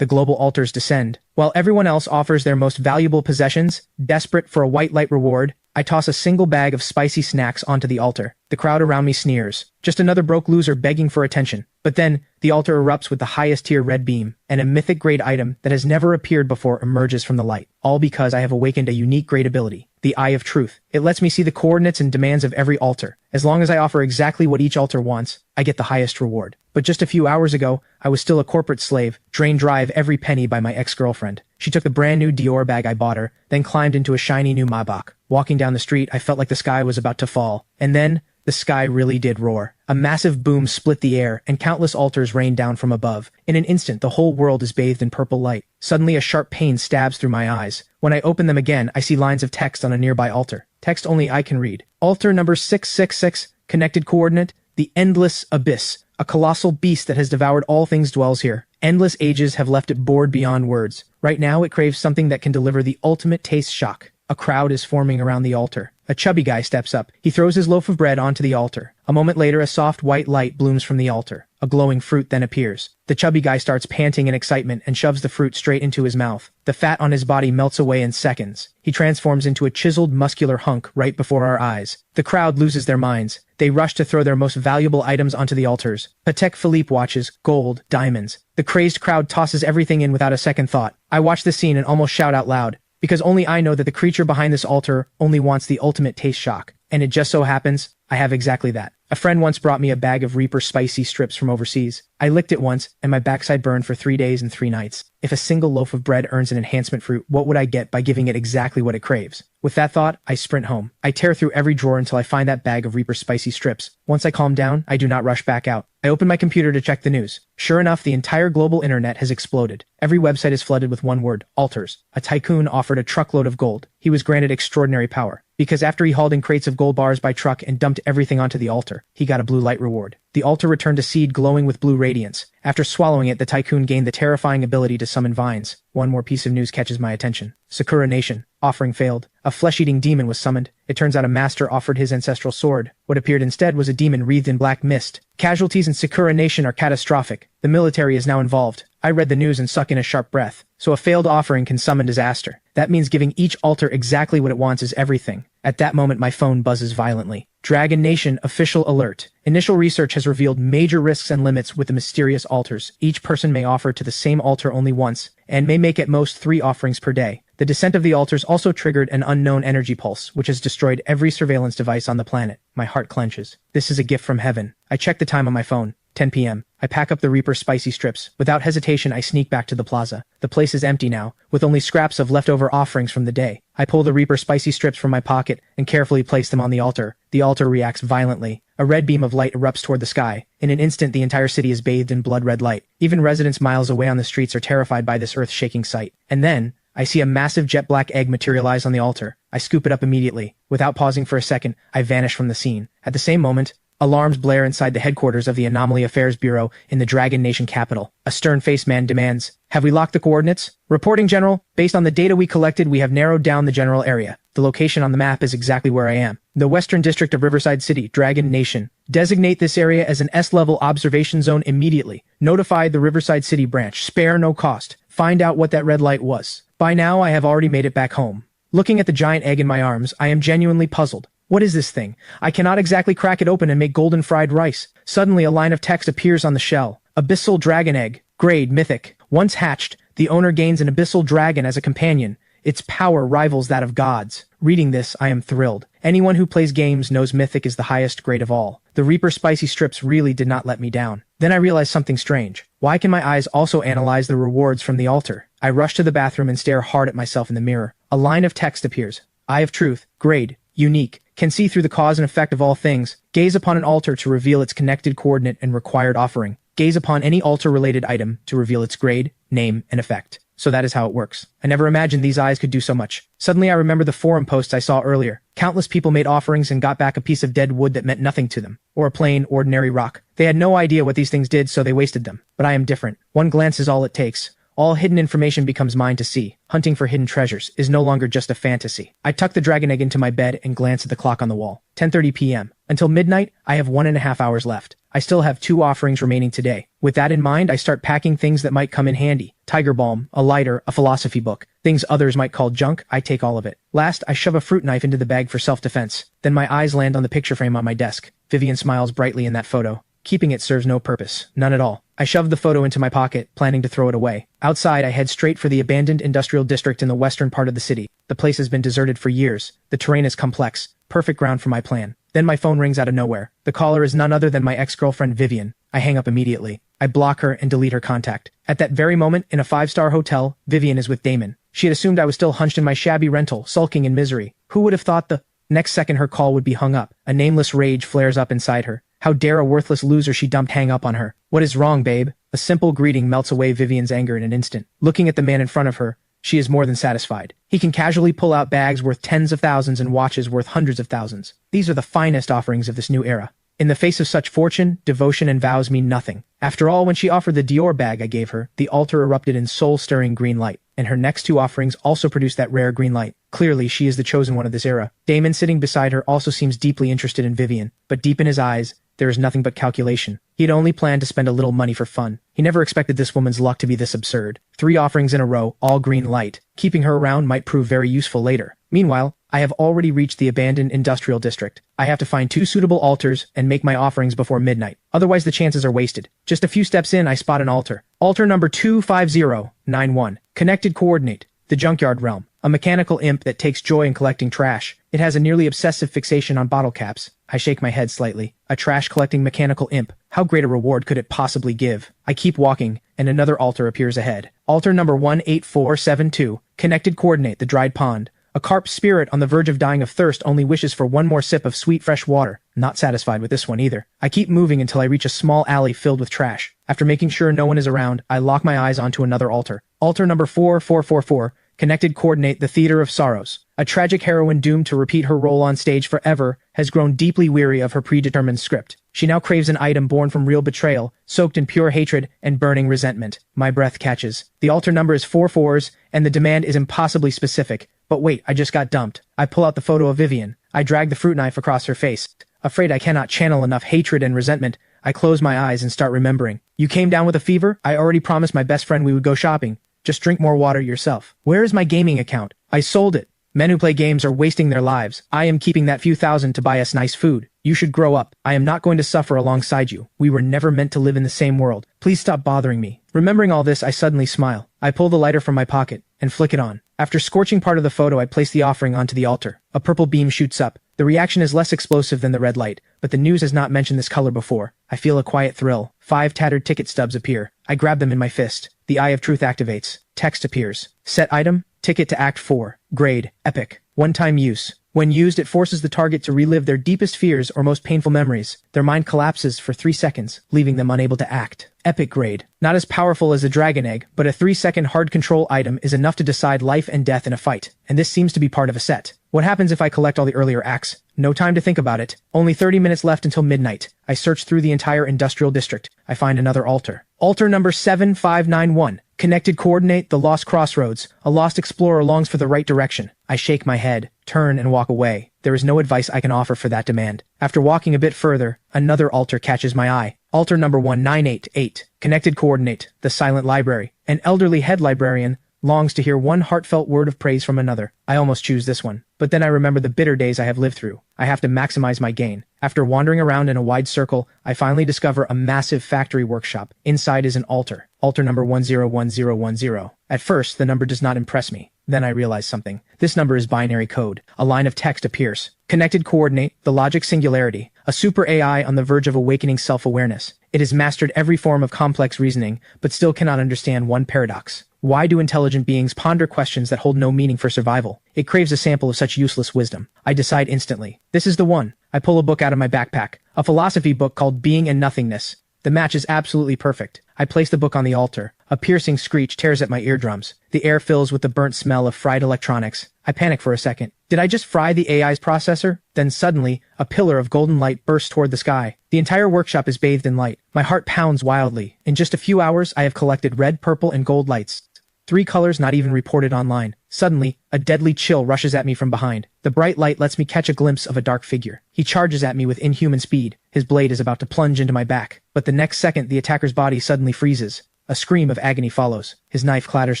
The global altars descend. While everyone else offers their most valuable possessions, desperate for a white light reward, I toss a single bag of spicy snacks onto the altar. The crowd around me sneers. Just another broke loser begging for attention. But then, the altar erupts with the highest tier red beam, and a mythic grade item that has never appeared before emerges from the light. All because I have awakened a unique grade ability, the Eye of Truth. It lets me see the coordinates and demands of every altar. As long as I offer exactly what each altar wants, I get the highest reward. But just a few hours ago, I was still a corporate slave, drained dry of every penny by my ex-girlfriend. She took the brand new Dior bag I bought her, then climbed into a shiny new Maybach. Walking down the street, I felt like the sky was about to fall. And then, the sky really did roar. A massive boom split the air, and countless altars rained down from above. In an instant, the whole world is bathed in purple light. Suddenly, a sharp pain stabs through my eyes. When I open them again, I see lines of text on a nearby altar. Text only I can read. Altar number 666, connected coordinate, the endless abyss. A colossal beast that has devoured all things dwells here. Endless ages have left it bored beyond words. Right now, it craves something that can deliver the ultimate taste shock. A crowd is forming around the altar. A chubby guy steps up. He throws his loaf of bread onto the altar. A moment later, a soft white light blooms from the altar. A glowing fruit then appears. The chubby guy starts panting in excitement and shoves the fruit straight into his mouth. The fat on his body melts away in seconds. He transforms into a chiseled, muscular hunk right before our eyes. The crowd loses their minds. They rush to throw their most valuable items onto the altars. Patek Philippe watches, gold, diamonds. The crazed crowd tosses everything in without a second thought. I watch the scene and almost shout out loud, because only I know that the creature behind this altar only wants the ultimate taste shock. And it just so happens, I have exactly that. A friend once brought me a bag of Reaper spicy strips from overseas. I licked it once, and my backside burned for 3 days and 3 nights. If a single loaf of bread earns an enhancement fruit, what would I get by giving it exactly what it craves? With that thought, I sprint home. I tear through every drawer until I find that bag of Reaper spicy strips. Once I calm down, I do not rush back out. I open my computer to check the news. Sure enough, the entire global internet has exploded. Every website is flooded with one word, altars. A tycoon offered a truckload of gold. He was granted extraordinary power, because after he hauled in crates of gold bars by truck and dumped everything onto the altar, he got a blue light reward. The altar returned a seed glowing with blue radiance. After swallowing it, the tycoon gained the terrifying ability to summon vines. One more piece of news catches my attention. Sakura Nation. Offering failed. A flesh-eating demon was summoned. It turns out a master offered his ancestral sword. What appeared instead was a demon wreathed in black mist. Casualties in Sakura Nation are catastrophic. The military is now involved. I read the news and suck in a sharp breath. So a failed offering can summon disaster. That means giving each altar exactly what it wants is everything. At that moment, my phone buzzes violently. Dragon Nation official alert. Initial research has revealed major risks and limits with the mysterious altars. Each person may offer to the same altar only once, and may make at most 3 offerings per day. The descent of the altars also triggered an unknown energy pulse, which has destroyed every surveillance device on the planet. My heart clenches. This is a gift from heaven. I check the time on my phone. 10 p.m. I pack up the Reaper spicy strips. Without hesitation, I sneak back to the plaza. The place is empty now, with only scraps of leftover offerings from the day. I pull the Reaper spicy strips from my pocket and carefully place them on the altar. The altar reacts violently. A red beam of light erupts toward the sky. In an instant, the entire city is bathed in blood-red light. Even residents miles away on the streets are terrified by this earth-shaking sight. And then, I see a massive jet-black egg materialize on the altar. I scoop it up immediately. Without pausing for a second, I vanish from the scene. At the same moment, alarms blare inside the headquarters of the Anomaly Affairs Bureau in the Dragon Nation capital. A stern-faced man demands, "Have we locked the coordinates?" "Reporting, General. Based on the data we collected, we have narrowed down the general area. The location on the map is exactly where I am. The Western District of Riverside City, Dragon Nation. Designate this area as an S-level observation zone immediately. Notify the Riverside City branch. Spare no cost. Find out what that red light was." By now, I have already made it back home. Looking at the giant egg in my arms, I am genuinely puzzled. What is this thing? I cannot exactly crack it open and make golden fried rice. Suddenly, a line of text appears on the shell. Abyssal Dragon Egg. Grade Mythic. Once hatched, the owner gains an abyssal dragon as a companion. Its power rivals that of gods. Reading this, I am thrilled. Anyone who plays games knows Mythic is the highest grade of all. The Reaper spicy strips really did not let me down. Then I realized something strange. Why can my eyes also analyze the rewards from the altar? I rush to the bathroom and stare hard at myself in the mirror. A line of text appears. Eye of Truth. Grade. Unique. Can see through the cause and effect of all things. Gaze upon an altar to reveal its connected coordinate and required offering. Gaze upon any altar-related item to reveal its grade, name, and effect. So that is how it works. I never imagined these eyes could do so much. Suddenly I remember the forum posts I saw earlier. Countless people made offerings and got back a piece of dead wood that meant nothing to them, or a plain, ordinary rock. They had no idea what these things did, so they wasted them. But I am different. One glance is all it takes. All hidden information becomes mine to see. Hunting for hidden treasures is no longer just a fantasy. I tuck the dragon egg into my bed and glance at the clock on the wall. 10:30 p.m. Until midnight, I have 1.5 hours left. I still have 2 offerings remaining today. With that in mind, I start packing things that might come in handy. Tiger balm, a lighter, a philosophy book. Things others might call junk, I take all of it. Last, I shove a fruit knife into the bag for self-defense. Then my eyes land on the picture frame on my desk. Vivian smiles brightly in that photo. Keeping it serves no purpose. None at all. I shoved the photo into my pocket, planning to throw it away. Outside, I head straight for the abandoned industrial district in the western part of the city. The place has been deserted for years. The terrain is complex. Perfect ground for my plan. Then my phone rings out of nowhere. The caller is none other than my ex-girlfriend Vivian. I hang up immediately. I block her and delete her contact. At that very moment, in a 5-star hotel, Vivian is with Damon. She had assumed I was still hunched in my shabby rental, sulking in misery. Who would have thought the next second her call would be hung up? A nameless rage flares up inside her. How dare a worthless loser she dumped hang up on her? What is wrong, babe? A simple greeting melts away Vivian's anger in an instant. Looking at the man in front of her, she is more than satisfied. He can casually pull out bags worth tens of thousands and watches worth hundreds of thousands. These are the finest offerings of this new era. In the face of such fortune, devotion and vows mean nothing. After all, when she offered the Dior bag I gave her, the altar erupted in soul-stirring green light, and her next 2 offerings also produced that rare green light. Clearly, she is the chosen one of this era. Damon sitting beside her also seems deeply interested in Vivian, but deep in his eyes, there is nothing but calculation. He had only planned to spend a little money for fun. He never expected this woman's luck to be this absurd. 3 offerings in a row, all green light. Keeping her around might prove very useful later. Meanwhile, I have already reached the abandoned industrial district. I have to find 2 suitable altars and make my offerings before midnight. Otherwise the chances are wasted. Just a few steps in, I spot an altar. Altar number 25091. Connected coordinate. The junkyard realm. A mechanical imp that takes joy in collecting trash. It has a nearly obsessive fixation on bottle caps. I shake my head slightly. A trash-collecting mechanical imp. How great a reward could it possibly give? I keep walking, and another altar appears ahead. Altar number 18472. Connected coordinate. The dried pond. A carp spirit on the verge of dying of thirst only wishes for one more sip of sweet fresh water. Not satisfied with this one either. I keep moving until I reach a small alley filled with trash. After making sure no one is around, I lock my eyes onto another altar. Altar number 4444. Connected coordinate. The Theater of Sorrows. A tragic heroine doomed to repeat her role on stage forever has grown deeply weary of her predetermined script. She now craves an item born from real betrayal, soaked in pure hatred and burning resentment. My breath catches. The altar number is 4 4s, and the demand is impossibly specific. But wait, I just got dumped. I pull out the photo of Vivian. I drag the fruit knife across her face. Afraid I cannot channel enough hatred and resentment, I close my eyes and start remembering. You came down with a fever? I already promised my best friend we would go shopping. Just drink more water yourself. Where is my gaming account? I sold it. Men who play games are wasting their lives. I am keeping that few thousand to buy us nice food. You should grow up. I am not going to suffer alongside you. We were never meant to live in the same world. Please stop bothering me. Remembering all this, I suddenly smile. I pull the lighter from my pocket and flick it on. After scorching part of the photo, I place the offering onto the altar. A purple beam shoots up. The reaction is less explosive than the red light, but the news has not mentioned this color before. I feel a quiet thrill. 5 tattered ticket stubs appear. I grab them in my fist. The Eye of Truth activates. Text appears. Set item, ticket to Act 4. Grade, epic. One-time use. When used, it forces the target to relive their deepest fears or most painful memories. Their mind collapses for 3 seconds, leaving them unable to act. Epic grade. Not as powerful as the Dragon Egg, but a 3-second hard control item is enough to decide life and death in a fight, and this seems to be part of a set. What happens if I collect all the earlier acts? No time to think about it. Only 30 minutes left until midnight. I search through the entire industrial district. I find another altar. Altar number 7591. Connected coordinate. The Lost Crossroads. A lost explorer longs for the right direction. I shake my head, turn, and walk away. There is no advice I can offer for that demand. After walking a bit further, another altar catches my eye. Altar number 1988. Connected coordinate. The Silent Library. An elderly head librarian longs to hear one heartfelt word of praise from another. I almost choose this one. But then I remember the bitter days I have lived through. I have to maximize my gain. After wandering around in a wide circle, I finally discover a massive factory workshop. Inside is an altar. Altar number 101010. At first, the number does not impress me. Then I realize something. This number is binary code. A line of text appears. Connected coordinate. The Logic Singularity. A super AI on the verge of awakening self-awareness. It has mastered every form of complex reasoning, but still cannot understand one paradox. Why do intelligent beings ponder questions that hold no meaning for survival? It craves a sample of such useless wisdom. I decide instantly. This is the one. I pull a book out of my backpack. A philosophy book called Being and Nothingness. The match is absolutely perfect. I place the book on the altar. A piercing screech tears at my eardrums. The air fills with the burnt smell of fried electronics. I panic for a second. Did I just fry the AI's processor? Then suddenly, a pillar of golden light bursts toward the sky. The entire workshop is bathed in light. My heart pounds wildly. In just a few hours, I have collected red, purple, and gold lights. 3 colors not even reported online. Suddenly, a deadly chill rushes at me from behind. The bright light lets me catch a glimpse of a dark figure. He charges at me with inhuman speed. His blade is about to plunge into my back. But the next second, the attacker's body suddenly freezes. A scream of agony follows. His knife clatters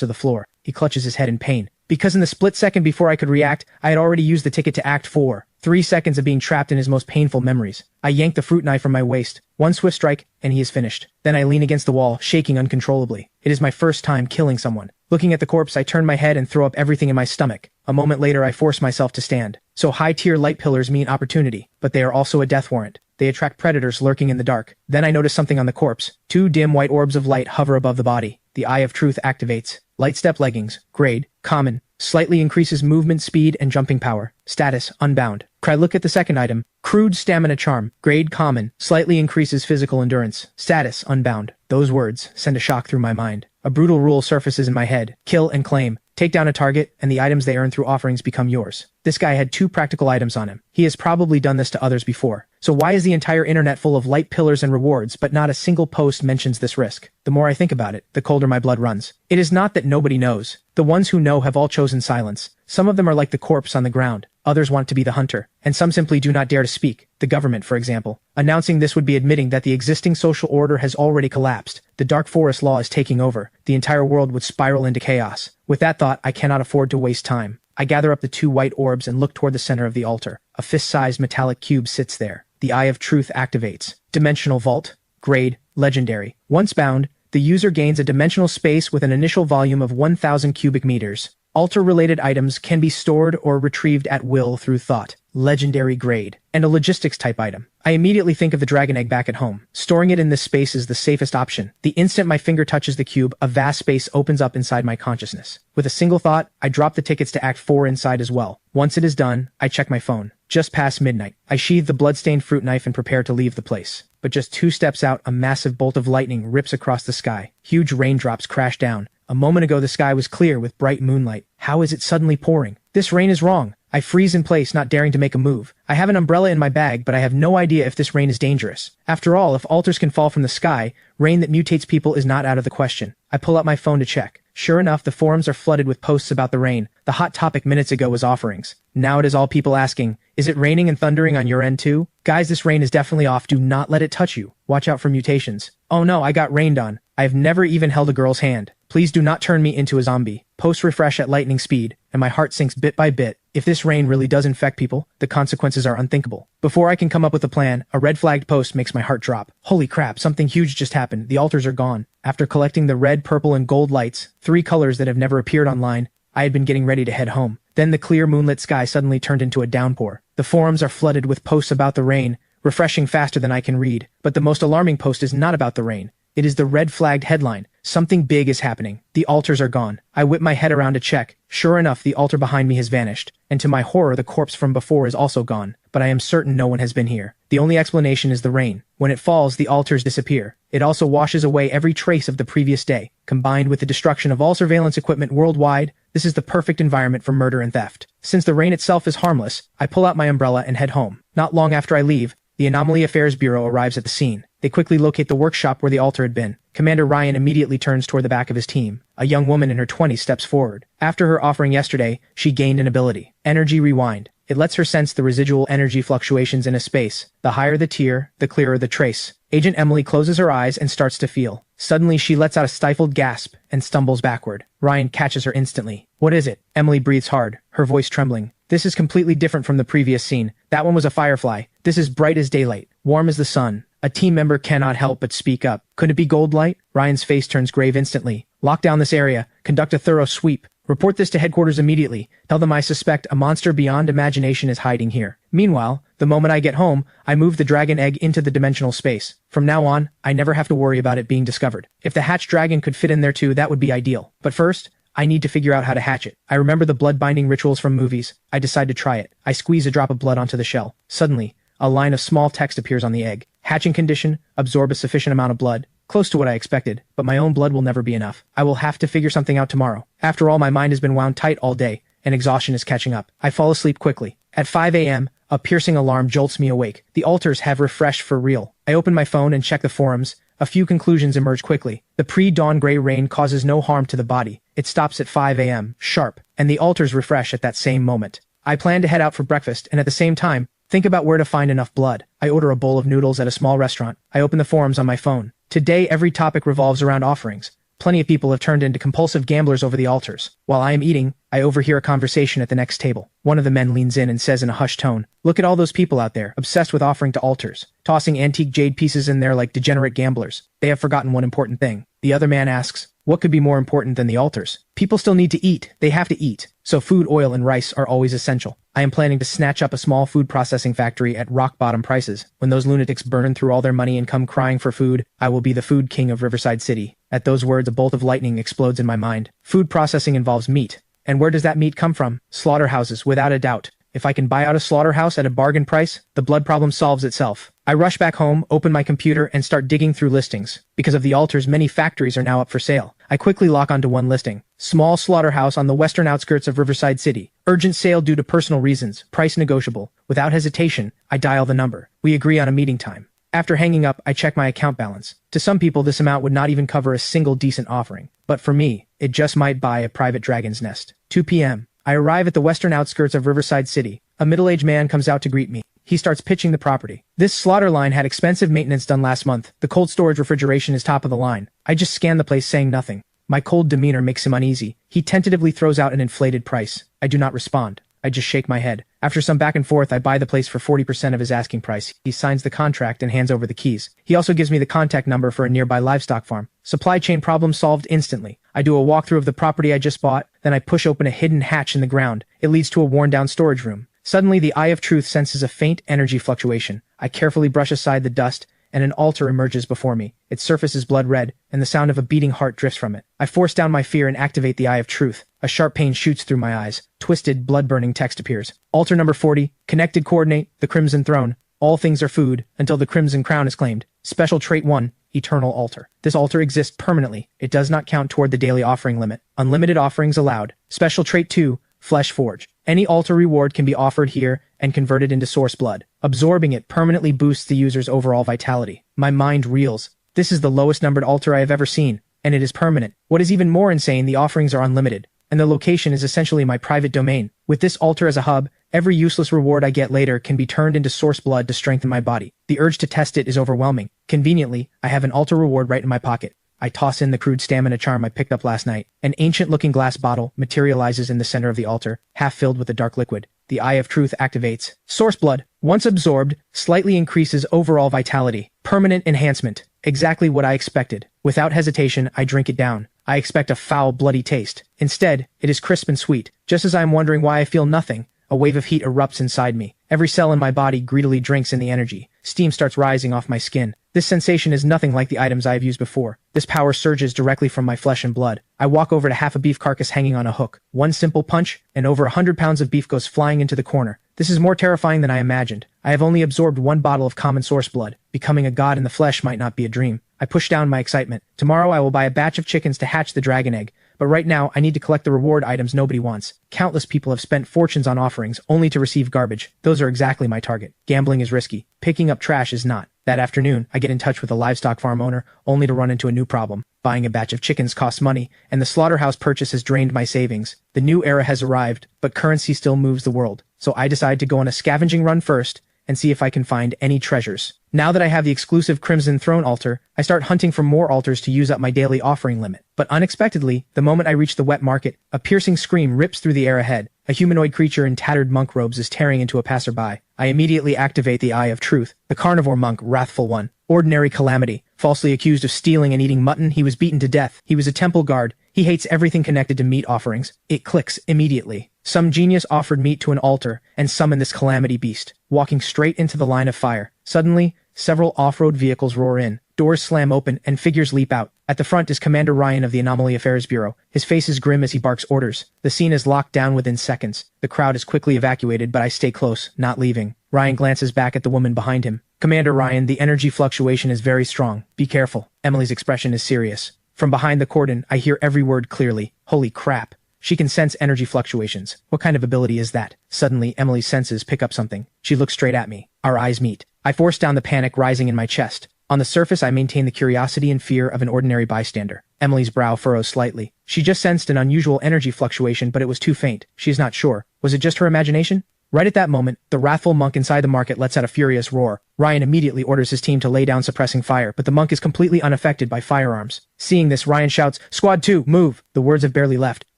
to the floor. He clutches his head in pain. Because in the split second before I could react, I had already used the ticket to Act 4. 3 seconds of being trapped in his most painful memories. I yank the fruit knife from my waist. One swift strike, and he is finished. Then I lean against the wall, shaking uncontrollably. It is my first time killing someone. Looking at the corpse, I turn my head and throw up everything in my stomach. A moment later, I force myself to stand. So high-tier light pillars mean opportunity, but they are also a death warrant. They attract predators lurking in the dark. Then I notice something on the corpse. 2 dim white orbs of light hover above the body. The Eye of Truth activates. Light step leggings. Grade. Common. Slightly increases movement speed and jumping power. Status. Unbound. I look at the second item. Crude Stamina Charm. Grade. Common. Slightly increases physical endurance. Status. Unbound. Those words send a shock through my mind. A brutal rule surfaces in my head. Kill and claim. Take down a target, and the items they earn through offerings become yours. This guy had 2 practical items on him. He has probably done this to others before. So why is the entire internet full of light pillars and rewards, but not a single post mentions this risk? The more I think about it, the colder my blood runs. It is not that nobody knows. The ones who know have all chosen silence. Some of them are like the corpse on the ground. Others want to be the hunter. And some simply do not dare to speak. The government, for example. Announcing this would be admitting that the existing social order has already collapsed. The Dark Forest law is taking over. The entire world would spiral into chaos. With that thought, I cannot afford to waste time. I gather up the 2 white orbs and look toward the center of the altar. A fist-sized metallic cube sits there. The Eye of Truth activates. Dimensional Vault. Grade. Legendary. Once bound, the user gains a dimensional space with an initial volume of 1,000 cubic meters. Altar-related items can be stored or retrieved at will through thought. Legendary grade. And a logistics-type item. I immediately think of the dragon egg back at home. Storing it in this space is the safest option. The instant my finger touches the cube, a vast space opens up inside my consciousness. With a single thought, I drop the tickets to Act 4 inside as well. Once it is done, I check my phone. Just past midnight. I sheathe the blood-stained fruit knife and prepare to leave the place. But just 2 steps out, a massive bolt of lightning rips across the sky. Huge raindrops crash down. A moment ago the sky was clear with bright moonlight. How is it suddenly pouring? This rain is wrong. I freeze in place, not daring to make a move. I have an umbrella in my bag, but I have no idea if this rain is dangerous. After all, if altars can fall from the sky, rain that mutates people is not out of the question. I pull out my phone to check. Sure enough, the forums are flooded with posts about the rain. The hot topic minutes ago was offerings. Now it is all people asking, is it raining and thundering on your end too? Guys, this rain is definitely off. Do not let it touch you. Watch out for mutations. Oh no, I got rained on. I have never even held a girl's hand. Please do not turn me into a zombie. Post refresh at lightning speed, and my heart sinks bit by bit. If this rain really does infect people, the consequences are unthinkable. Before I can come up with a plan, a red flagged post makes my heart drop. Holy crap, something huge just happened. The altars are gone. After collecting the red, purple, and gold lights, 3 colors that have never appeared online, I had been getting ready to head home. Then the clear moonlit sky suddenly turned into a downpour. The forums are flooded with posts about the rain, refreshing faster than I can read. But the most alarming post is not about the rain. It is the red-flagged headline. Something big is happening. The altars are gone. I whip my head around to check. Sure enough, the altar behind me has vanished. And to my horror, the corpse from before is also gone. But I am certain no one has been here. The only explanation is the rain. When it falls, the altars disappear. It also washes away every trace of the previous day. Combined with the destruction of all surveillance equipment worldwide, this is the perfect environment for murder and theft. Since the rain itself is harmless, I pull out my umbrella and head home. Not long after I leave, the Anomaly Affairs Bureau arrives at the scene. They quickly locate the workshop where the altar had been. Commander Ryan immediately turns toward the back of his team. A young woman in her 20s steps forward. After her offering yesterday, she gained an ability. Energy Rewind. It lets her sense the residual energy fluctuations in a space. The higher the tier, the clearer the trace. Agent Emily closes her eyes and starts to feel. Suddenly, she lets out a stifled gasp and stumbles backward. Ryan catches her instantly. What is it? Emily breathes hard, her voice trembling. This is completely different from the previous scene. That one was a firefly. This is bright as daylight, warm as the sun. A team member cannot help but speak up. Could it be gold light? Ryan's face turns grave instantly. Lock down this area. Conduct a thorough sweep. Report this to headquarters immediately. Tell them I suspect a monster beyond imagination is hiding here. Meanwhile, the moment I get home, I move the dragon egg into the dimensional space. From now on, I never have to worry about it being discovered. If the hatched dragon could fit in there too, that would be ideal. But first, I need to figure out how to hatch it. I remember the blood binding rituals from movies. I decide to try it. I squeeze a drop of blood onto the shell. Suddenly, a line of small text appears on the egg. Hatching condition, absorb a sufficient amount of blood. Close to what I expected, but my own blood will never be enough. I will have to figure something out tomorrow. After all, my mind has been wound tight all day, and exhaustion is catching up. I fall asleep quickly. At 5 a.m., a piercing alarm jolts me awake. The altars have refreshed for real. I open my phone and check the forums. A few conclusions emerge quickly. The pre-dawn gray rain causes no harm to the body. It stops at 5 a.m., sharp, and the altars refresh at that same moment. I plan to head out for breakfast and at the same time, think about where to find enough blood. I order a bowl of noodles at a small restaurant. I open the forums on my phone. Today every topic revolves around offerings. Plenty of people have turned into compulsive gamblers over the altars. While I am eating, I overhear a conversation at the next table. One of the men leans in and says in a hushed tone, "Look at all those people out there, obsessed with offering to altars, tossing antique jade pieces in there like degenerate gamblers. They have forgotten one important thing." The other man asks, "What could be more important than the altars?" People still need to eat. They have to eat. So food, oil, and rice are always essential. I am planning to snatch up a small food processing factory at rock-bottom prices. When those lunatics burn through all their money and come crying for food, I will be the food king of Riverside City. At those words, a bolt of lightning explodes in my mind. Food processing involves meat. And where does that meat come from? Slaughterhouses, without a doubt. If I can buy out a slaughterhouse at a bargain price, the blood problem solves itself. I rush back home, open my computer, and start digging through listings. Because of the altars, many factories are now up for sale. I quickly lock onto one listing. Small slaughterhouse on the western outskirts of Riverside City. Urgent sale due to personal reasons. Price negotiable. Without hesitation, I dial the number. We agree on a meeting time. After hanging up, I check my account balance. To some people, this amount would not even cover a single decent offering. But for me, it just might buy a private dragon's nest. 2 p.m. I arrive at the western outskirts of Riverside City. A middle-aged man comes out to greet me. He starts pitching the property. This slaughter line had expensive maintenance done last month. The cold storage refrigeration is top of the line. I just scan the place saying nothing. My cold demeanor makes him uneasy. He tentatively throws out an inflated price. I do not respond. I just shake my head. After some back and forth, I buy the place for 40% of his asking price. He signs the contract and hands over the keys. He also gives me the contact number for a nearby livestock farm. Supply chain problem solved instantly. I do a walkthrough of the property I just bought, then I push open a hidden hatch in the ground. It leads to a worn-down storage room. Suddenly, the Eye of Truth senses a faint energy fluctuation. I carefully brush aside the dust, and an altar emerges before me. Its surface is blood red, and the sound of a beating heart drifts from it. I force down my fear and activate the Eye of Truth. A sharp pain shoots through my eyes. Twisted, blood-burning text appears. Altar number 40, connected coordinate, the Crimson Throne. All things are food, until the Crimson Crown is claimed. Special trait 1, Eternal Altar. This altar exists permanently. It does not count toward the daily offering limit. Unlimited offerings allowed. Special trait 2, Flesh Forge. Any altar reward can be offered here and converted into source blood. Absorbing it permanently boosts the user's overall vitality. My mind reels. This is the lowest numbered altar I have ever seen, and it is permanent. What is even more insane, the offerings are unlimited, and the location is essentially my private domain. With this altar as a hub, every useless reward I get later can be turned into source blood to strengthen my body. The urge to test it is overwhelming. Conveniently, I have an altar reward right in my pocket. I toss in the crude stamina charm I picked up last night. An ancient-looking glass bottle materializes in the center of the altar, half filled with a dark liquid. The Eye of Truth activates. Source blood, once absorbed, slightly increases overall vitality. Permanent enhancement. Exactly what I expected. Without hesitation, I drink it down. I expect a foul, bloody taste. Instead, it is crisp and sweet. Just as I am wondering why I feel nothing, a wave of heat erupts inside me. Every cell in my body greedily drinks in the energy. Steam starts rising off my skin. This sensation is nothing like the items I have used before. This power surges directly from my flesh and blood. I walk over to half a beef carcass hanging on a hook. One simple punch, and over 100 pounds of beef goes flying into the corner. This is more terrifying than I imagined. I have only absorbed one bottle of common source blood. Becoming a god in the flesh might not be a dream. I push down my excitement. Tomorrow I will buy a batch of chickens to hatch the dragon egg. But right now, I need to collect the reward items nobody wants. Countless people have spent fortunes on offerings, only to receive garbage. Those are exactly my target. Gambling is risky. Picking up trash is not. That afternoon, I get in touch with a livestock farm owner, only to run into a new problem. Buying a batch of chickens costs money, and the slaughterhouse purchase has drained my savings. The new era has arrived, but currency still moves the world. So I decide to go on a scavenging run first, and see if I can find any treasures. Now that I have the exclusive Crimson Throne altar, I start hunting for more altars to use up my daily offering limit. But unexpectedly, the moment I reach the wet market, a piercing scream rips through the air ahead. A humanoid creature in tattered monk robes is tearing into a passerby. I immediately activate the Eye of Truth. The carnivore monk, Wrathful One. Ordinary calamity. Falsely accused of stealing and eating mutton, he was beaten to death. He was a temple guard. He hates everything connected to meat offerings. It clicks immediately. Some genius offered meat to an altar and summoned this calamity beast, walking straight into the line of fire. Suddenly, several off-road vehicles roar in. Doors slam open and figures leap out. At the front is Commander Ryan of the Anomaly Affairs Bureau. His face is grim as he barks orders. The scene is locked down within seconds. The crowd is quickly evacuated, but I stay close, not leaving. Ryan glances back at the woman behind him. Commander Ryan, the energy fluctuation is very strong. Be careful. Emily's expression is serious. From behind the cordon, I hear every word clearly. Holy crap. She can sense energy fluctuations. What kind of ability is that? Suddenly, Emily's senses pick up something. She looks straight at me. Our eyes meet. I force down the panic rising in my chest. On the surface, I maintain the curiosity and fear of an ordinary bystander. Emily's brow furrows slightly. She just sensed an unusual energy fluctuation, but it was too faint. She is not sure. Was it just her imagination? Right at that moment, the wrathful monk inside the market lets out a furious roar. Ryan immediately orders his team to lay down suppressing fire, but the monk is completely unaffected by firearms. Seeing this, Ryan shouts, "Squad 2, move!" The words have barely left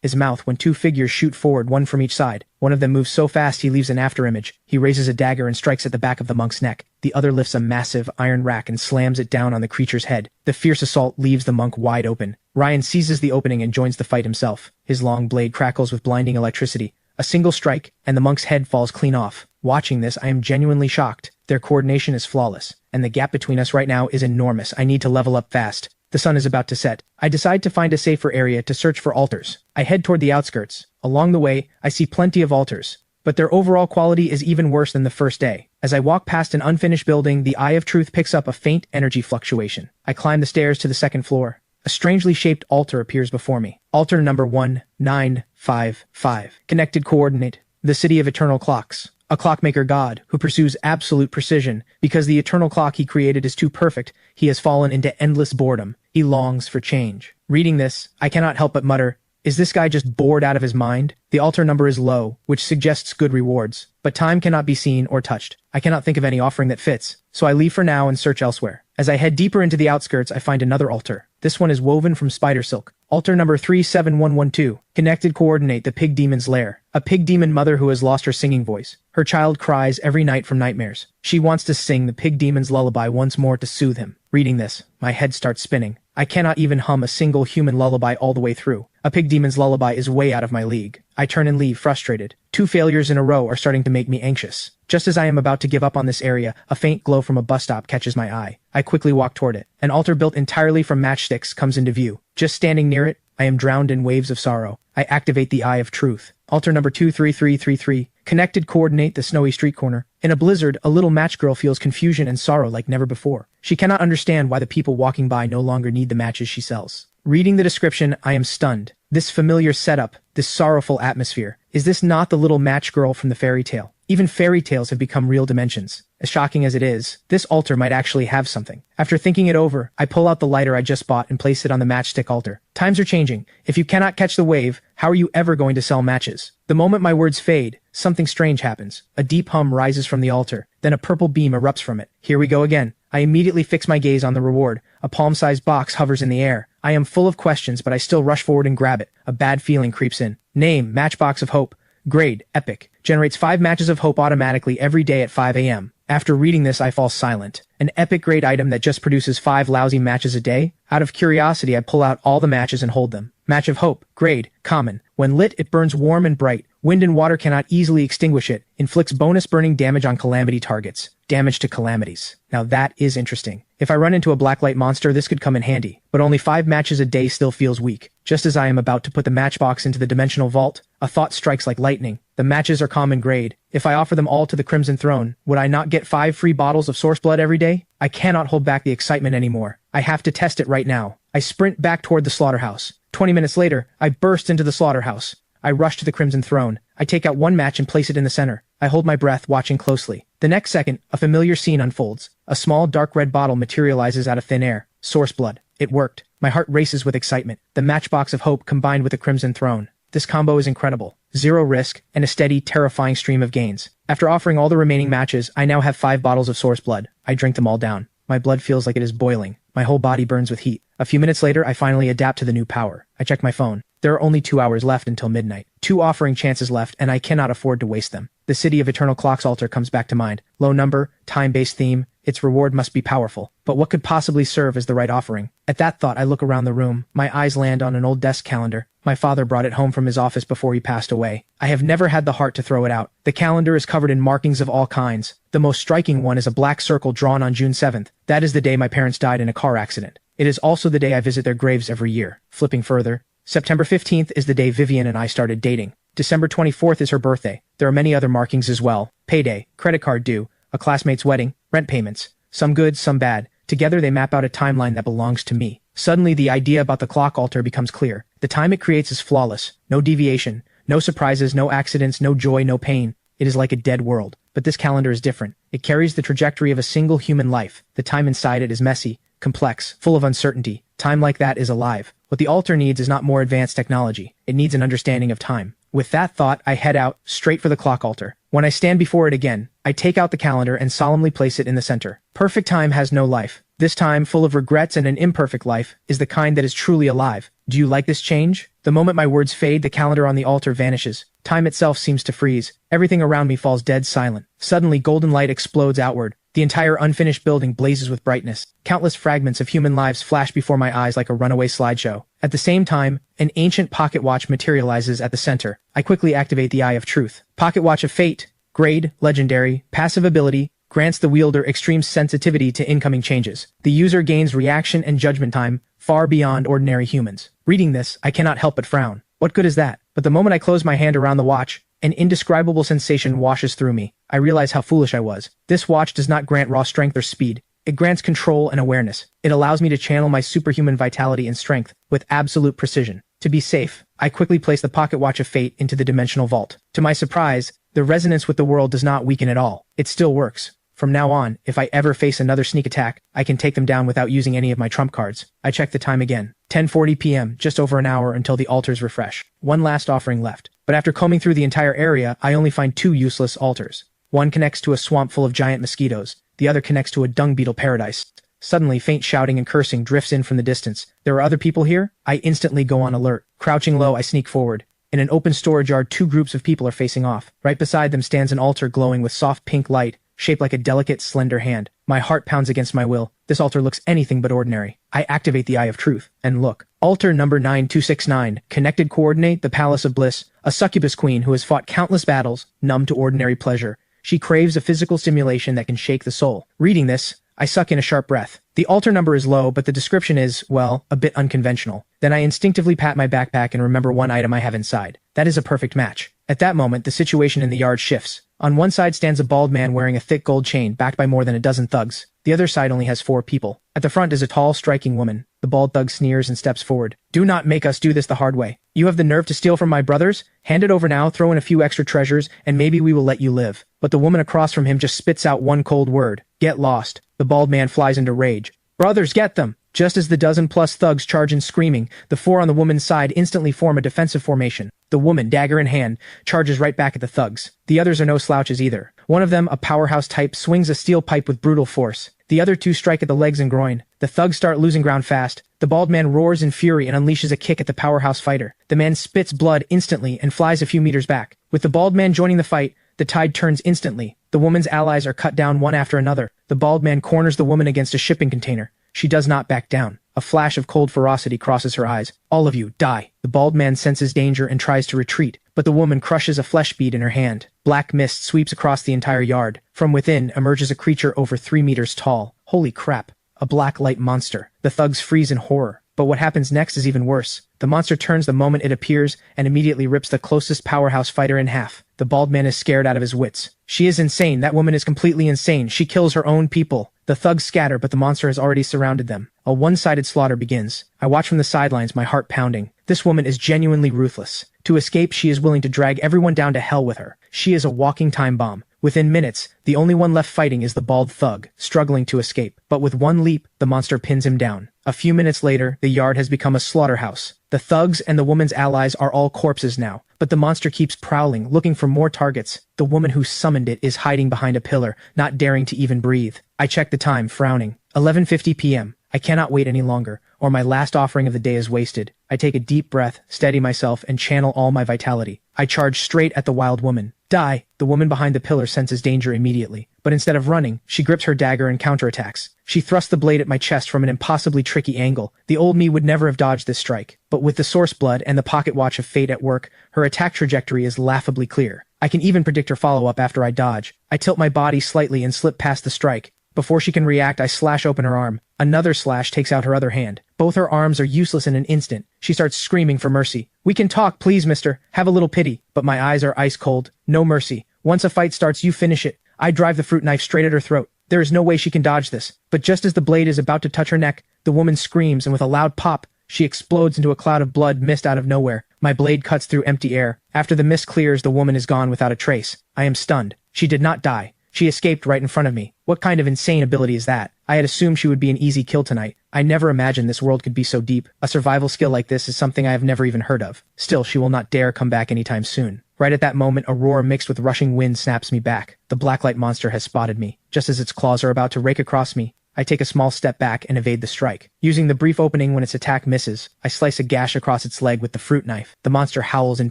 his mouth when two figures shoot forward, one from each side. One of them moves so fast he leaves an afterimage. He raises a dagger and strikes at the back of the monk's neck. The other lifts a massive iron rack and slams it down on the creature's head. The fierce assault leaves the monk wide open. Ryan seizes the opening and joins the fight himself. His long blade crackles with blinding electricity. A single strike, and the monk's head falls clean off. Watching this, I am genuinely shocked. Their coordination is flawless, and the gap between us right now is enormous. I need to level up fast. The sun is about to set. I decide to find a safer area to search for altars. I head toward the outskirts. Along the way, I see plenty of altars, but their overall quality is even worse than the first day. As I walk past an unfinished building, the Eye of Truth picks up a faint energy fluctuation. I climb the stairs to the second floor. A strangely shaped altar appears before me. Altar number 1955. Connected coordinate. The City of Eternal Clocks. A clockmaker god who pursues absolute precision. Because the eternal clock he created is too perfect, he has fallen into endless boredom. He longs for change. Reading this, I cannot help but mutter, is this guy just bored out of his mind? The altar number is low, which suggests good rewards, but time cannot be seen or touched. I cannot think of any offering that fits, so I leave for now and search elsewhere. As I head deeper into the outskirts, I find another altar. This one is woven from spider silk. Altar number 37112. Connected coordinate the pig demon's lair. A pig demon mother who has lost her singing voice. Her child cries every night from nightmares. She wants to sing the pig demon's lullaby once more to soothe him. Reading this, my head starts spinning. I cannot even hum a single human lullaby all the way through. A pig demon's lullaby is way out of my league. I turn and leave, frustrated. 2 failures in a row are starting to make me anxious. Just as I am about to give up on this area, a faint glow from a bus stop catches my eye. I quickly walk toward it. An altar built entirely from matchsticks comes into view. Just standing near it, I am drowned in waves of sorrow. I activate the Eye of Truth. Altar number 23333. Connected coordinate the snowy street corner. In a blizzard, a little match girl feels confusion and sorrow like never before. She cannot understand why the people walking by no longer need the matches she sells. Reading the description, I am stunned. This familiar setup, this sorrowful atmosphere. Is this not the little match girl from the fairy tale? Even fairy tales have become real dimensions. As shocking as it is, this altar might actually have something. After thinking it over, I pull out the lighter I just bought and place it on the matchstick altar. Times are changing. If you cannot catch the wave, how are you ever going to sell matches? The moment my words fade, something strange happens. A deep hum rises from the altar, then a purple beam erupts from it. Here we go again. I immediately fix my gaze on the reward. A palm-sized box hovers in the air. I am full of questions, but I still rush forward and grab it. A bad feeling creeps in. Name, Matchbox of Hope. Grade, Epic. Generates 5 matches of hope automatically every day at 5 a.m. After reading this, I fall silent. An epic grade item that just produces 5 lousy matches a day? Out of curiosity, I pull out all the matches and hold them. Match of Hope. Grade, Common. When lit, it burns warm and bright. Wind and water cannot easily extinguish it. Inflicts bonus burning damage on calamity targets. Damage to calamities. Now that is interesting. If I run into a blacklight monster, this could come in handy. But only 5 matches a day still feels weak. Just as I am about to put the matchbox into the dimensional vault, a thought strikes like lightning. The matches are common grade. If I offer them all to the Crimson Throne, would I not get 5 free bottles of source blood every day? I cannot hold back the excitement anymore. I have to test it right now. I sprint back toward the slaughterhouse. 20 minutes later, I burst into the slaughterhouse. I rush to the Crimson Throne. I take out one match and place it in the center. I hold my breath, watching closely. The next second, a familiar scene unfolds. A small dark red bottle materializes out of thin air. Source blood. It worked. My heart races with excitement. The Matchbox of Hope combined with the Crimson Throne. This combo is incredible. 0 risk, and a steady, terrifying stream of gains. After offering all the remaining matches, I now have 5 bottles of source blood. I drink them all down. My blood feels like it is boiling. My whole body burns with heat. A few minutes later, I finally adapt to the new power. I check my phone. There are only 2 hours left until midnight. 2 offering chances left, and I cannot afford to waste them. The City of Eternal Clocks altar comes back to mind. Low number, time-based theme. Its reward must be powerful. But what could possibly serve as the right offering? At that thought, I look around the room. My eyes land on an old desk calendar. My father brought it home from his office before he passed away. I have never had the heart to throw it out. The calendar is covered in markings of all kinds. The most striking one is a black circle drawn on June 7th. That is the day my parents died in a car accident. It is also the day I visit their graves every year. Flipping further, September 15th is the day Vivian and I started dating. December 24th is her birthday. There are many other markings as well. Payday, credit card due, a classmate's wedding, rent payments. Some good, some bad. Together they map out a timeline that belongs to me. Suddenly the idea about the clock altar becomes clear. The time it creates is flawless. No deviation, no surprises, no accidents, no joy, no pain. it is like a dead world. But this calendar is different. It carries the trajectory of a single human life. The time inside it is messy, complex, full of uncertainty. Time like that is alive. What the altar needs is not more advanced technology. It needs an understanding of time. With that thought, I head out, straight for the clock altar. When I stand before it again, I take out the calendar and solemnly place it in the center. Perfect time has no life. This time, full of regrets and an imperfect life, is the kind that is truly alive. Do you like this change? The moment my words fade, the calendar on the altar vanishes. Time itself seems to freeze. Everything around me falls dead silent. Suddenly, golden light explodes outward. The entire unfinished building blazes with brightness. Countless fragments of human lives flash before my eyes like a runaway slideshow. At the same time, an ancient pocket watch materializes at the center. I quickly activate the Eye of Truth. Pocket Watch of Fate. Grade, Legendary, Passive Ability, grants the wielder extreme sensitivity to incoming changes. The user gains reaction and judgment time far beyond ordinary humans. Reading this, I cannot help but frown. What good is that? But the moment I close my hand around the watch, an indescribable sensation washes through me. I realize how foolish I was. This watch does not grant raw strength or speed. It grants control and awareness. It allows me to channel my superhuman vitality and strength with absolute precision. To be safe, I quickly place the Pocket Watch of Fate into the dimensional vault. To my surprise, the resonance with the world does not weaken at all. It still works. From now on, if I ever face another sneak attack, I can take them down without using any of my trump cards. I check the time again. 10:40 p.m., just over an hour until the altars refresh. One last offering left. But after combing through the entire area, I only find two useless altars. One connects to a swamp full of giant mosquitoes. The other connects to a dung beetle paradise. Suddenly, faint shouting and cursing drifts in from the distance. There are other people here? I instantly go on alert. Crouching low, I sneak forward. In an open storage yard, two groups of people are facing off. Right beside them stands an altar glowing with soft pink light, shaped like a delicate, slender hand. My heart pounds against my will. This altar looks anything but ordinary. I activate the Eye of Truth, and look. Altar number 9269. Connected coordinate, the Palace of Bliss. A succubus queen who has fought countless battles, numb to ordinary pleasure. She craves a physical stimulation that can shake the soul. Reading this, I suck in a sharp breath. The altar number is low, but the description is, well, a bit unconventional. Then I instinctively pat my backpack and remember one item I have inside. That is a perfect match. At that moment, the situation in the yard shifts. On one side stands a bald man wearing a thick gold chain, backed by more than a dozen thugs. The other side only has 4 people. At the front is a tall, striking woman. The bald thug sneers and steps forward. Do not make us do this the hard way. You have the nerve to steal from my brothers? Hand it over now, throw in a few extra treasures, and maybe we will let you live. But the woman across from him just spits out one cold word. Get lost. The bald man flies into rage. Brothers, get them! Just as the dozen-plus thugs charge in screaming, the 4 on the woman's side instantly form a defensive formation. The woman, dagger in hand, charges right back at the thugs. The others are no slouches either. One of them, a powerhouse type, swings a steel pipe with brutal force. The other 2 strike at the legs and groin. The thugs start losing ground fast. The bald man roars in fury and unleashes a kick at the powerhouse fighter. The man spits blood instantly and flies a few meters back. With the bald man joining the fight, the tide turns instantly. The woman's allies are cut down one after another. The bald man corners the woman against a shipping container. She does not back down. A flash of cold ferocity crosses her eyes. All of you, die. The bald man senses danger and tries to retreat, but the woman crushes a flesh bead in her hand. Black mist sweeps across the entire yard. From within emerges a creature over 3 meters tall. Holy crap. A black light monster. The thugs freeze in horror. But what happens next is even worse. The monster turns the moment it appears and immediately rips the closest powerhouse fighter in half. The bald man is scared out of his wits. She is insane. That woman is completely insane. She kills her own people. The thugs scatter, but the monster has already surrounded them. A one-sided slaughter begins. I watch from the sidelines, my heart pounding. This woman is genuinely ruthless. To escape, she is willing to drag everyone down to hell with her. She is a walking time bomb. Within minutes, the only one left fighting is the bald thug, struggling to escape. But with one leap, the monster pins him down. A few minutes later, the yard has become a slaughterhouse. The thugs and the woman's allies are all corpses now, but the monster keeps prowling, looking for more targets. The woman who summoned it is hiding behind a pillar, not daring to even breathe. I check the time, frowning. 11:50 p.m. I cannot wait any longer, or my last offering of the day is wasted. I take a deep breath, steady myself, and channel all my vitality. I charge straight at the wild woman. Die! The woman behind the pillar senses danger immediately. But instead of running, she grips her dagger and counterattacks. She thrusts the blade at my chest from an impossibly tricky angle. The old me would never have dodged this strike. But with the source blood and the pocket watch of fate at work, her attack trajectory is laughably clear. I can even predict her follow-up after I dodge. I tilt my body slightly and slip past the strike. Before she can react, I slash open her arm. Another slash takes out her other hand. Both her arms are useless in an instant. She starts screaming for mercy. We can talk, please, mister. Have a little pity. But my eyes are ice cold. No mercy. Once a fight starts, you finish it. I drive the fruit knife straight at her throat. There is no way she can dodge this. But just as the blade is about to touch her neck, the woman screams, and with a loud pop, she explodes into a cloud of blood mist out of nowhere. My blade cuts through empty air. After the mist clears, the woman is gone without a trace. I am stunned. She did not die. She escaped right in front of me. What kind of insane ability is that? I had assumed she would be an easy kill tonight. I never imagined this world could be so deep. A survival skill like this is something I have never even heard of. Still, she will not dare come back anytime soon. Right at that moment, a roar mixed with rushing wind snaps me back. The blacklight monster has spotted me. Just as its claws are about to rake across me, I take a small step back and evade the strike. Using the brief opening when its attack misses, I slice a gash across its leg with the fruit knife. The monster howls in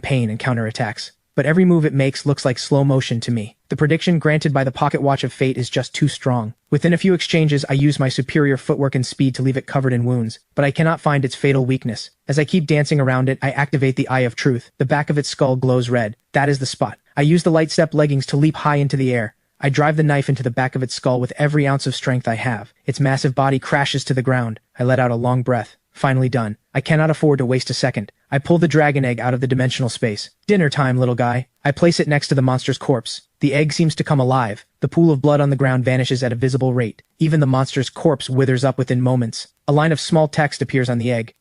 pain and counterattacks. But every move it makes looks like slow motion to me. The prediction granted by the pocket watch of fate is just too strong. Within a few exchanges, I use my superior footwork and speed to leave it covered in wounds, but I cannot find its fatal weakness. As I keep dancing around it, I activate the Eye of Truth. The back of its skull glows red. That is the spot. I use the light step leggings to leap high into the air. I drive the knife into the back of its skull with every ounce of strength I have. Its massive body crashes to the ground. I let out a long breath. Finally done. I cannot afford to waste a second. I pull the dragon egg out of the dimensional space. Dinner time, little guy. I place it next to the monster's corpse. The egg seems to come alive. The pool of blood on the ground vanishes at a visible rate. Even the monster's corpse withers up within moments. A line of small text appears on the egg.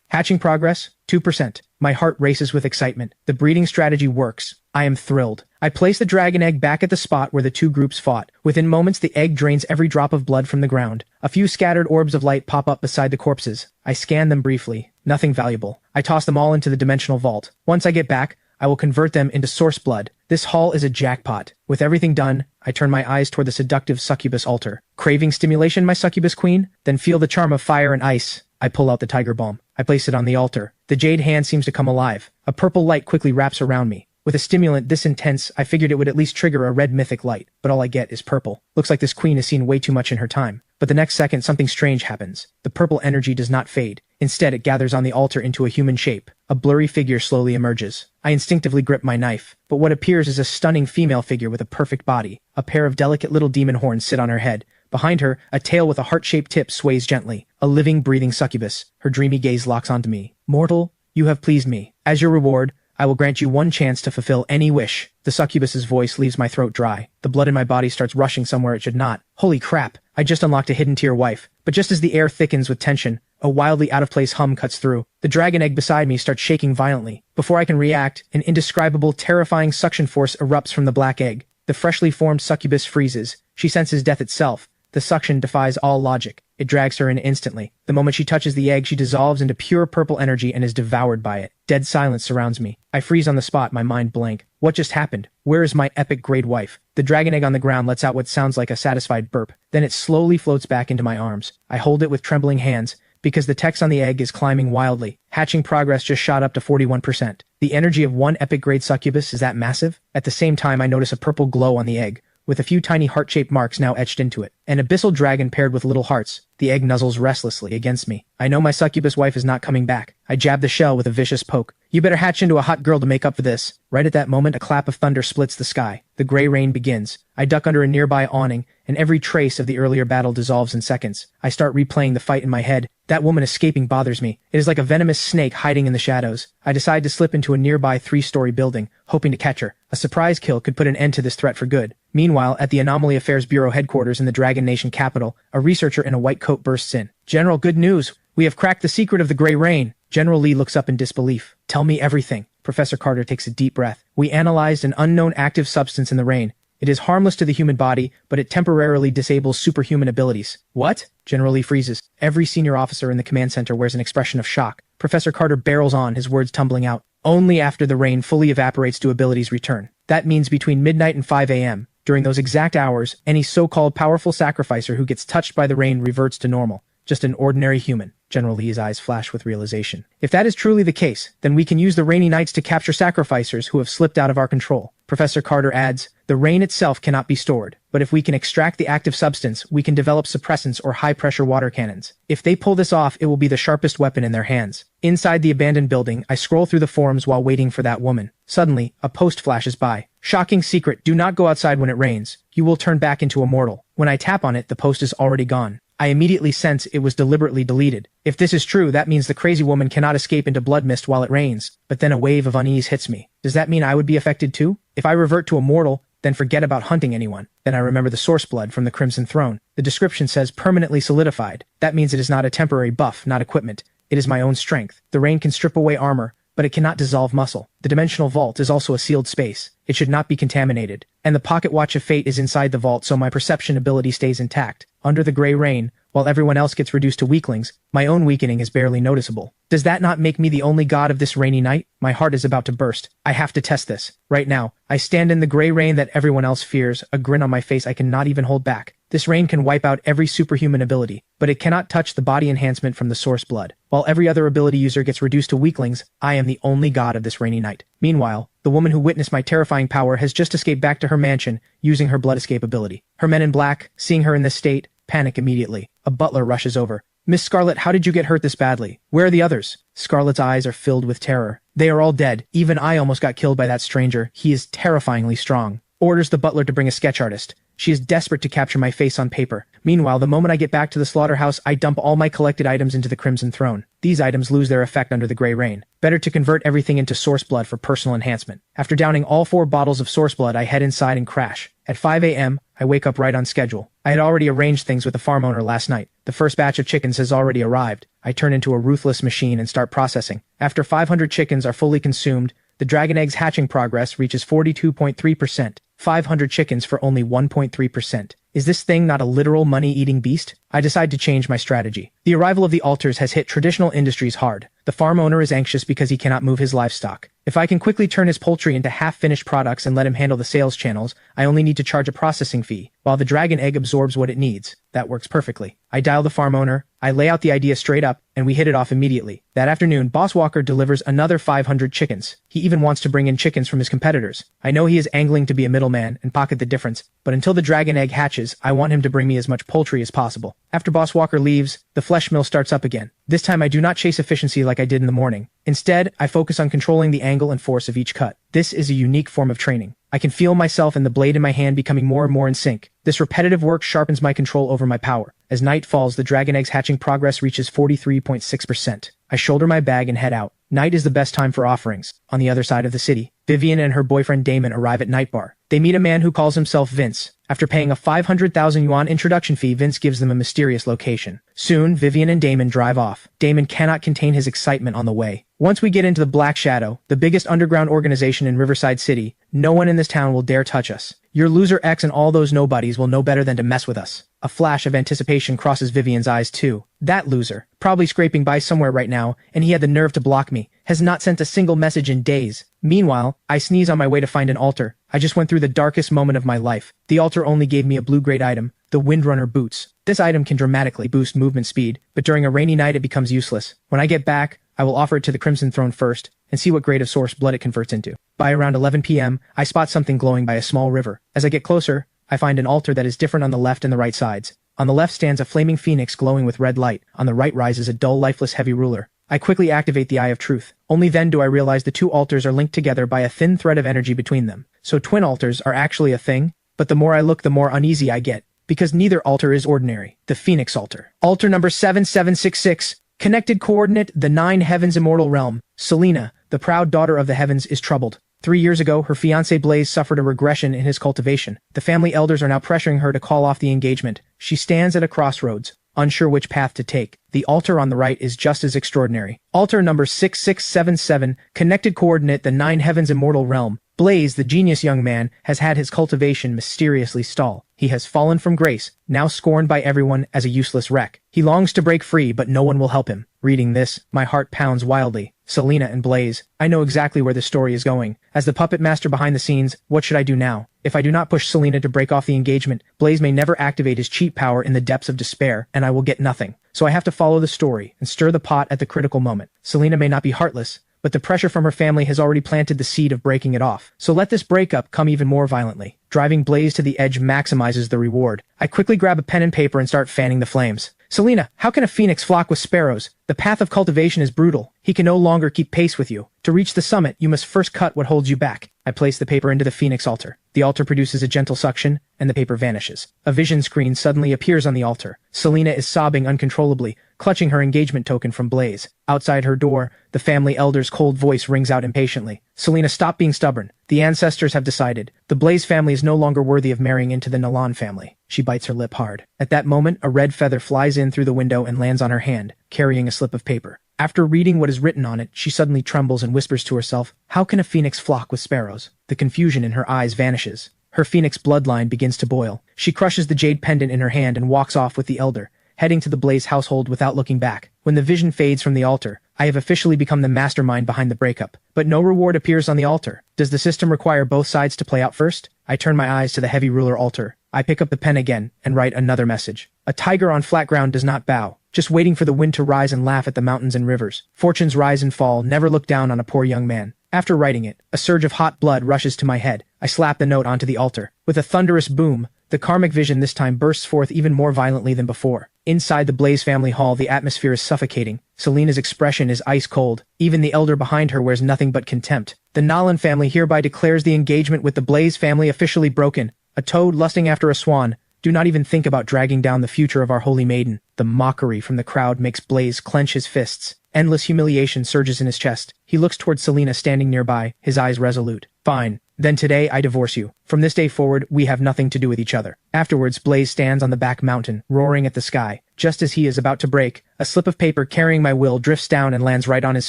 Hatching progress, 2%. My heart races with excitement. The breeding strategy works. I am thrilled. I place the dragon egg back at the spot where the two groups fought. Within moments, the egg drains every drop of blood from the ground. A few scattered orbs of light pop up beside the corpses. I scan them briefly. Nothing valuable. I toss them all into the dimensional vault. Once I get back, I will convert them into source blood. This haul is a jackpot. With everything done, I turn my eyes toward the seductive succubus altar. Craving stimulation, my succubus queen? Then feel the charm of fire and ice. I pull out the tiger balm. I place it on the altar. The jade hand seems to come alive. A purple light quickly wraps around me. With a stimulant this intense, I figured it would at least trigger a red mythic light, but all I get is purple. Looks like this queen has seen way too much in her time. But the next second, something strange happens. The purple energy does not fade. Instead, it gathers on the altar into a human shape. A blurry figure slowly emerges. I instinctively grip my knife, but what appears is a stunning female figure with a perfect body. A pair of delicate little demon horns sit on her head. Behind her, a tail with a heart-shaped tip sways gently. A living, breathing succubus. Her dreamy gaze locks onto me. Mortal, you have pleased me. As your reward, I will grant you one chance to fulfill any wish. The succubus's voice leaves my throat dry. The blood in my body starts rushing somewhere it should not. Holy crap, I just unlocked a hidden tier wife. But just as the air thickens with tension, a wildly out-of-place hum cuts through. The dragon egg beside me starts shaking violently. Before I can react, an indescribable, terrifying suction force erupts from the black egg. The freshly formed succubus freezes. She senses death itself. The suction defies all logic. It drags her in instantly. The moment she touches the egg, she dissolves into pure purple energy and is devoured by it. Dead silence surrounds me. I freeze on the spot, my mind blank. What just happened? Where is my epic grade wife? The dragon egg on the ground lets out what sounds like a satisfied burp. Then it slowly floats back into my arms. I hold it with trembling hands, because the text on the egg is climbing wildly. Hatching progress just shot up to 41%. The energy of one epic grade succubus is that massive? At the same time, I notice a purple glow on the egg, with a few tiny heart-shaped marks now etched into it. An abyssal dragon paired with little hearts. The egg nuzzles restlessly against me. I know my succubus wife is not coming back. I jab the shell with a vicious poke. You better hatch into a hot girl to make up for this. Right at that moment, a clap of thunder splits the sky. The gray rain begins. I duck under a nearby awning, and every trace of the earlier battle dissolves in seconds. I start replaying the fight in my head. That woman escaping bothers me. It is like a venomous snake hiding in the shadows. I decide to slip into a nearby 3-story building, hoping to catch her. A surprise kill could put an end to this threat for good. Meanwhile, at the Anomaly Affairs Bureau headquarters in the Dragon Nation capital, a researcher in a white coat bursts in. General, good news. We have cracked the secret of the gray rain. General Lee looks up in disbelief. Tell me everything. Professor Carter takes a deep breath. We analyzed an unknown active substance in the rain. It is harmless to the human body, but it temporarily disables superhuman abilities. What? General Lee freezes. Every senior officer in the command center wears an expression of shock. Professor Carter barrels on, his words tumbling out. Only after the rain fully evaporates do abilities return. That means between midnight and 5 a.m. During those exact hours, any so-called powerful sacrificer who gets touched by the rain reverts to normal. Just an ordinary human. General Lee's eyes flash with realization. If that is truly the case, then we can use the rainy nights to capture sacrificers who have slipped out of our control. Professor Carter adds, the rain itself cannot be stored, but if we can extract the active substance, we can develop suppressants or high-pressure water cannons. If they pull this off, it will be the sharpest weapon in their hands. Inside the abandoned building, I scroll through the forums while waiting for that woman. Suddenly, a post flashes by. Shocking secret, do not go outside when it rains. You will turn back into a mortal. When I tap on it, the post is already gone. I immediately sense it was deliberately deleted. If this is true, that means the crazy woman cannot escape into blood mist while it rains. But then a wave of unease hits me. Does that mean I would be affected too? If I revert to a mortal, then forget about hunting anyone. Then I remember the source blood from the Crimson Throne. The description says permanently solidified. That means it is not a temporary buff, not equipment. It is my own strength. The rain can strip away armor, but it cannot dissolve muscle. The dimensional vault is also a sealed space. It should not be contaminated. And the pocket watch of fate is inside the vault, so my perception ability stays intact. Under the gray rain, while everyone else gets reduced to weaklings, my own weakening is barely noticeable. Does that not make me the only god of this rainy night? My heart is about to burst. I have to test this. Right now, I stand in the gray rain that everyone else fears, a grin on my face I cannot even hold back. This rain can wipe out every superhuman ability, but it cannot touch the body enhancement from the source blood. While every other ability user gets reduced to weaklings, I am the only god of this rainy night. Meanwhile, the woman who witnessed my terrifying power has just escaped back to her mansion, using her blood escape ability. Her men in black, seeing her in this state, panic immediately. A butler rushes over. "Miss Scarlet, how did you get hurt this badly? Where are the others?" Scarlet's eyes are filled with terror. "They are all dead. Even I almost got killed by that stranger. He is terrifyingly strong." Orders the butler to bring a sketch artist. She is desperate to capture my face on paper. Meanwhile, the moment I get back to the slaughterhouse, I dump all my collected items into the Crimson Throne. These items lose their effect under the gray rain. Better to convert everything into source blood for personal enhancement. After downing all 4 bottles of source blood, I head inside and crash. At 5 a.m., I wake up right on schedule. I had already arranged things with the farm owner last night. The first batch of chickens has already arrived. I turn into a ruthless machine and start processing. After 500 chickens are fully consumed, the dragon egg's hatching progress reaches 42.3%. 500 chickens for only 1.3%. Is this thing not a literal money-eating beast? I decide to change my strategy. The arrival of the altars has hit traditional industries hard. The farm owner is anxious because he cannot move his livestock. If I can quickly turn his poultry into half-finished products and let him handle the sales channels, I only need to charge a processing fee, while the dragon egg absorbs what it needs. That works perfectly. I dial the farm owner, I lay out the idea straight up, and we hit it off immediately. That afternoon, Boss Walker delivers another 500 chickens. He even wants to bring in chickens from his competitors. I know he is angling to be a middleman and pocket the difference, but until the dragon egg hatches, I want him to bring me as much poultry as possible. After Boss Walker leaves, the flesh mill starts up again. This time I do not chase efficiency like I did in the morning. Instead, I focus on controlling the angle and force of each cut. This is a unique form of training. I can feel myself and the blade in my hand becoming more and more in sync. This repetitive work sharpens my control over my power. As night falls, the dragon egg's hatching progress reaches 43.6%. I shoulder my bag and head out. Night is the best time for offerings. On the other side of the city, Vivian and her boyfriend Damon arrive at Night Bar. They meet a man who calls himself Vince. After paying a 500,000 yuan introduction fee, Vince gives them a mysterious location. Soon, Vivian and Damon drive off. Damon cannot contain his excitement on the way. Once we get into the Black Shadow, the biggest underground organization in Riverside City, no one in this town will dare touch us. Your loser X and all those nobodies will know better than to mess with us. A flash of anticipation crosses Vivian's eyes too. That loser, probably scraping by somewhere right now, and he had the nerve to block me, has not sent a single message in days. Meanwhile, I sneeze on my way to find an altar. I just went through the darkest moment of my life. The altar only gave me a blue-grade item, the Windrunner boots. This item can dramatically boost movement speed, but during a rainy night it becomes useless. When I get back, I will offer it to the Crimson Throne first, and see what grade of source blood it converts into. By around 11 p.m., I spot something glowing by a small river. As I get closer, I find an altar that is different on the left and the right sides. On the left stands a flaming phoenix glowing with red light. On the right rises a dull, lifeless heavy ruler. I quickly activate the Eye of Truth. Only then do I realize the two altars are linked together by a thin thread of energy between them. So twin altars are actually a thing? But the more I look, the more uneasy I get, because neither altar is ordinary. The Phoenix Altar. Altar number 7766. Connected coordinate, the 9 heavens immortal realm. Selena, the proud daughter of the heavens, is troubled. 3 years ago, her fiancé Blaze suffered a regression in his cultivation. The family elders are now pressuring her to call off the engagement. She stands at a crossroads, unsure which path to take. The altar on the right is just as extraordinary. Altar number 6677, connected coordinate, the 9 heavens immortal realm. Blaze, the genius young man, has had his cultivation mysteriously stall. He has fallen from grace, now scorned by everyone as a useless wreck. He longs to break free, but no one will help him. Reading this, my heart pounds wildly. Selena and Blaze. I know exactly where the story is going. As the puppet master behind the scenes, what should I do now? If I do not push Selena to break off the engagement, Blaze may never activate his cheat power in the depths of despair, and I will get nothing. So I have to follow the story and stir the pot at the critical moment. Selena may not be heartless, but the pressure from her family has already planted the seed of breaking it off. So let this breakup come even more violently. Driving Blaze to the edge maximizes the reward. I quickly grab a pen and paper and start fanning the flames. Selena, how can a phoenix flock with sparrows? The path of cultivation is brutal. He can no longer keep pace with you. To reach the summit, you must first cut what holds you back. I place the paper into the phoenix altar. The altar produces a gentle suction, and the paper vanishes. A vision screen suddenly appears on the altar. Selena is sobbing uncontrollably, clutching her engagement token from Blaze. Outside her door, the family elder's cold voice rings out impatiently. Selena, stop being stubborn. The ancestors have decided. The Blaze family is no longer worthy of marrying into the Nalan family. She bites her lip hard. At that moment, a red feather flies in through the window and lands on her hand, carrying a slip of paper. After reading what is written on it, she suddenly trembles and whispers to herself, "How can a phoenix flock with sparrows?" The confusion in her eyes vanishes. Her phoenix bloodline begins to boil. She crushes the jade pendant in her hand and walks off with the elder, heading to the Blaze household without looking back. When the vision fades from the altar, I have officially become the mastermind behind the breakup. But no reward appears on the altar. Does the system require both sides to play out first? I turn my eyes to the heavy ruler altar. I pick up the pen again and write another message. A tiger on flat ground does not bow, just waiting for the wind to rise and laugh at the mountains and rivers. Fortunes rise and fall, never look down on a poor young man. After writing it, a surge of hot blood rushes to my head. I slap the note onto the altar. With a thunderous boom, the karmic vision this time bursts forth even more violently than before. Inside the Blaze family hall, the atmosphere is suffocating. Selena's expression is ice cold. Even the elder behind her wears nothing but contempt. The Nolan family hereby declares the engagement with the Blaze family officially broken. A toad lusting after a swan. Do not even think about dragging down the future of our holy maiden. The mockery from the crowd makes Blaze clench his fists. Endless humiliation surges in his chest. He looks towards Selena standing nearby, his eyes resolute. Fine. Then today I divorce you. From this day forward, we have nothing to do with each other. Afterwards, Blaze stands on the back mountain, roaring at the sky. Just as he is about to break, a slip of paper carrying my will drifts down and lands right on his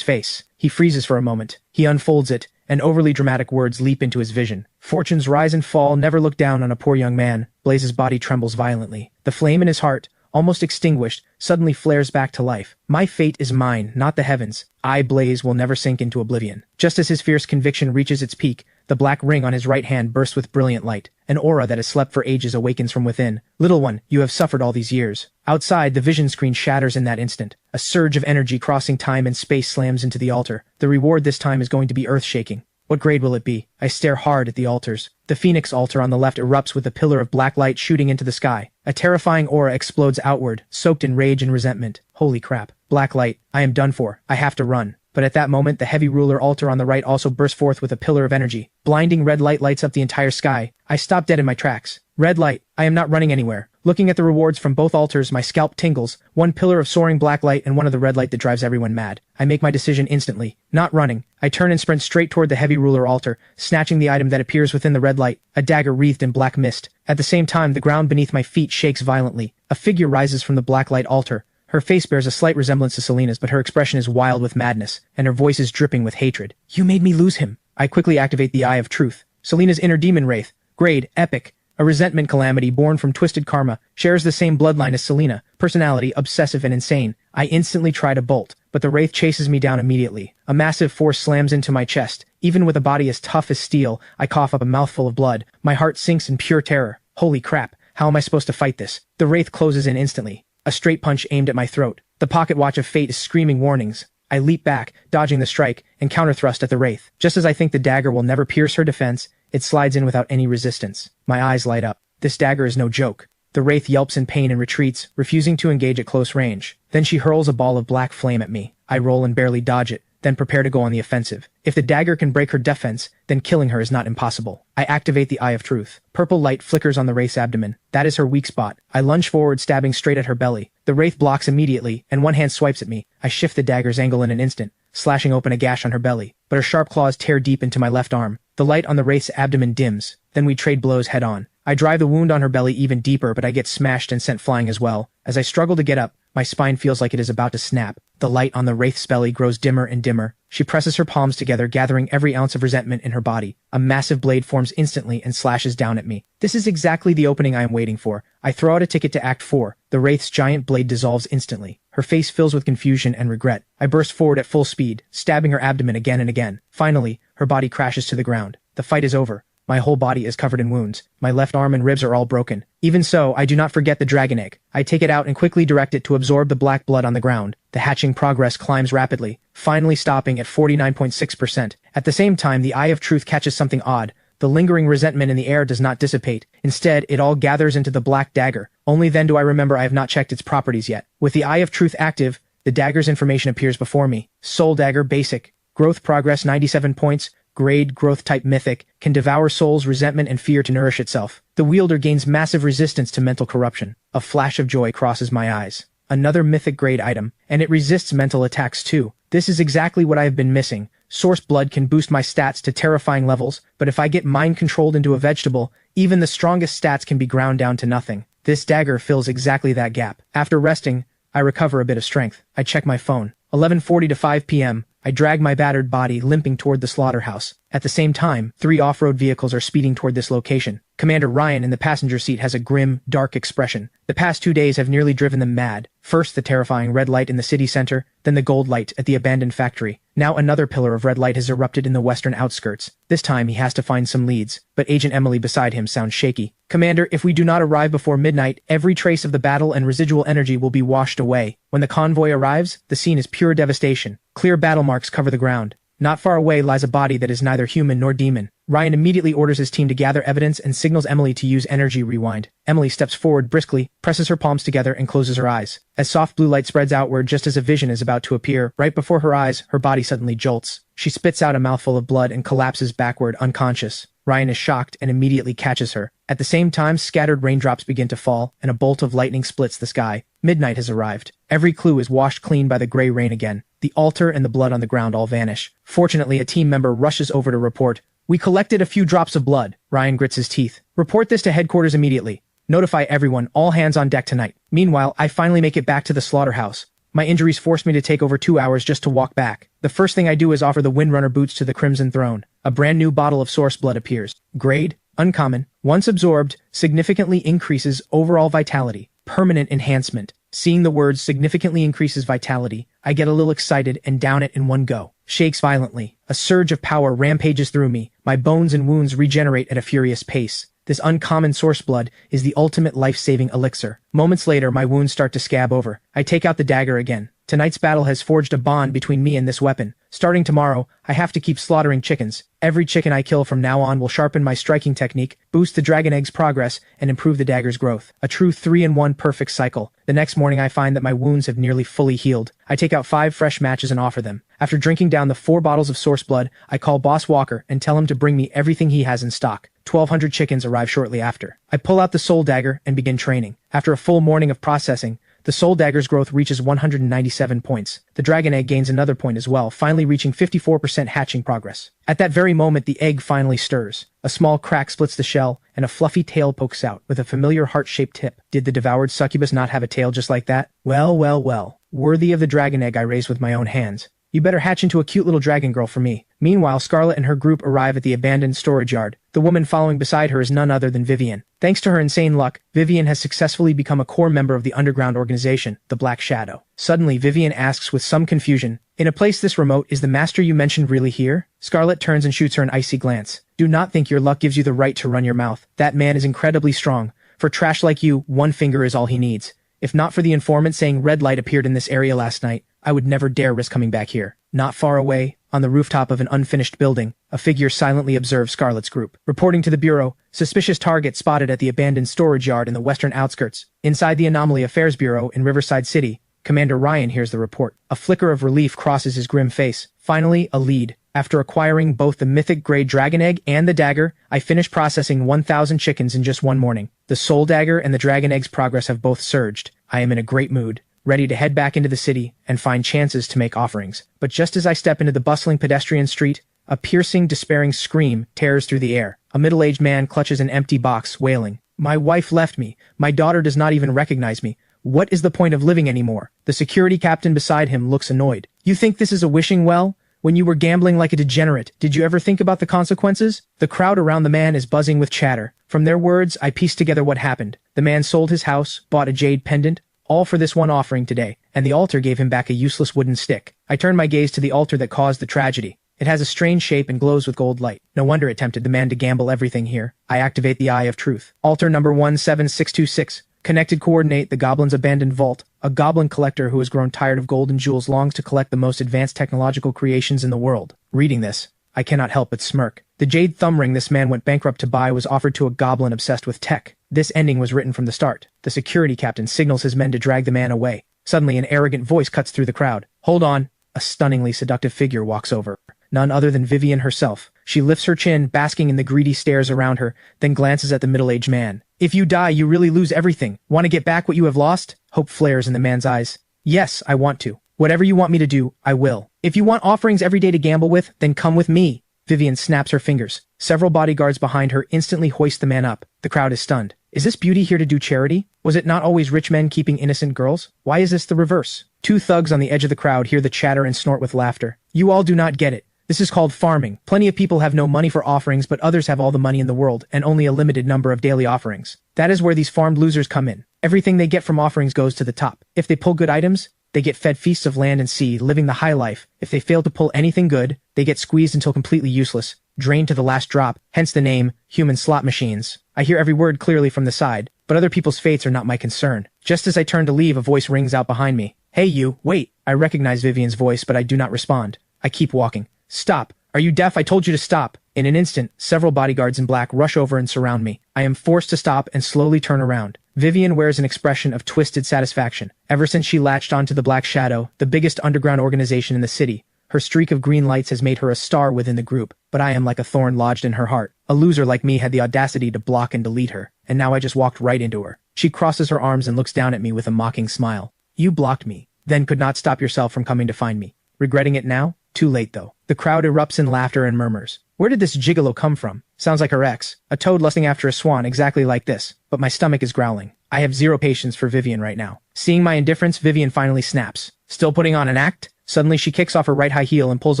face. He freezes for a moment. He unfolds it, and overly dramatic words leap into his vision. Fortunes rise and fall, never look down on a poor young man. Blaze's body trembles violently. The flame in his heart, almost extinguished, suddenly flares back to life. My fate is mine, not the heavens. I, Blaze, will never sink into oblivion. Just as his fierce conviction reaches its peak, the black ring on his right hand bursts with brilliant light. An aura that has slept for ages awakens from within. Little one, you have suffered all these years. Outside, the vision screen shatters in that instant. A surge of energy crossing time and space slams into the altar. The reward this time is going to be earth-shaking. What grade will it be? I stare hard at the altars. The Phoenix altar on the left erupts with a pillar of black light shooting into the sky. A terrifying aura explodes outward, soaked in rage and resentment. Holy crap. Black light. I am done for. I have to run. But at that moment, the heavy ruler altar on the right also bursts forth with a pillar of energy. Blinding red light lights up the entire sky. I stop dead in my tracks. Red light. I am not running anywhere. Looking at the rewards from both altars, my scalp tingles. One pillar of soaring black light and one of the red light that drives everyone mad. I make my decision instantly. Not running. I turn and sprint straight toward the heavy ruler altar, snatching the item that appears within the red light, a dagger wreathed in black mist. At the same time, the ground beneath my feet shakes violently. A figure rises from the black light altar. Her face bears a slight resemblance to Selena's, but her expression is wild with madness, and her voice is dripping with hatred. You made me lose him. I quickly activate the Eye of Truth. Selena's inner demon wraith, grade, epic, a resentment calamity born from twisted karma, shares the same bloodline as Selena, personality, obsessive and insane. I instantly try to bolt, but the wraith chases me down immediately. A massive force slams into my chest. Even with a body as tough as steel, I cough up a mouthful of blood. My heart sinks in pure terror. Holy crap, how am I supposed to fight this? The wraith closes in instantly. A straight punch aimed at my throat. The pocket watch of fate is screaming warnings. I leap back, dodging the strike, and counterthrust at the wraith. Just as I think the dagger will never pierce her defense, it slides in without any resistance. My eyes light up. This dagger is no joke. The wraith yelps in pain and retreats, refusing to engage at close range. Then she hurls a ball of black flame at me. I roll and barely dodge it, then prepare to go on the offensive. If the dagger can break her defense, then killing her is not impossible. I activate the Eye of Truth. Purple light flickers on the wraith's abdomen. That is her weak spot. I lunge forward, stabbing straight at her belly. The wraith blocks immediately, and one hand swipes at me. I shift the dagger's angle in an instant, slashing open a gash on her belly. But her sharp claws tear deep into my left arm. The light on the wraith's abdomen dims. Then we trade blows head on. I drive the wound on her belly even deeper, but I get smashed and sent flying as well. As I struggle to get up, my spine feels like it is about to snap. The light on the wraith's belly grows dimmer and dimmer. She presses her palms together, gathering every ounce of resentment in her body. A massive blade forms instantly and slashes down at me. This is exactly the opening I am waiting for. I throw out a ticket to Act 4. The wraith's giant blade dissolves instantly. Her face fills with confusion and regret. I burst forward at full speed, stabbing her abdomen again and again. Finally, her body crashes to the ground. The fight is over. My whole body is covered in wounds. My left arm and ribs are all broken. Even so, I do not forget the dragon egg. I take it out and quickly direct it to absorb the black blood on the ground. The hatching progress climbs rapidly, finally stopping at 49.6%. At the same time, the Eye of Truth catches something odd. The lingering resentment in the air does not dissipate. Instead, it all gathers into the black dagger. Only then do I remember I have not checked its properties yet. With the Eye of Truth active, the dagger's information appears before me. Soul Dagger Basic. Growth progress 97 points. Grade, growth type mythic, can devour souls, resentment, and fear to nourish itself. The wielder gains massive resistance to mental corruption. A flash of joy crosses my eyes. Another mythic grade item, and it resists mental attacks too. This is exactly what I have been missing. Source blood can boost my stats to terrifying levels, but if I get mind controlled into a vegetable, even the strongest stats can be ground down to nothing. This dagger fills exactly that gap. After resting, I recover a bit of strength. I check my phone. 11:40 to 5 p.m., I drag my battered body limping toward the slaughterhouse. At the same time, 3 off-road vehicles are speeding toward this location. Commander Ryan in the passenger seat has a grim, dark expression. The past 2 days have nearly driven them mad. First the terrifying red light in the city center, then the gold light at the abandoned factory. Now another pillar of red light has erupted in the western outskirts. This time he has to find some leads, but Agent Emily beside him sounds shaky. Commander, if we do not arrive before midnight, every trace of the battle and residual energy will be washed away. When the convoy arrives, the scene is pure devastation. Clear battle marks cover the ground. Not far away lies a body that is neither human nor demon. Ryan immediately orders his team to gather evidence and signals Emily to use energy rewind. Emily steps forward briskly, presses her palms together, and closes her eyes. As soft blue light spreads outward just as a vision is about to appear, right before her eyes, her body suddenly jolts. She spits out a mouthful of blood and collapses backward, unconscious. Ryan is shocked and immediately catches her. At the same time, scattered raindrops begin to fall, and a bolt of lightning splits the sky. Midnight has arrived. Every clue is washed clean by the gray rain again. The altar and the blood on the ground all vanish. Fortunately, a team member rushes over to report. "We collected a few drops of blood." Ryan grits his teeth. "Report this to headquarters immediately. Notify everyone, all hands on deck tonight." Meanwhile, I finally make it back to the slaughterhouse. My injuries forced me to take over 2 hours just to walk back. The first thing I do is offer the Windrunner boots to the Crimson Throne. A brand new bottle of source blood appears. Grade, uncommon. Once absorbed, significantly increases overall vitality. Permanent enhancement. Seeing the words significantly increases vitality, I get a little excited and down it in one go. Shakes violently. A surge of power rampages through me. My bones and wounds regenerate at a furious pace. This uncommon source blood is the ultimate life-saving elixir. Moments later, my wounds start to scab over. I take out the dagger again. Tonight's battle has forged a bond between me and this weapon. Starting tomorrow, I have to keep slaughtering chickens. Every chicken I kill from now on will sharpen my striking technique, boost the dragon egg's progress, and improve the dagger's growth. A true 3-in-1 perfect cycle. The next morning I find that my wounds have nearly fully healed. I take out 5 fresh matches and offer them. After drinking down the 4 bottles of source blood, I call Boss Walker and tell him to bring me everything he has in stock. 1,200 chickens arrive shortly after. I pull out the soul dagger and begin training. After a full morning of processing, the soul dagger's growth reaches 197 points. The dragon egg gains another point as well, finally reaching 54% hatching progress. At that very moment, the egg finally stirs. A small crack splits the shell, and a fluffy tail pokes out, with a familiar heart-shaped tip. Did the devoured succubus not have a tail just like that? Well, well, well. Worthy of the dragon egg I raised with my own hands. You better hatch into a cute little dragon girl for me. Meanwhile, Scarlet and her group arrive at the abandoned storage yard. The woman following beside her is none other than Vivian. Thanks to her insane luck, Vivian has successfully become a core member of the underground organization, the Black Shadow. Suddenly, Vivian asks with some confusion, "In a place this remote, is the master you mentioned really here?" Scarlet turns and shoots her an icy glance. "Do not think your luck gives you the right to run your mouth. That man is incredibly strong. For trash like you, one finger is all he needs. If not for the informant saying red light appeared in this area last night, I would never dare risk coming back here." Not far away, on the rooftop of an unfinished building, a figure silently observes Scarlet's group. Reporting to the Bureau, suspicious target spotted at the abandoned storage yard in the western outskirts. Inside the Anomaly Affairs Bureau in Riverside City, Commander Ryan hears the report. A flicker of relief crosses his grim face. Finally, a lead. After acquiring both the Mythic-grade Dragon Egg and the dagger, I finish processing 1,000 chickens in just one morning. The soul dagger and the dragon egg's progress have both surged. I am in a great mood, ready to head back into the city and find chances to make offerings. But just as I step into the bustling pedestrian street, a piercing, despairing scream tears through the air. A middle-aged man clutches an empty box, wailing, "My wife left me. My daughter does not even recognize me. What is the point of living anymore?" The security captain beside him looks annoyed. "You think this is a wishing well? When you were gambling like a degenerate, did you ever think about the consequences?" The crowd around the man is buzzing with chatter. From their words, I piece together what happened. The man sold his house, bought a jade pendant, all for this one offering today, and the altar gave him back a useless wooden stick. I turn my gaze to the altar that caused the tragedy. It has a strange shape and glows with gold light. No wonder it tempted the man to gamble everything here. I activate the Eye of Truth. Altar number 17626. Connected coordinate the goblin's abandoned vault. A goblin collector who has grown tired of gold and jewels longs to collect the most advanced technological creations in the world. Reading this, I cannot help but smirk. The jade thumb ring this man went bankrupt to buy was offered to a goblin obsessed with tech. This ending was written from the start. The security captain signals his men to drag the man away. Suddenly, an arrogant voice cuts through the crowd. "Hold on." A stunningly seductive figure walks over. None other than Vivian herself. She lifts her chin, basking in the greedy stares around her, then glances at the middle-aged man. "If you die, you really lose everything. Want to get back what you have lost?" Hope flares in the man's eyes. "Yes, I want to. Whatever you want me to do, I will. If you want offerings every day to gamble with, then come with me." Vivian snaps her fingers. Several bodyguards behind her instantly hoist the man up. The crowd is stunned. Is this beauty here to do charity? Was it not always rich men keeping innocent girls? Why is this the reverse? Two thugs on the edge of the crowd hear the chatter and snort with laughter. You all do not get it. This is called farming. Plenty of people have no money for offerings, but others have all the money in the world and only a limited number of daily offerings. That is where these farmed losers come in. Everything they get from offerings goes to the top. If they pull good items, they get fed feasts of land and sea, living the high life. If they fail to pull anything good, they get squeezed until completely useless, drained to the last drop, hence the name, human slot machines. I hear every word clearly from the side, but other people's fates are not my concern. Just as I turn to leave, a voice rings out behind me. Hey you, wait! I recognize Vivian's voice, but I do not respond. I keep walking. Stop! Are you deaf? I told you to stop! In an instant, several bodyguards in black rush over and surround me. I am forced to stop and slowly turn around. Vivian wears an expression of twisted satisfaction. Ever since she latched onto the Black Shadow, the biggest underground organization in the city, her streak of green lights has made her a star within the group, but I am like a thorn lodged in her heart. A loser like me had the audacity to block and delete her, and now I just walked right into her. She crosses her arms and looks down at me with a mocking smile. You blocked me, then could not stop yourself from coming to find me. Regretting it now? Too late though. The crowd erupts in laughter and murmurs. Where did this gigolo come from? Sounds like her ex. A toad lusting after a swan exactly like this, but my stomach is growling. I have zero patience for Vivian right now. Seeing my indifference, Vivian finally snaps. Still putting on an act? Suddenly she kicks off her right high heel and pulls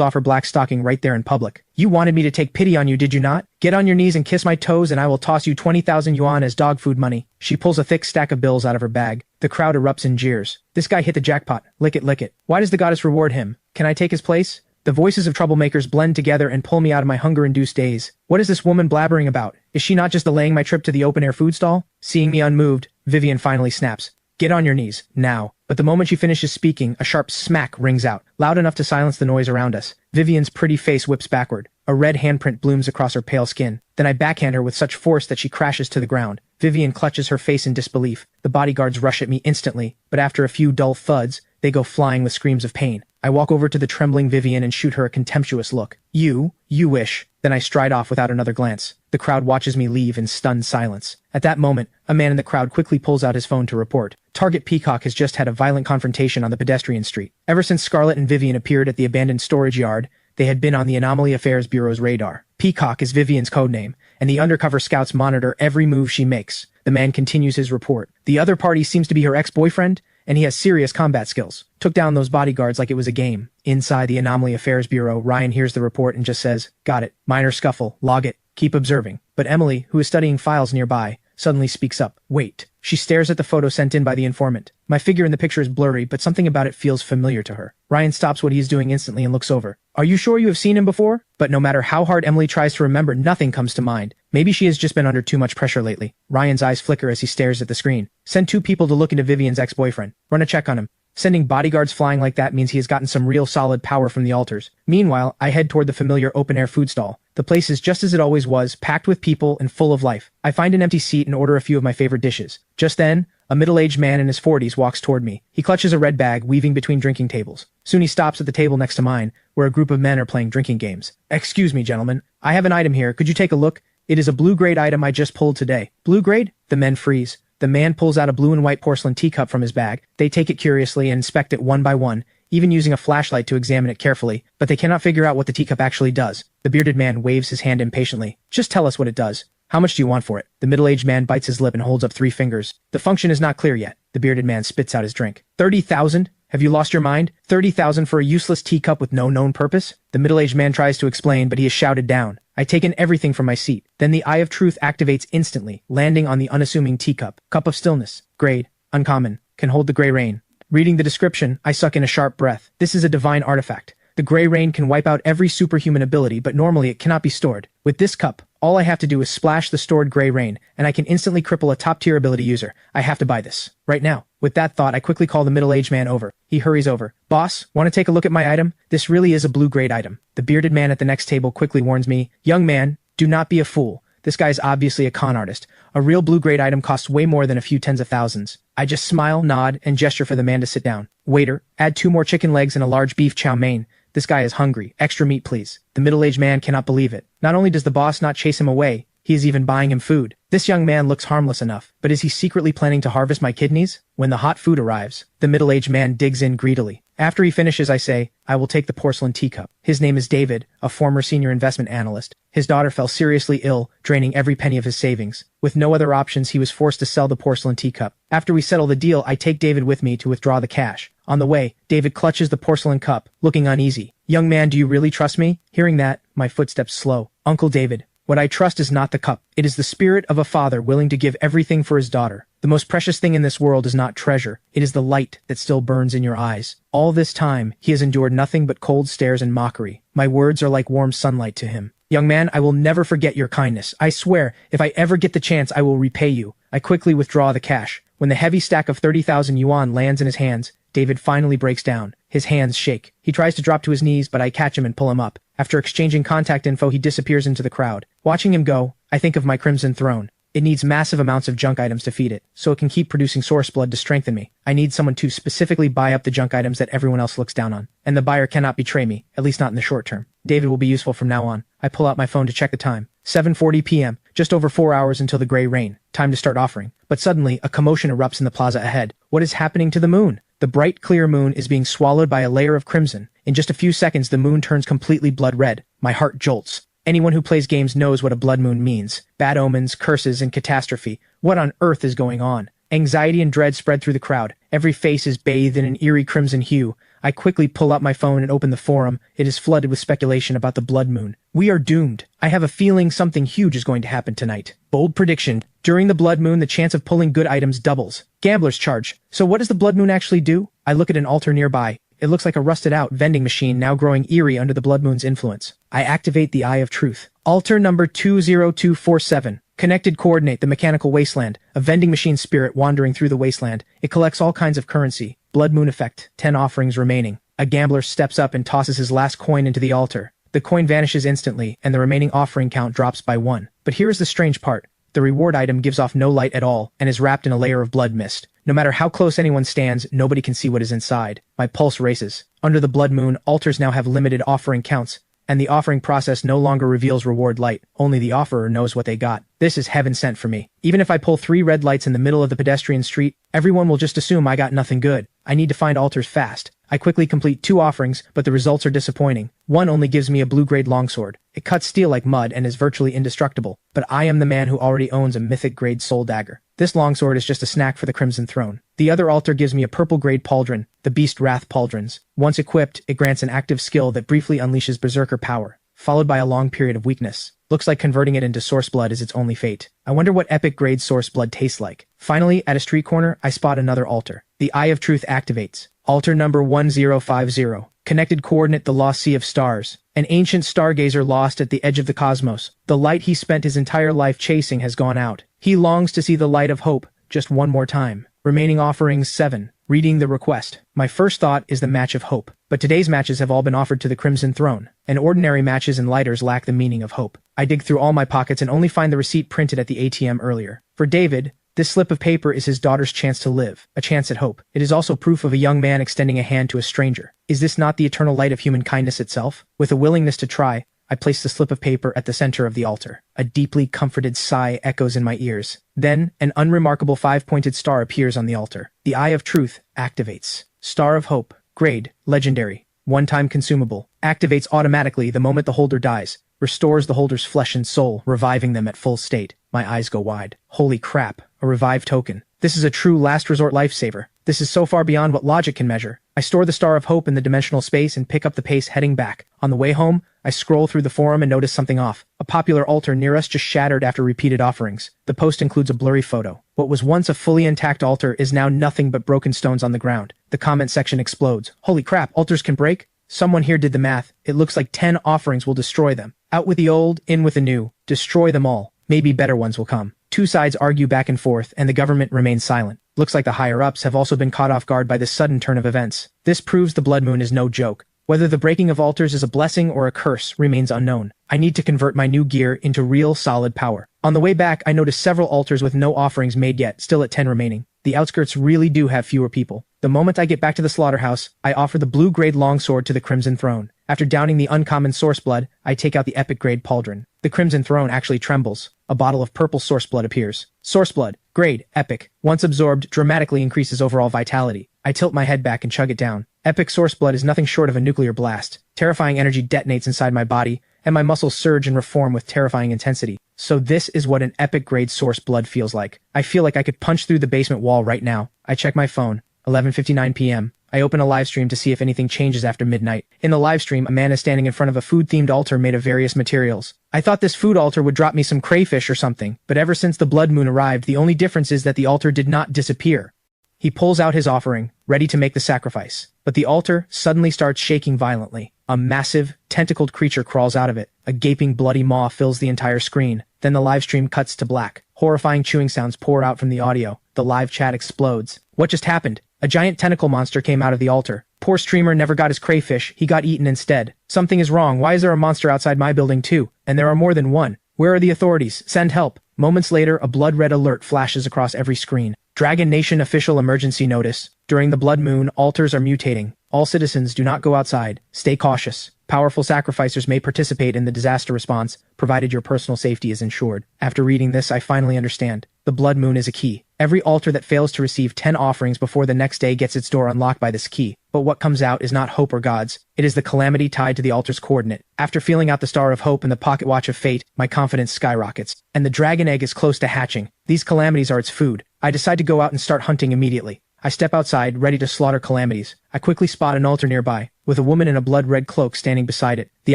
off her black stocking right there in public. You wanted me to take pity on you, did you not? Get on your knees and kiss my toes and I will toss you 20,000 yuan as dog food money. She pulls a thick stack of bills out of her bag. The crowd erupts in jeers. This guy hit the jackpot. Lick it, lick it. Why does the goddess reward him? Can I take his place? The voices of troublemakers blend together and pull me out of my hunger-induced daze. What is this woman blabbering about? Is she not just delaying my trip to the open-air food stall? Seeing me unmoved, Vivian finally snaps. Get on your knees, now. But the moment she finishes speaking, a sharp smack rings out, loud enough to silence the noise around us. Vivian's pretty face whips backward. A red handprint blooms across her pale skin. Then I backhand her with such force that she crashes to the ground. Vivian clutches her face in disbelief. The bodyguards rush at me instantly, but after a few dull thuds, they go flying with screams of pain. I walk over to the trembling Vivian and shoot her a contemptuous look. You wish. Then I stride off without another glance. The crowd watches me leave in stunned silence. At that moment, a man in the crowd quickly pulls out his phone to report. Target Peacock has just had a violent confrontation on the pedestrian street. Ever since Scarlet and Vivian appeared at the abandoned storage yard, they had been on the Anomaly Affairs Bureau's radar. Peacock is Vivian's codename, and the undercover scouts monitor every move she makes. The man continues his report. The other party seems to be her ex-boyfriend, and he has serious combat skills. Took down those bodyguards like it was a game. Inside the Anomaly Affairs Bureau, Ryan hears the report and just says, got it. Minor scuffle. Log it. Keep observing. But Emily, who is studying files nearby, suddenly speaks up. Wait. She stares at the photo sent in by the informant. My figure in the picture is blurry, but something about it feels familiar to her. Ryan stops what he is doing instantly and looks over. Are you sure you have seen him before? But no matter how hard Emily tries to remember, nothing comes to mind. Maybe she has just been under too much pressure lately. Ryan's eyes flicker as he stares at the screen. Send 2 people to look into Vivian's ex-boyfriend. Run a check on him. Sending bodyguards flying like that means he has gotten some real solid power from the altars. Meanwhile, I head toward the familiar open-air food stall. The place is just as it always was, packed with people and full of life. I find an empty seat and order a few of my favorite dishes. Just then, a middle-aged man in his 40s walks toward me. He clutches a red bag, weaving between drinking tables. Soon he stops at the table next to mine, where a group of men are playing drinking games. Excuse me, gentlemen. I have an item here. Could you take a look? It is a blue-grade item I just pulled today. Blue-grade? The men freeze. The man pulls out a blue and white porcelain teacup from his bag. They take it curiously and inspect it one by one, even using a flashlight to examine it carefully, but they cannot figure out what the teacup actually does. The bearded man waves his hand impatiently. Just tell us what it does. How much do you want for it? The middle-aged man bites his lip and holds up 3 fingers. The function is not clear yet. The bearded man spits out his drink. 30,000? Have you lost your mind? 30,000 for a useless teacup with no known purpose? The middle-aged man tries to explain, but he is shouted down. I take in everything from my seat. Then the Eye of Truth activates instantly, landing on the unassuming teacup. Cup of stillness. Grade. Uncommon. Can hold the gray rain. Reading the description, I suck in a sharp breath. This is a divine artifact. The gray rain can wipe out every superhuman ability, but normally it cannot be stored. With this cup, all I have to do is splash the stored gray rain, and I can instantly cripple a top-tier ability user. I have to buy this. Right now. With that thought, I quickly call the middle-aged man over. He hurries over. Boss, want to take a look at my item? This really is a blue-grade item. The bearded man at the next table quickly warns me, young man, do not be a fool. This guy is obviously a con artist. A real blue-grade item costs way more than a few tens of thousands. I just smile, nod, and gesture for the man to sit down. Waiter, add 2 more chicken legs and a large beef chow mein. This guy is hungry. Extra meat, please. The middle-aged man cannot believe it. Not only does the boss not chase him away, he is even buying him food. This young man looks harmless enough, but is he secretly planning to harvest my kidneys? When the hot food arrives, the middle-aged man digs in greedily. After he finishes, I say, I will take the porcelain teacup. His name is David, a former senior investment analyst. His daughter fell seriously ill, draining every penny of his savings. With no other options, he was forced to sell the porcelain teacup. After we settle the deal, I take David with me to withdraw the cash. On the way, David clutches the porcelain cup, looking uneasy. Young man, do you really trust me? Hearing that, my footsteps slow. Uncle David, what I trust is not the cup. It is the spirit of a father willing to give everything for his daughter. The most precious thing in this world is not treasure. It is the light that still burns in your eyes. All this time, he has endured nothing but cold stares and mockery. My words are like warm sunlight to him. Young man, I will never forget your kindness. I swear, if I ever get the chance, I will repay you. I quickly withdraw the cash. When the heavy stack of 30,000 yuan lands in his hands, David finally breaks down. His hands shake. He tries to drop to his knees, but I catch him and pull him up. After exchanging contact info, he disappears into the crowd. Watching him go, I think of my Crimson Throne. It needs massive amounts of junk items to feed it, so it can keep producing source blood to strengthen me. I need someone to specifically buy up the junk items that everyone else looks down on. And the buyer cannot betray me, at least not in the short term. David will be useful from now on. I pull out my phone to check the time. 7:40 p.m., just over 4 hours until the gray rain. Time to start offering. But suddenly, a commotion erupts in the plaza ahead. What is happening to the moon? The bright, clear moon is being swallowed by a layer of crimson. In just a few seconds, the moon turns completely blood red. My heart jolts. Anyone who plays games knows what a blood moon means. Bad omens, curses, and catastrophe. What on earth is going on? Anxiety and dread spread through the crowd. Every face is bathed in an eerie crimson hue. I quickly pull up my phone and open the forum. It is flooded with speculation about the blood moon. We are doomed. I have a feeling something huge is going to happen tonight. Bold prediction. During the blood moon, the chance of pulling good items doubles. Gambler's charge. So what does the blood moon actually do? I look at an altar nearby. It looks like a rusted-out vending machine now growing eerie under the blood moon's influence. I activate the Eye of Truth. Altar number 20247. Connected coordinate the mechanical wasteland. A vending machine spirit wandering through the wasteland. It collects all kinds of currency. Blood moon effect. 10 offerings remaining. A gambler steps up and tosses his last coin into the altar. The coin vanishes instantly, and the remaining offering count drops by 1. But here is the strange part. The reward item gives off no light at all, and is wrapped in a layer of blood mist. No matter how close anyone stands, nobody can see what is inside. My pulse races. Under the blood moon, altars now have limited offering counts, and the offering process no longer reveals reward light. Only the offerer knows what they got. This is heaven sent for me. Even if I pull 3 red lights in the middle of the pedestrian street, everyone will just assume I got nothing good. I need to find altars fast. I quickly complete 2 offerings, but the results are disappointing. One only gives me a blue-grade longsword. It cuts steel like mud and is virtually indestructible, but I am the man who already owns a mythic-grade soul dagger. This longsword is just a snack for the Crimson Throne. The other altar gives me a purple-grade pauldron, the Beast Wrath Pauldrons. Once equipped, it grants an active skill that briefly unleashes berserker power, followed by a long period of weakness. Looks like converting it into source blood is its only fate. I wonder what epic-grade source blood tastes like. Finally, at a street corner, I spot another altar. The Eye of Truth activates. Altar number 1050. Connected coordinate the lost sea of stars. An ancient stargazer lost at the edge of the cosmos. The light he spent his entire life chasing has gone out. He longs to see the light of hope just one more time. Remaining offerings 7. Reading the request. My first thought is the match of hope. But today's matches have all been offered to the Crimson Throne, and ordinary matches and lighters lack the meaning of hope. I dig through all my pockets and only find the receipt printed at the ATM earlier. For David, this slip of paper is his daughter's chance to live, a chance at hope. It is also proof of a young man extending a hand to a stranger. Is this not the eternal light of human kindness itself? With a willingness to try, I place the slip of paper at the center of the altar. A deeply comforted sigh echoes in my ears. Then, an unremarkable 5-pointed star appears on the altar. The Eye of Truth activates. Star of Hope. Grade. Legendary. One-time consumable. Activates automatically the moment the holder dies. Restores the holder's flesh and soul, reviving them at full state. My eyes go wide. Holy crap. A revive token. This is a true last resort lifesaver. This is so far beyond what logic can measure. I store the Star of Hope in the dimensional space and pick up the pace heading back. On the way home, I scroll through the forum and notice something off. A popular altar near us just shattered after repeated offerings. The post includes a blurry photo. What was once a fully intact altar is now nothing but broken stones on the ground. The comment section explodes. Holy crap, altars can break? Someone here did the math. It looks like 10 offerings will destroy them. Out with the old, in with the new. Destroy them all. Maybe better ones will come. Two sides argue back and forth, and the government remains silent. Looks like the higher-ups have also been caught off guard by this sudden turn of events. This proves the blood moon is no joke. Whether the breaking of altars is a blessing or a curse remains unknown. I need to convert my new gear into real solid power. On the way back, I noticed several altars with no offerings made yet, still at 10 remaining. The outskirts really do have fewer people. The moment I get back to the slaughterhouse, I offer the blue-grade longsword to the Crimson Throne. After downing the uncommon source blood, I take out the epic-grade pauldron. The Crimson Throne actually trembles. A bottle of purple source blood appears. Source blood. Grade. Epic. Once absorbed, dramatically increases overall vitality. I tilt my head back and chug it down. Epic source blood is nothing short of a nuclear blast. Terrifying energy detonates inside my body, and my muscles surge and reform with terrifying intensity. So this is what an epic-grade source blood feels like. I feel like I could punch through the basement wall right now. I check my phone. 11:59 p.m. I open a live stream to see if anything changes after midnight. In the live stream, a man is standing in front of a food-themed altar made of various materials. I thought this food altar would drop me some crayfish or something, but ever since the blood moon arrived, the only difference is that the altar did not disappear. He pulls out his offering, ready to make the sacrifice. But the altar suddenly starts shaking violently. A massive, tentacled creature crawls out of it. A gaping, bloody maw fills the entire screen. Then the live stream cuts to black. Horrifying chewing sounds pour out from the audio. The live chat explodes. What just happened? A giant tentacle monster came out of the altar. Poor streamer never got his crayfish, he got eaten instead. Something is wrong, why is there a monster outside my building too? And there are more than one. Where are the authorities? Send help. Moments later, a blood-red alert flashes across every screen. Dragon Nation official emergency notice. During the blood moon, altars are mutating. All citizens do not go outside. Stay cautious. Powerful sacrificers may participate in the disaster response, provided your personal safety is ensured. After reading this, I finally understand. The blood moon is a key. Every altar that fails to receive 10 offerings before the next day gets its door unlocked by this key. But what comes out is not hope or gods. It is the calamity tied to the altar's coordinate. After feeling out the star of hope and the pocket watch of fate, my confidence skyrockets. And the dragon egg is close to hatching. These calamities are its food. I decide to go out and start hunting immediately. I step outside, ready to slaughter calamities. I quickly spot an altar nearby, with a woman in a blood-red cloak standing beside it. The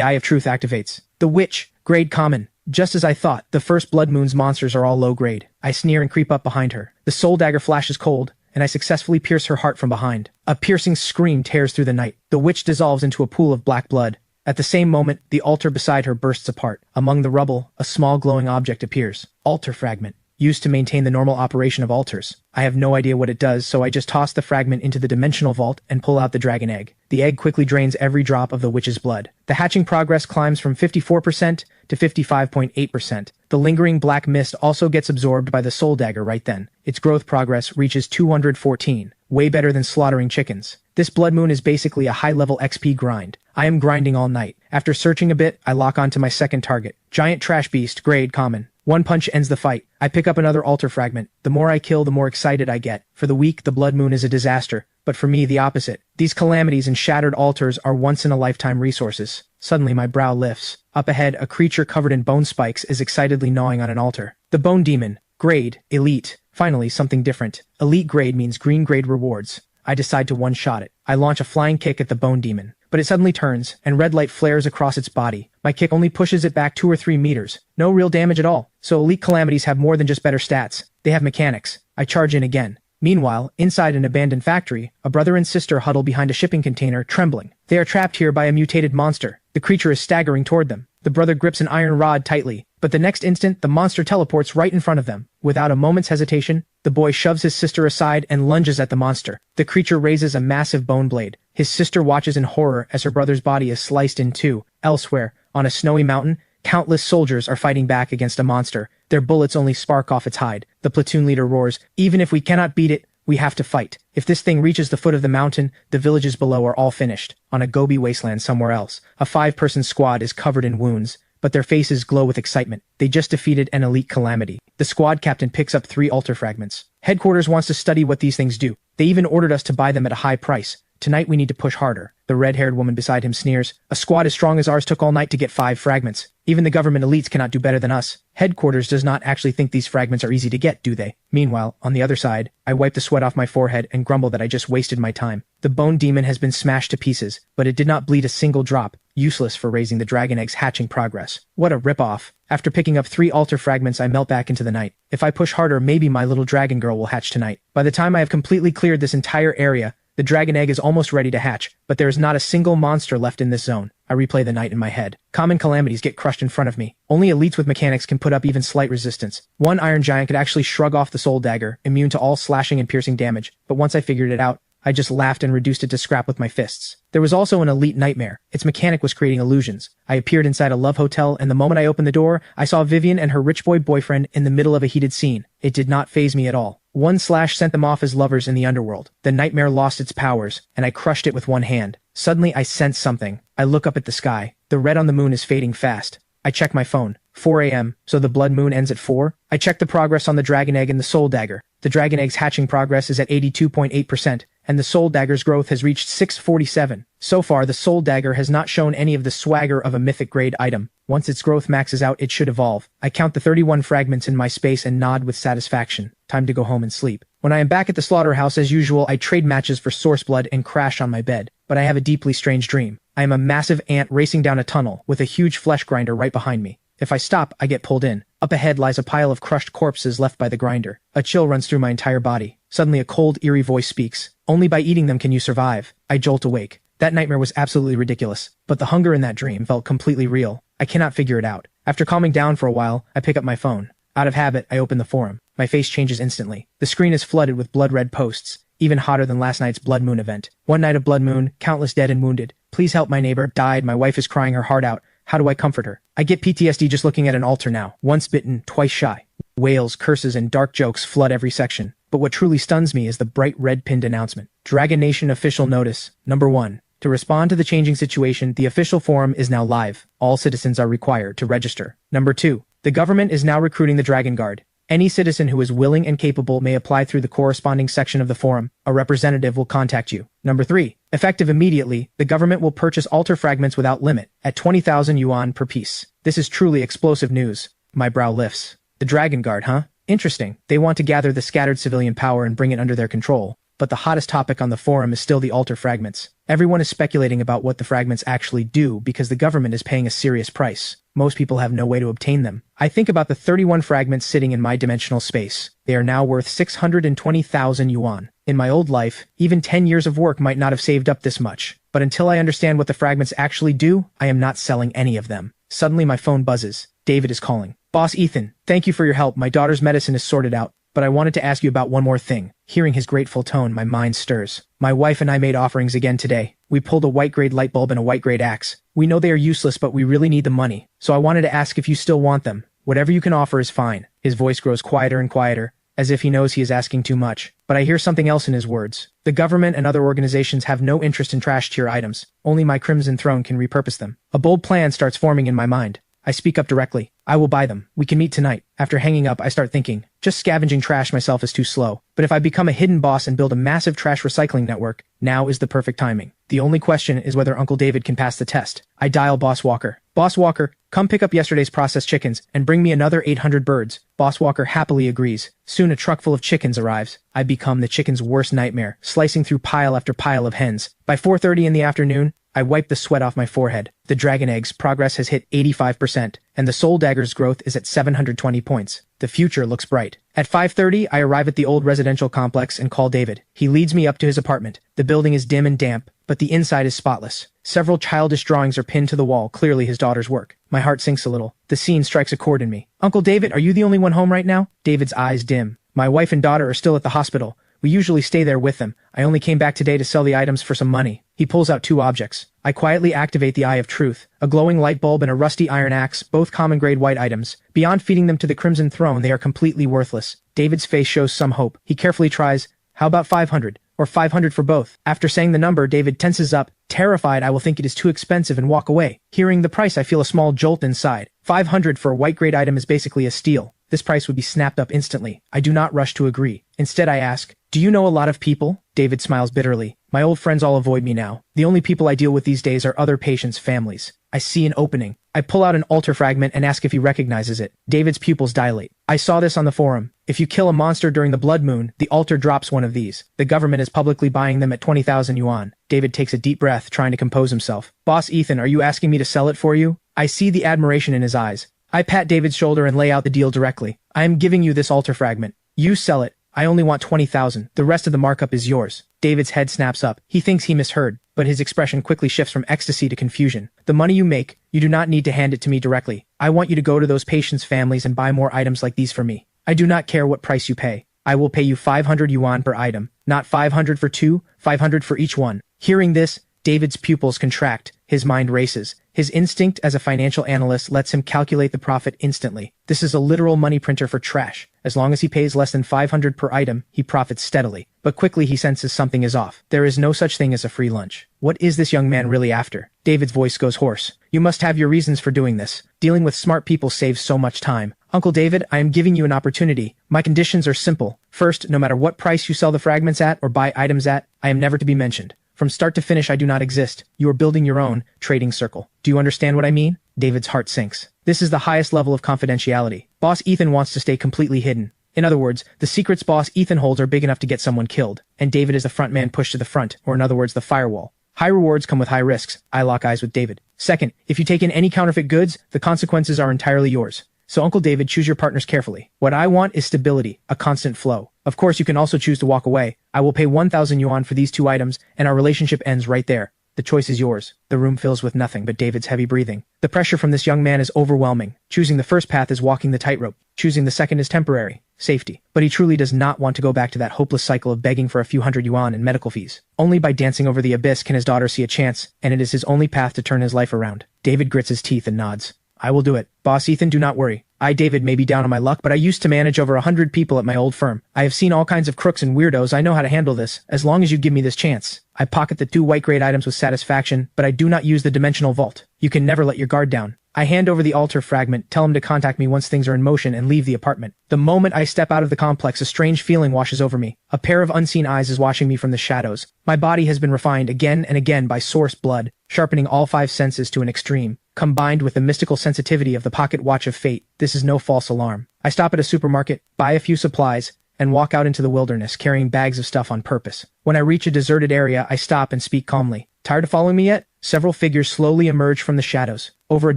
Eye of Truth activates. The Witch, grade common. Just as I thought, the first blood moon's monsters are all low grade. I sneer and creep up behind her. The soul dagger flashes cold, and I successfully pierce her heart from behind. A piercing scream tears through the night. The witch dissolves into a pool of black blood. At the same moment, the altar beside her bursts apart. Among the rubble, a small glowing object appears. Altar fragment. Used to maintain the normal operation of altars. I have no idea what it does, so I just toss the fragment into the dimensional vault and pull out the dragon egg. The egg quickly drains every drop of the witch's blood. The hatching progress climbs from 54% to 55.8%. The lingering black mist also gets absorbed by the soul dagger right then. Its growth progress reaches 214. Way better than slaughtering chickens. This blood moon is basically a high-level XP grind. I am grinding all night. After searching a bit, I lock onto my second target. Giant trash beast, grade common. One punch ends the fight. I pick up another altar fragment. The more I kill, the more excited I get. For the weak, the blood moon is a disaster. But for me, the opposite. These calamities and shattered altars are once-in-a-lifetime resources. Suddenly, my brow lifts. Up ahead, a creature covered in bone spikes is excitedly gnawing on an altar. The Bone Demon. Grade. Elite. Finally, something different. Elite grade means green grade rewards. I decide to one-shot it. I launch a flying kick at the Bone Demon. But it suddenly turns, and red light flares across its body. My kick only pushes it back 2 or 3 meters. No real damage at all. So elite calamities have more than just better stats. They have mechanics. I charge in again. Meanwhile, inside an abandoned factory, a brother and sister huddle behind a shipping container, trembling. They are trapped here by a mutated monster. The creature is staggering toward them. The brother grips an iron rod tightly, but the next instant, the monster teleports right in front of them. Without a moment's hesitation, the boy shoves his sister aside and lunges at the monster. The creature raises a massive bone blade. His sister watches in horror as her brother's body is sliced in two. Elsewhere, on a snowy mountain, countless soldiers are fighting back against a monster. Their bullets only spark off its hide. The platoon leader roars, "Even if we cannot beat it, we have to fight. If this thing reaches the foot of the mountain, the villages below are all finished." On a Gobi wasteland somewhere else, a 5-person squad is covered in wounds, but their faces glow with excitement. They just defeated an elite calamity. The squad captain picks up 3 altar fragments. Headquarters wants to study what these things do. They even ordered us to buy them at a high price. Tonight we need to push harder. The red-haired woman beside him sneers. A squad as strong as ours took all night to get 5 fragments. Even the government elites cannot do better than us. Headquarters does not actually think these fragments are easy to get, do they? Meanwhile, on the other side, I wipe the sweat off my forehead and grumble that I just wasted my time. The bone demon has been smashed to pieces, but it did not bleed a single drop. Useless for raising the dragon egg's hatching progress. What a rip-off. After picking up 3 altar fragments, I melt back into the night. If I push harder, maybe my little dragon girl will hatch tonight. By the time I have completely cleared this entire area, the dragon egg is almost ready to hatch, but there is not a single monster left in this zone. I replay the night in my head. Common calamities get crushed in front of me. Only elites with mechanics can put up even slight resistance. One iron giant could actually shrug off the soul dagger, immune to all slashing and piercing damage, but once I figured it out, I just laughed and reduced it to scrap with my fists. There was also an elite nightmare. Its mechanic was creating illusions. I appeared inside a love hotel, and the moment I opened the door, I saw Vivian and her rich boy boyfriend in the middle of a heated scene. It did not faze me at all. One slash sent them off as lovers in the underworld. The nightmare lost its powers, and I crushed it with one hand. Suddenly, I sense something. I look up at the sky. The red on the moon is fading fast. I check my phone. 4 a.m., so the blood moon ends at 4. I check the progress on the dragon egg and the soul dagger. The dragon egg's hatching progress is at 82.8%, and the soul dagger's growth has reached 647. So far, the soul dagger has not shown any of the swagger of a mythic-grade item. Once its growth maxes out, it should evolve. I count the 31 fragments in my space and nod with satisfaction. Time to go home and sleep. When I am back at the slaughterhouse as usual, I trade matches for source blood and crash on my bed. But I have a deeply strange dream. I am a massive ant racing down a tunnel with a huge flesh grinder right behind me. If I stop, I get pulled in. Up ahead lies a pile of crushed corpses left by the grinder. A chill runs through my entire body. Suddenly a cold, eerie voice speaks. Only by eating them can you survive. I jolt awake. That nightmare was absolutely ridiculous, but the hunger in that dream felt completely real. I cannot figure it out. After calming down for a while, I pick up my phone. Out of habit, I open the forum. My face changes instantly. The screen is flooded with blood-red posts, even hotter than last night's blood moon event. One night of blood moon, countless dead and wounded. Please help, my neighbor died, my wife is crying her heart out. How do I comfort her? I get PTSD just looking at an altar now. Once bitten, twice shy. Wails, curses, and dark jokes flood every section. But what truly stuns me is the bright red pinned announcement. Dragon Nation official notice. Number 1. To respond to the changing situation, the official forum is now live. All citizens are required to register. Number 2. The government is now recruiting the Dragon Guard. Any citizen who is willing and capable may apply through the corresponding section of the forum. A representative will contact you. Number 3. Effective immediately, the government will purchase altar fragments without limit, at 20,000 yuan per piece. This is truly explosive news. My brow lifts. The Dragon Guard, huh? Interesting. They want to gather the scattered civilian power and bring it under their control. But the hottest topic on the forum is still the altar fragments. Everyone is speculating about what the fragments actually do because the government is paying a serious price. Most people have no way to obtain them. I think about the 31 fragments sitting in my dimensional space. They are now worth 620,000 yuan. In my old life, even 10 years of work might not have saved up this much. But until I understand what the fragments actually do, I am not selling any of them. Suddenly my phone buzzes. David is calling. Boss Ethan, thank you for your help. My daughter's medicine is sorted out. But I wanted to ask you about one more thing. Hearing his grateful tone, my mind stirs. My wife and I made offerings again today. We pulled a white-grade light bulb and a white-grade axe. We know they are useless, but we really need the money. So I wanted to ask if you still want them. Whatever you can offer is fine. His voice grows quieter and quieter, as if he knows he is asking too much. But I hear something else in his words. The government and other organizations have no interest in trash-tier items. Only my Crimson Throne can repurpose them. A bold plan starts forming in my mind. I speak up directly. I will buy them. We can meet tonight. After hanging up, I start thinking. Just scavenging trash myself is too slow. But if I become a hidden boss and build a massive trash recycling network, now is the perfect timing. The only question is whether Uncle David can pass the test. I dial Boss Walker. Boss Walker, come pick up yesterday's processed chickens and bring me another 800 birds. Boss Walker happily agrees. Soon a truck full of chickens arrives. I become the chicken's worst nightmare, slicing through pile after pile of hens. By 4:30 in the afternoon, I wipe the sweat off my forehead. The dragon egg's progress has hit 85%, and the soul dagger's growth is at 720 points. The future looks bright. At 5:30, I arrive at the old residential complex and call David. He leads me up to his apartment. The building is dim and damp, but the inside is spotless. Several childish drawings are pinned to the wall, clearly his daughter's work. My heart sinks a little. The scene strikes a chord in me. Uncle David, are you the only one home right now? David's eyes dim. My wife and daughter are still at the hospital. We usually stay there with them. I only came back today to sell the items for some money. He pulls out 2 objects. I quietly activate the Eye of Truth, a glowing light bulb and a rusty iron axe, both common grade white items. Beyond feeding them to the Crimson Throne, they are completely worthless. David's face shows some hope. He carefully tries, how about 500? Or 500 for both. After saying the number, David tenses up. Terrified, I will think it is too expensive and walk away. Hearing the price, I feel a small jolt inside. 500 for a white grade item is basically a steal. This price would be snapped up instantly. I do not rush to agree. Instead, I ask, do you know a lot of people? David smiles bitterly. My old friends all avoid me now. The only people I deal with these days are other patients' families. I see an opening. I pull out an altar fragment and ask if he recognizes it. David's pupils dilate. I saw this on the forum. If you kill a monster during the blood moon, the altar drops one of these. The government is publicly buying them at 20,000 yuan. David takes a deep breath, trying to compose himself. Boss Ethan, are you asking me to sell it for you? I see the admiration in his eyes. I pat David's shoulder and lay out the deal directly. I am giving you this altar fragment. You sell it. I only want 20,000. The rest of the markup is yours. David's head snaps up. He thinks he misheard, but his expression quickly shifts from ecstasy to confusion. The money you make, you do not need to hand it to me directly. I want you to go to those patients' families and buy more items like these for me. I do not care what price you pay. I will pay you 500 yuan per item. Not 500 for 2, 500 for each one. Hearing this, David's pupils contract. His mind races. His instinct as a financial analyst lets him calculate the profit instantly. This is a literal money printer for trash. As long as he pays less than 500 per item, he profits steadily. But quickly he senses something is off. There is no such thing as a free lunch. What is this young man really after? David's voice goes hoarse. You must have your reasons for doing this. Dealing with smart people saves so much time. Uncle David, I am giving you an opportunity. My conditions are simple. First, no matter what price you sell the fragments at or buy items at, I am never to be mentioned. From start to finish, I do not exist. You are building your own trading circle. Do you understand what I mean? David's heart sinks. This is the highest level of confidentiality. Boss Ethan wants to stay completely hidden. In other words, the secrets Boss Ethan holds are big enough to get someone killed, and David is the front man pushed to the front, or in other words, the firewall. High rewards come with high risks. I lock eyes with David. Second, if you take in any counterfeit goods, the consequences are entirely yours. So Uncle David, choose your partners carefully. What I want is stability, a constant flow. Of course, you can also choose to walk away. I will pay 1,000 yuan for these 2 items, and our relationship ends right there. The choice is yours. The room fills with nothing but David's heavy breathing. The pressure from this young man is overwhelming. Choosing the first path is walking the tightrope. Choosing the second is temporary. Safety. But he truly does not want to go back to that hopeless cycle of begging for a few hundred yuan in medical fees. Only by dancing over the abyss can his daughter see a chance, and it is his only path to turn his life around. David grits his teeth and nods. I will do it. Boss Ethan, do not worry. I, David, may be down on my luck, but I used to manage over 100 people at my old firm. I have seen all kinds of crooks and weirdos. I know how to handle this, as long as you give me this chance. I pocket the 2 white-grade items with satisfaction, but I do not use the dimensional vault. You can never let your guard down. I hand over the altar fragment, tell him to contact me once things are in motion, and leave the apartment. The moment I step out of the complex, a strange feeling washes over me. A pair of unseen eyes is watching me from the shadows. My body has been refined again and again by source blood, sharpening all 5 senses to an extreme. Combined with the mystical sensitivity of the pocket watch of fate, this is no false alarm. I stop at a supermarket, buy a few supplies, and walk out into the wilderness, carrying bags of stuff on purpose. When I reach a deserted area, I stop and speak calmly. Tired of following me yet? Several figures slowly emerge from the shadows. Over a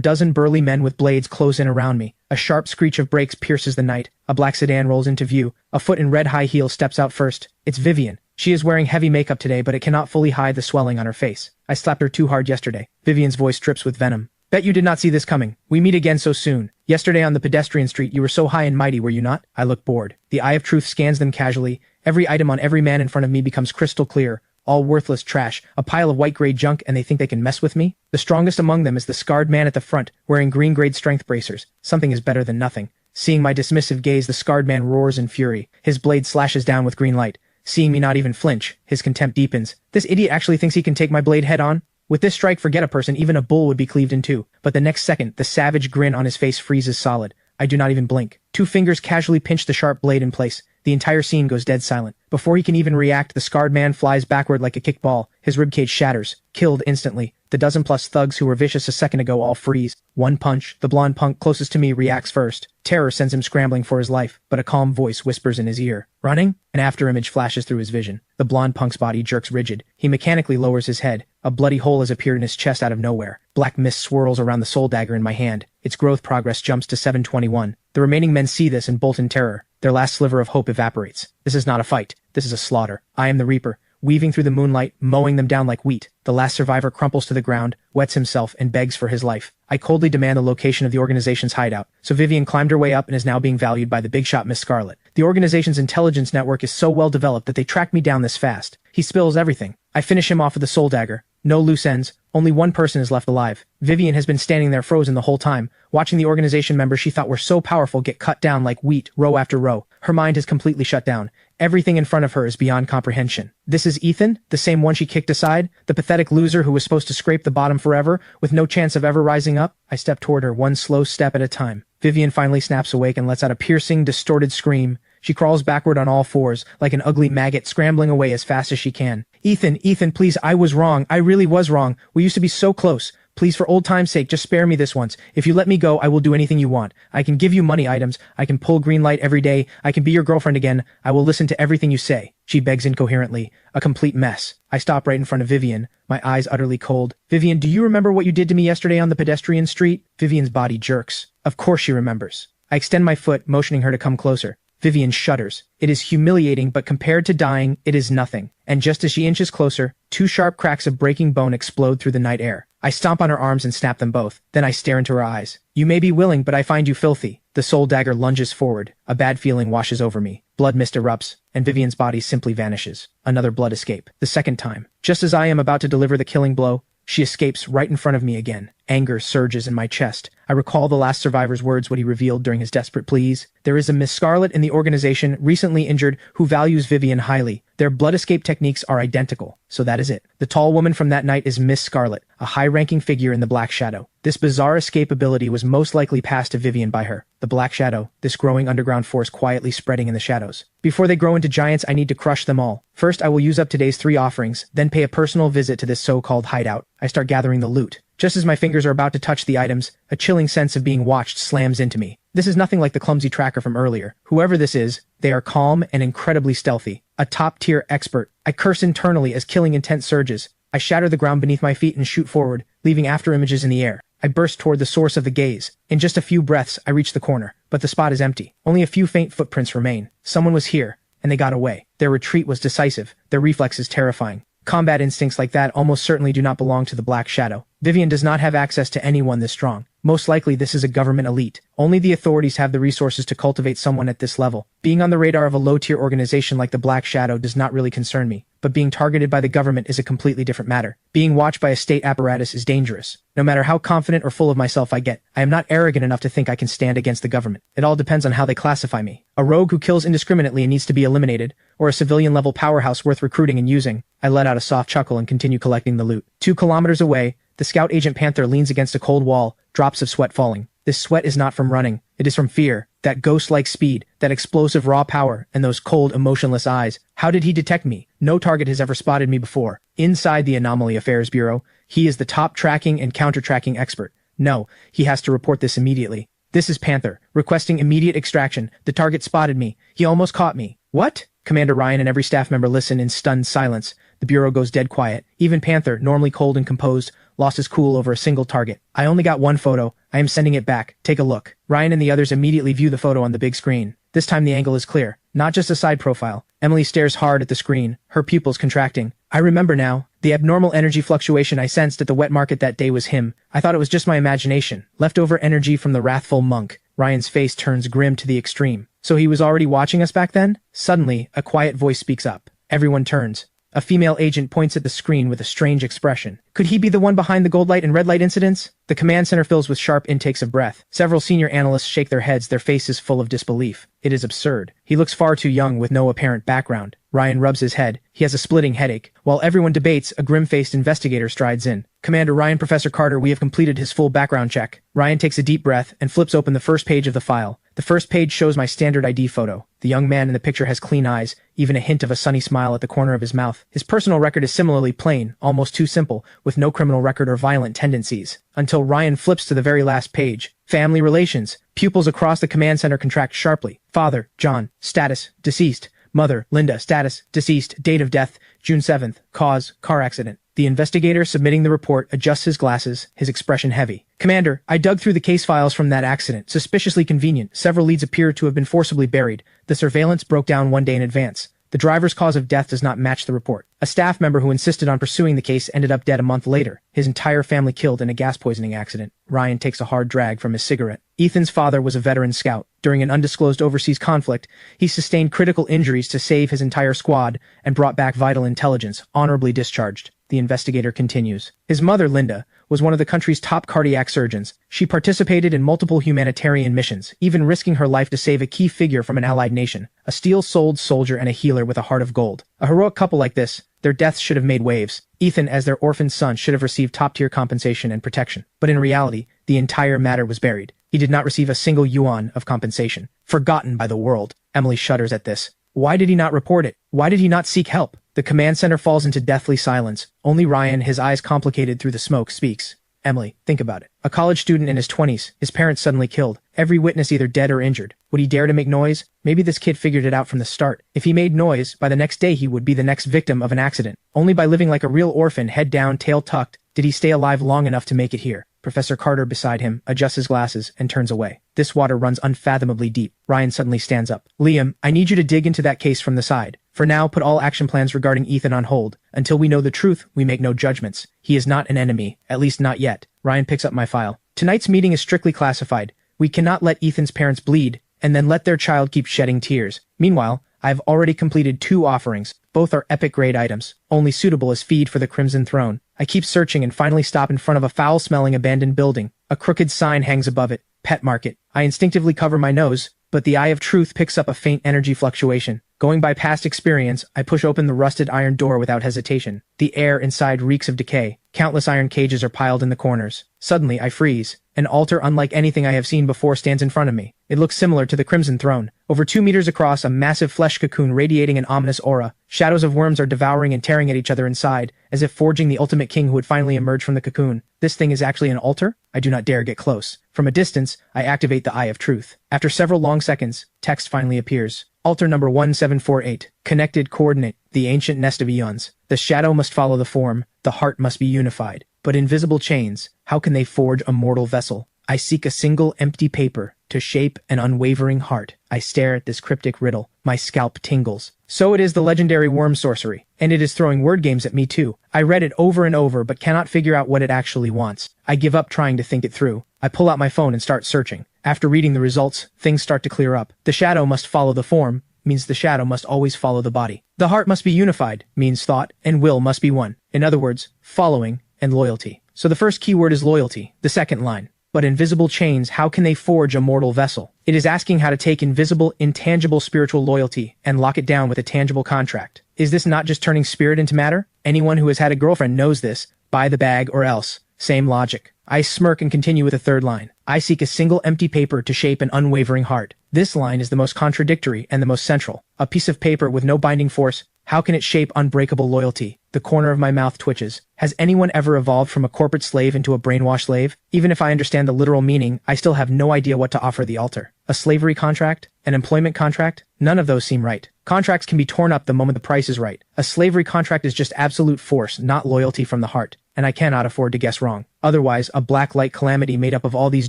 dozen burly men with blades close in around me. A sharp screech of brakes pierces the night. A black sedan rolls into view. A foot in red high heels steps out first. It's Vivian. She is wearing heavy makeup today, but it cannot fully hide the swelling on her face. I slapped her too hard yesterday. Vivian's voice drips with venom. Bet you did not see this coming. We meet again so soon. Yesterday on the pedestrian street, you were so high and mighty, were you not? I look bored. The eye of truth scans them casually. Every item on every man in front of me becomes crystal clear. All worthless trash, a pile of white-grade junk, and they think they can mess with me? The strongest among them is the scarred man at the front, wearing green-grade strength bracers. Something is better than nothing. Seeing my dismissive gaze, the scarred man roars in fury. His blade slashes down with green light. Seeing me not even flinch, his contempt deepens. This idiot actually thinks he can take my blade head-on? With this strike, forget a person, even a bull would be cleaved in two. But the next second, the savage grin on his face freezes solid. I do not even blink. 2 fingers casually pinch the sharp blade in place. The entire scene goes dead silent. Before he can even react, the scarred man flies backward like a kickball. His ribcage shatters. Killed instantly. The dozen-plus thugs who were vicious a second ago all freeze. One punch. The blonde punk closest to me reacts first. Terror sends him scrambling for his life, but a calm voice whispers in his ear. Running? An afterimage flashes through his vision. The blonde punk's body jerks rigid. He mechanically lowers his head. A bloody hole has appeared in his chest out of nowhere. Black mist swirls around the soul dagger in my hand. Its growth progress jumps to 721. The remaining men see this and bolt in terror. Their last sliver of hope evaporates. This is not a fight. This is a slaughter. I am the Reaper, weaving through the moonlight, mowing them down like wheat. The last survivor crumples to the ground, wets himself, and begs for his life. I coldly demand the location of the organization's hideout. So Vivian climbed her way up and is now being valued by the big shot Miss Scarlet. The organization's intelligence network is so well developed that they tracked me down this fast. He spills everything. I finish him off with a soul dagger. No loose ends. Only one person is left alive. Vivian has been standing there frozen the whole time, watching the organization members she thought were so powerful get cut down like wheat, row after row. Her mind has completely shut down. Everything in front of her is beyond comprehension. This is Ethan, the same one she kicked aside, the pathetic loser who was supposed to scrape the bottom forever, with no chance of ever rising up. I step toward her, one slow step at a time. Vivian finally snaps awake and lets out a piercing, distorted scream. She crawls backward on all fours, like an ugly maggot scrambling away as fast as she can. Ethan, please, I was wrong. I really was wrong. We used to be so close. Please, for old time's sake, just spare me this once. If you let me go, I will do anything you want. I can give you money items. I can pull green light every day. I can be your girlfriend again. I will listen to everything you say. She begs incoherently. A complete mess. I stop right in front of Vivian, my eyes utterly cold. Vivian, do you remember what you did to me yesterday on the pedestrian street? Vivian's body jerks. Of course she remembers. I extend my foot, motioning her to come closer. Vivian shudders. It is humiliating, but compared to dying, it is nothing. And just as she inches closer, 2 sharp cracks of breaking bone explode through the night air. I stomp on her arms and snap them both. Then I stare into her eyes. You may be willing, but I find you filthy. The soul dagger lunges forward. A bad feeling washes over me. Blood mist erupts, and Vivian's body simply vanishes. Another blood escape. The second time. Just as I am about to deliver the killing blow, she escapes right in front of me again. Anger surges in my chest. I recall the last survivor's words, what he revealed during his desperate pleas. There is a Miss Scarlet in the organization, recently injured, who values Vivian highly. Their blood escape techniques are identical. So that is it. The tall woman from that night is Miss Scarlet, a high-ranking figure in the Black Shadow. This bizarre escape ability was most likely passed to Vivian by her. The Black Shadow, this growing underground force quietly spreading in the shadows. Before they grow into giants, I need to crush them all. First, I will use up today's 3 offerings, then pay a personal visit to this so-called hideout. I start gathering the loot. Just as my fingers are about to touch the items, a chilling sense of being watched slams into me. This is nothing like the clumsy tracker from earlier. Whoever this is, they are calm and incredibly stealthy. A top-tier expert. I curse internally as killing intent surges. I shatter the ground beneath my feet and shoot forward, leaving after images in the air. I burst toward the source of the gaze. In just a few breaths, I reach the corner, but the spot is empty. Only a few faint footprints remain. Someone was here, and they got away. Their retreat was decisive, their reflexes terrifying. Combat instincts like that almost certainly do not belong to the Black Shadow. Vivian does not have access to anyone this strong. Most likely this is a government elite. Only the authorities have the resources to cultivate someone at this level. Being on the radar of a low-tier organization like the Black Shadow does not really concern me, but being targeted by the government is a completely different matter. Being watched by a state apparatus is dangerous. No matter how confident or full of myself I get, I am not arrogant enough to think I can stand against the government. It all depends on how they classify me. A rogue who kills indiscriminately and needs to be eliminated, or a civilian-level powerhouse worth recruiting and using. I let out a soft chuckle and continue collecting the loot. 2 kilometers away, the scout agent Panther leans against a cold wall, drops of sweat falling. This sweat is not from running, it is from fear. That ghost-like speed, that explosive raw power, and those cold, emotionless eyes. How did he detect me? No target has ever spotted me before. Inside the Anomaly Affairs Bureau, he is the top tracking and counter-tracking expert. No, he has to report this immediately. This is Panther, requesting immediate extraction. The target spotted me. He almost caught me. What? Commander Ryan and every staff member listen in stunned silence. The Bureau goes dead quiet. Even Panther, normally cold and composed, lost his cool over a single target. I only got 1 photo. I am sending it back. Take a look. Ryan and the others immediately view the photo on the big screen. This time the angle is clear. Not just a side profile. Emily stares hard at the screen, her pupils contracting. I remember now. The abnormal energy fluctuation I sensed at the wet market that day was him. I thought it was just my imagination. Leftover energy from the wrathful monk. Ryan's face turns grim to the extreme. So he was already watching us back then? Suddenly, a quiet voice speaks up. Everyone turns. A female agent points at the screen with a strange expression. Could he be the one behind the gold light and red light incidents? The command center fills with sharp intakes of breath. Several senior analysts shake their heads, their faces full of disbelief. It is absurd. He looks far too young with no apparent background. Ryan rubs his head. He has a splitting headache. While everyone debates, a grim-faced investigator strides in. Commander Ryan, Professor Carter, we have completed his full background check. Ryan takes a deep breath and flips open the first page of the file. The first page shows my standard ID photo. The young man in the picture has clean eyes, even a hint of a sunny smile at the corner of his mouth. His personal record is similarly plain, almost too simple, with no criminal record or violent tendencies. Until Ryan flips to the very last page. Family relations. Pupils across the command center contract sharply. Father, John. Status, deceased. Mother, Linda. Status, deceased. Date of death, June 7th. Cause, car accident. The investigator submitting the report adjusts his glasses, his expression heavy. Commander, I dug through the case files from that accident. Suspiciously convenient. Several leads appear to have been forcibly buried. The surveillance broke down 1 day in advance. The driver's cause of death does not match the report. A staff member who insisted on pursuing the case ended up dead a month later. His entire family killed in a gas poisoning accident. Ryan takes a hard drag from his cigarette. Ethan's father was a veteran scout. During an undisclosed overseas conflict, he sustained critical injuries to save his entire squad and brought back vital intelligence, honorably discharged. The investigator continues. His mother, Linda, was one of the country's top cardiac surgeons. She participated in multiple humanitarian missions, even risking her life to save a key figure from an allied nation, a steel-souled soldier and a healer with a heart of gold. A heroic couple like this, their deaths should have made waves. Ethan, as their orphan son, should have received top-tier compensation and protection. But in reality, the entire matter was buried. He did not receive a single yuan of compensation. Forgotten by the world. Emily shudders at this. Why did he not report it? Why did he not seek help? The command center falls into deathly silence. Only Ryan, his eyes complicated through the smoke, speaks. Emily, think about it. A college student in his 20s, his parents suddenly killed. Every witness either dead or injured. Would he dare to make noise? Maybe this kid figured it out from the start. If he made noise, by the next day he would be the next victim of an accident. Only by living like a real orphan, head down, tail tucked, did he stay alive long enough to make it here. Professor Carter beside him adjusts his glasses and turns away. This water runs unfathomably deep. Ryan suddenly stands up. Liam, I need you to dig into that case from the side. For now, put all action plans regarding Ethan on hold. Until we know the truth, we make no judgments. He is not an enemy, at least not yet. Ryan picks up my file. Tonight's meeting is strictly classified. We cannot let Ethan's parents bleed, and then let their child keep shedding tears. Meanwhile, I have already completed 2 offerings. Both are epic grade items, only suitable as feed for the Crimson Throne. I keep searching and finally stop in front of a foul-smelling abandoned building. A crooked sign hangs above it. Pet market. I instinctively cover my nose, but the eye of truth picks up a faint energy fluctuation. Going by past experience, I push open the rusted iron door without hesitation. The air inside reeks of decay. Countless iron cages are piled in the corners. Suddenly, I freeze. An altar unlike anything I have seen before stands in front of me. It looks similar to the Crimson Throne. Over 2 meters across, a massive flesh cocoon radiating an ominous aura. Shadows of worms are devouring and tearing at each other inside, as if forging the ultimate king who would finally emerge from the cocoon. This thing is actually an altar? I do not dare get close. From a distance, I activate the Eye of Truth. After several long seconds, text finally appears. Altar number 1748. Connected coordinate. The ancient nest of eons. The shadow must follow the form. The heart must be unified. But invisible chains, how can they forge a mortal vessel? I seek a single empty paper to shape an unwavering heart. I stare at this cryptic riddle. My scalp tingles. So it is the legendary worm sorcery. And it is throwing word games at me too. I read it over and over but cannot figure out what it actually wants. I give up trying to think it through. I pull out my phone and start searching. After reading the results, things start to clear up. The shadow must follow the form, means the shadow must always follow the body. The heart must be unified, means thought and will must be one. In other words, following and loyalty. So the first keyword is loyalty. The second line. But invisible chains, how can they forge a mortal vessel? It is asking how to take invisible, intangible spiritual loyalty and lock it down with a tangible contract. Is this not just turning spirit into matter? Anyone who has had a girlfriend knows this. Buy the bag or else. Same logic. I smirk and continue with the third line. I seek a single empty paper to shape an unwavering heart. This line is the most contradictory and the most central. A piece of paper with no binding force. How can it shape unbreakable loyalty? The corner of my mouth twitches. Has anyone ever evolved from a corporate slave into a brainwashed slave? Even if I understand the literal meaning, I still have no idea what to offer the altar. A slavery contract? An employment contract? None of those seem right. Contracts can be torn up the moment the price is right. A slavery contract is just absolute force, not loyalty from the heart. And I cannot afford to guess wrong. Otherwise, a black light calamity made up of all these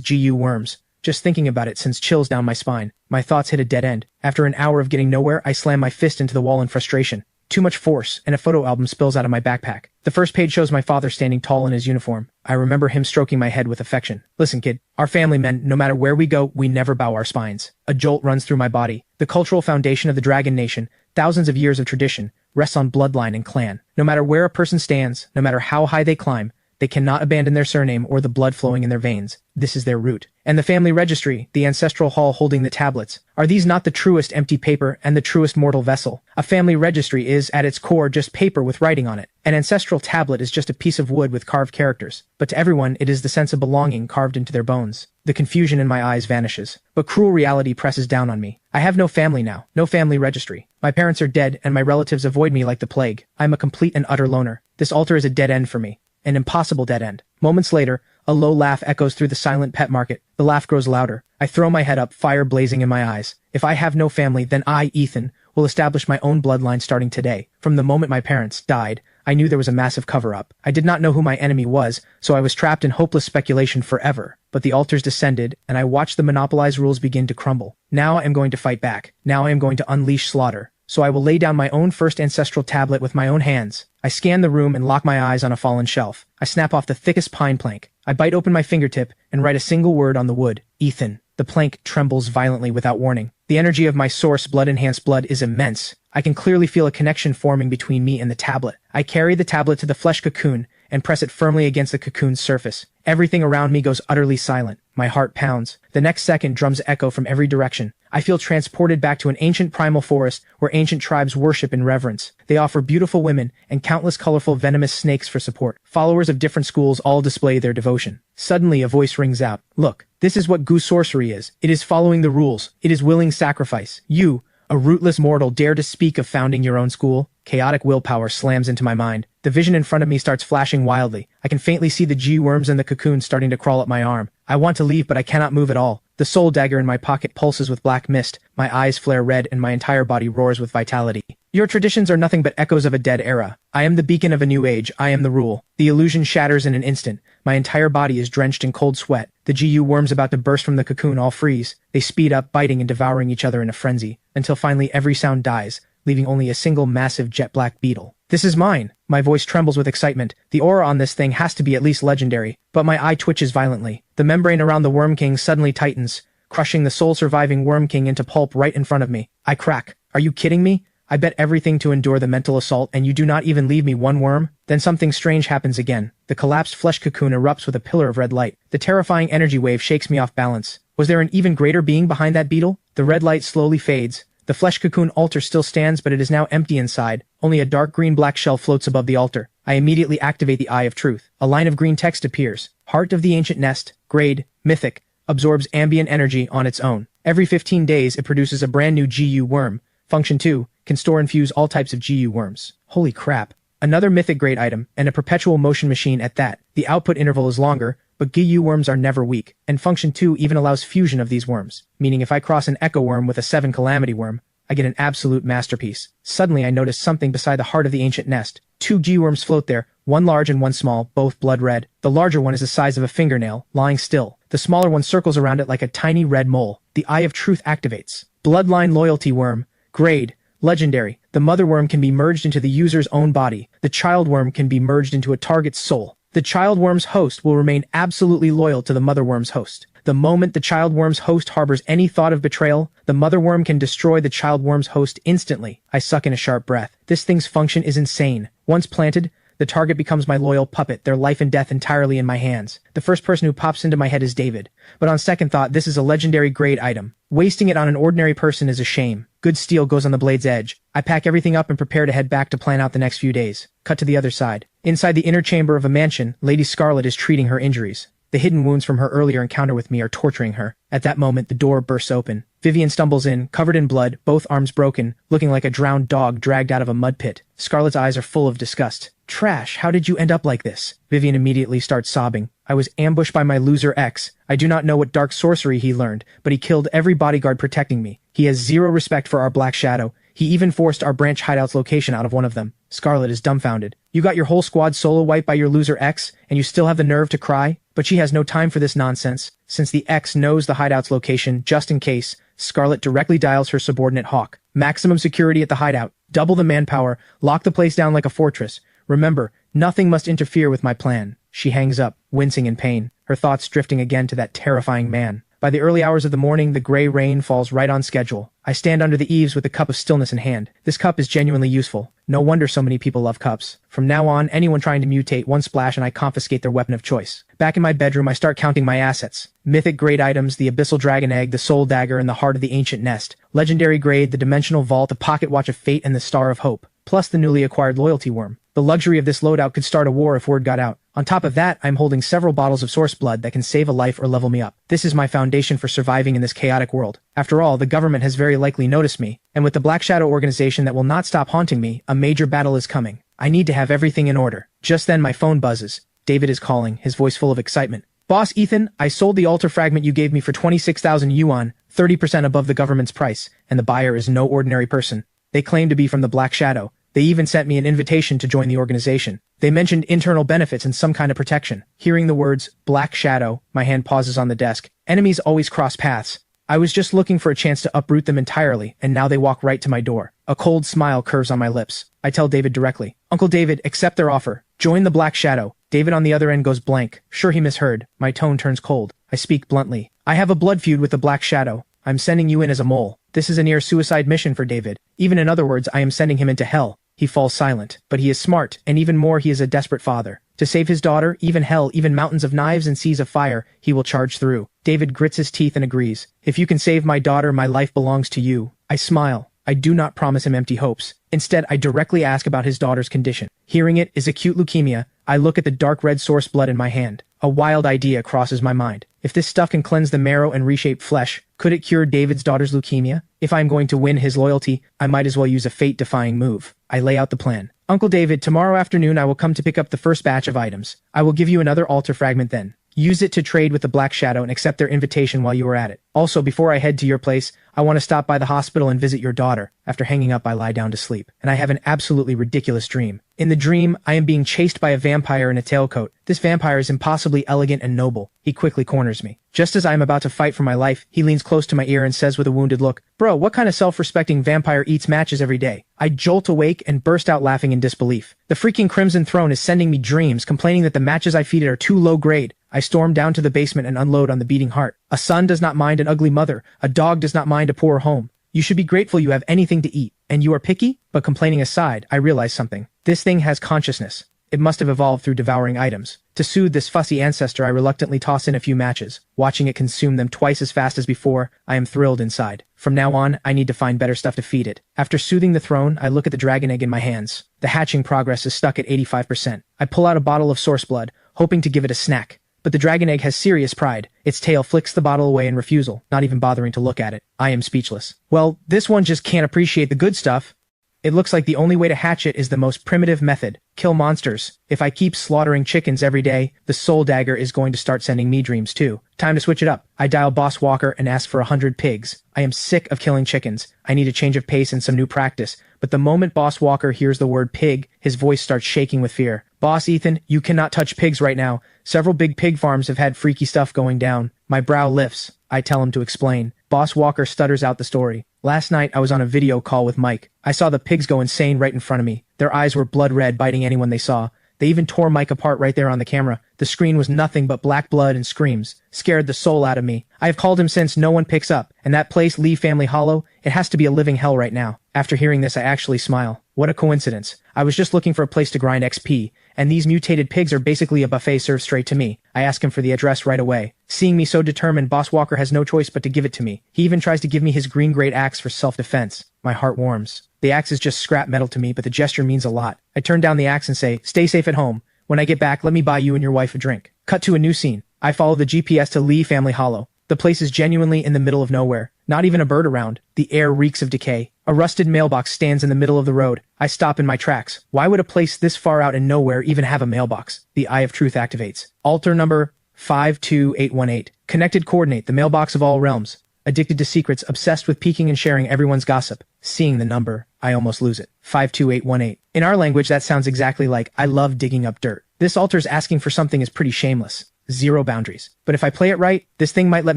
GU worms. Just thinking about it sends chills down my spine. My thoughts hit a dead end. After an hour of getting nowhere, I slam my fist into the wall in frustration. Too much force, and a photo album spills out of my backpack. The first page shows my father standing tall in his uniform. I remember him stroking my head with affection. Listen, kid, our family men, no matter where we go, we never bow our spines. A jolt runs through my body. The cultural foundation of the Dragon Nation, thousands of years of tradition, rests on bloodline and clan. No matter where a person stands, no matter how high they climb, they cannot abandon their surname or the blood flowing in their veins. This is their root. And the family registry, the ancestral hall holding the tablets. Are these not the truest empty paper and the truest mortal vessel? A family registry is, at its core, just paper with writing on it. An ancestral tablet is just a piece of wood with carved characters. But to everyone, it is the sense of belonging carved into their bones. The confusion in my eyes vanishes. But cruel reality presses down on me. I have no family now. No family registry. My parents are dead, and my relatives avoid me like the plague. I am a complete and utter loner. This altar is a dead end for me. An impossible dead end. Moments later, a low laugh echoes through the silent pet market. The laugh grows louder. I throw my head up, fire blazing in my eyes. If I have no family, then I, Ethan, will establish my own bloodline starting today. From the moment my parents died, I knew there was a massive cover-up. I did not know who my enemy was, so I was trapped in hopeless speculation forever. But the altars descended, and I watched the monopolized rules begin to crumble. Now I am going to fight back. Now I am going to unleash slaughter. So I will lay down my own first ancestral tablet with my own hands. I scan the room and lock my eyes on a fallen shelf. I snap off the thickest pine plank. I bite open my fingertip and write a single word on the wood. Ethan. The plank trembles violently without warning. The energy of my source, blood-enhanced blood, is immense. I can clearly feel a connection forming between me and the tablet. I carry the tablet to the flesh cocoon and press it firmly against the cocoon's surface. Everything around me goes utterly silent. My heart pounds. The next second, drums echo from every direction. I feel transported back to an ancient primal forest where ancient tribes worship in reverence. They offer beautiful women and countless colorful venomous snakes for support. Followers of different schools all display their devotion. Suddenly, a voice rings out. Look, this is what goose sorcery is. It is following the rules. It is willing sacrifice. You, a rootless mortal, dare to speak of founding your own school? Chaotic willpower slams into my mind. The vision in front of me starts flashing wildly. I can faintly see the G-worms in the cocoon starting to crawl up my arm. I want to leave, but I cannot move at all. The soul dagger in my pocket pulses with black mist. My eyes flare red and my entire body roars with vitality. Your traditions are nothing but echoes of a dead era. I am the beacon of a new age. I am the rule. The illusion shatters in an instant. My entire body is drenched in cold sweat. The GU worms about to burst from the cocoon all freeze. They speed up, biting and devouring each other in a frenzy, until finally every sound dies, leaving only a single massive jet-black beetle. This is mine. My voice trembles with excitement. The aura on this thing has to be at least legendary, but my eye twitches violently. The membrane around the Worm King suddenly tightens, crushing the sole surviving Worm King into pulp right in front of me. I crack. Are you kidding me? I bet everything to endure the mental assault and you do not even leave me one worm? Then something strange happens again. The collapsed flesh cocoon erupts with a pillar of red light. The terrifying energy wave shakes me off balance. Was there an even greater being behind that beetle? The red light slowly fades. The flesh cocoon altar still stands, but it is now empty inside. Only a dark green-black shell floats above the altar. I immediately activate the Eye of Truth. A line of green text appears. Heart of the ancient nest, grade, mythic, absorbs ambient energy on its own. Every 15 days, it produces a brand new GU worm. Function 2, can store and fuse all types of GU worms. Holy crap. Another mythic-grade item, and a perpetual motion machine at that. The output interval is longer, but GU worms are never weak, and Function 2 even allows fusion of these worms, meaning if I cross an Echo worm with a 7 Calamity worm, I get an absolute masterpiece. Suddenly I notice something beside the heart of the ancient nest. 2 GU worms float there, one large and one small, both blood red. The larger one is the size of a fingernail, lying still. The smaller one circles around it like a tiny red mole. The Eye of Truth activates. Bloodline Loyalty Worm. Grade. Legendary. The mother worm can be merged into the user's own body. The child worm can be merged into a target's soul. The child worm's host will remain absolutely loyal to the mother worm's host. The moment the child worm's host harbors any thought of betrayal, the mother worm can destroy the child worm's host instantly. I suck in a sharp breath. This thing's function is insane. Once planted, the target becomes my loyal puppet, their life and death entirely in my hands. The first person who pops into my head is David. But on second thought, this is a legendary grade item. Wasting it on an ordinary person is a shame. Good steel goes on the blade's edge. I pack everything up and prepare to head back to plan out the next few days. Cut to the other side. Inside the inner chamber of a mansion, Lady Scarlet is treating her injuries. The hidden wounds from her earlier encounter with me are torturing her. At that moment, the door bursts open. Vivian stumbles in, covered in blood, both arms broken, looking like a drowned dog dragged out of a mud pit. Scarlet's eyes are full of disgust. Trash, how did you end up like this? Vivian immediately starts sobbing. I was ambushed by my loser ex. I do not know what dark sorcery he learned, but he killed every bodyguard protecting me. He has zero respect for our Black Shadow. He even forced our branch hideout's location out of one of them. Scarlet is dumbfounded. You got your whole squad solo wiped by your loser ex, and you still have the nerve to cry? But she has no time for this nonsense. Since the ex knows the hideout's location, just in case, Scarlet directly dials her subordinate Hawk. Maximum security at the hideout. Double the manpower. Lock the place down like a fortress. Remember, nothing must interfere with my plan. She hangs up, wincing in pain, her thoughts drifting again to that terrifying man. By the early hours of the morning, the gray rain falls right on schedule. I stand under the eaves with a cup of stillness in hand. This cup is genuinely useful. No wonder so many people love cups. From now on, anyone trying to mutate, one splash and I confiscate their weapon of choice. Back in my bedroom, I start counting my assets. Mythic grade items, the Abyssal Dragon Egg, the Soul Dagger, and the Heart of the Ancient Nest. Legendary grade, the Dimensional Vault, the Pocket Watch of Fate, and the Star of Hope. Plus the newly acquired Loyalty Worm. The luxury of this loadout could start a war if word got out. On top of that, I'm holding several bottles of source blood that can save a life or level me up. This is my foundation for surviving in this chaotic world. After all, the government has very likely noticed me, and with the Black Shadow organization that will not stop haunting me, a major battle is coming. I need to have everything in order. Just then my phone buzzes. David is calling, his voice full of excitement. Boss Ethan, I sold the altar fragment you gave me for 26,000 yuan, 30% above the government's price, and the buyer is no ordinary person. They claim to be from the Black Shadow. They even sent me an invitation to join the organization. They mentioned internal benefits and some kind of protection. Hearing the words, Black Shadow, my hand pauses on the desk. Enemies always cross paths. I was just looking for a chance to uproot them entirely, and now they walk right to my door. A cold smile curves on my lips. I tell David directly, Uncle David, accept their offer. Join the Black Shadow. David on the other end goes blank. Sure he misheard. My tone turns cold. I speak bluntly. I have a blood feud with the Black Shadow. I'm sending you in as a mole. This is a near-suicide mission for David. Even in other words, I am sending him into hell. He falls silent, but he is smart, and even more he is a desperate father. To save his daughter, even hell, even mountains of knives and seas of fire, he will charge through. David grits his teeth and agrees. If you can save my daughter, my life belongs to you. I smile. I do not promise him empty hopes. Instead, I directly ask about his daughter's condition. Hearing it is acute leukemia. I look at the dark red source blood in my hand. A wild idea crosses my mind. If this stuff can cleanse the marrow and reshape flesh, could it cure David's daughter's leukemia? If I'm going to win his loyalty, I might as well use a fate-defying move. I lay out the plan. Uncle David, tomorrow afternoon I will come to pick up the first batch of items. I will give you another altar fragment then. Use it to trade with the Black Shadow and accept their invitation while you are at it. Also, before I head to your place, I want to stop by the hospital and visit your daughter. After hanging up, I lie down to sleep, and I have an absolutely ridiculous dream. In the dream, I am being chased by a vampire in a tailcoat. This vampire is impossibly elegant and noble. He quickly corners me. Just as I am about to fight for my life, he leans close to my ear and says with a wounded look, Bro, what kind of self-respecting vampire eats matches every day? I jolt awake and burst out laughing in disbelief. The freaking Crimson Throne is sending me dreams, complaining that the matches I feed it are too low grade. I storm down to the basement and unload on the beating heart. A son does not mind an ugly mother. A dog does not mind a poor home. You should be grateful you have anything to eat. And you are picky? But complaining aside, I realize something. This thing has consciousness. It must have evolved through devouring items. To soothe this fussy ancestor, I reluctantly toss in a few matches. Watching it consume them twice as fast as before, I am thrilled inside. From now on, I need to find better stuff to feed it. After soothing the throne, I look at the dragon egg in my hands. The hatching progress is stuck at 85%. I pull out a bottle of source blood, hoping to give it a snack. But the dragon egg has serious pride. Its tail flicks the bottle away in refusal, not even bothering to look at it. I am speechless. Well, this one just can't appreciate the good stuff. It looks like the only way to hatch it is the most primitive method. Kill monsters. If I keep slaughtering chickens every day, the soul dagger is going to start sending me dreams too. Time to switch it up. I dial Boss Walker and ask for 100 pigs. I am sick of killing chickens. I need a change of pace and some new practice. But the moment Boss Walker hears the word pig, his voice starts shaking with fear. Boss Ethan, you cannot touch pigs right now. Several big pig farms have had freaky stuff going down. My brow lifts. I tell him to explain. Boss Walker stutters out the story. Last night, I was on a video call with Mike. I saw the pigs go insane right in front of me. Their eyes were blood red, biting anyone they saw. They even tore Mike apart right there on the camera. The screen was nothing but black blood and screams. Scared the soul out of me. I have called him since no one picks up. And that place, Lee Family Hollow, it has to be a living hell right now. After hearing this, I actually smile. What a coincidence. I was just looking for a place to grind XP, and these mutated pigs are basically a buffet served straight to me. I ask him for the address right away. Seeing me so determined, Boss Walker has no choice but to give it to me. He even tries to give me his green-grade axe for self-defense. My heart warms. The axe is just scrap metal to me, but the gesture means a lot. I turn down the axe and say, "Stay safe at home. When I get back, let me buy you and your wife a drink." Cut to a new scene. I follow the GPS to Lee Family Hollow. The place is genuinely in the middle of nowhere. Not even a bird around. The air reeks of decay. A rusted mailbox stands in the middle of the road. I stop in my tracks. Why would a place this far out in nowhere even have a mailbox? The Eye of Truth activates. Altar number 52818. Connected coordinate, the mailbox of all realms. Addicted to secrets, obsessed with peeking and sharing everyone's gossip. Seeing the number, I almost lose it. 52818. In our language, that sounds exactly like, I love digging up dirt. This altar's asking for something is pretty shameless. Zero boundaries. But if I play it right, this thing might let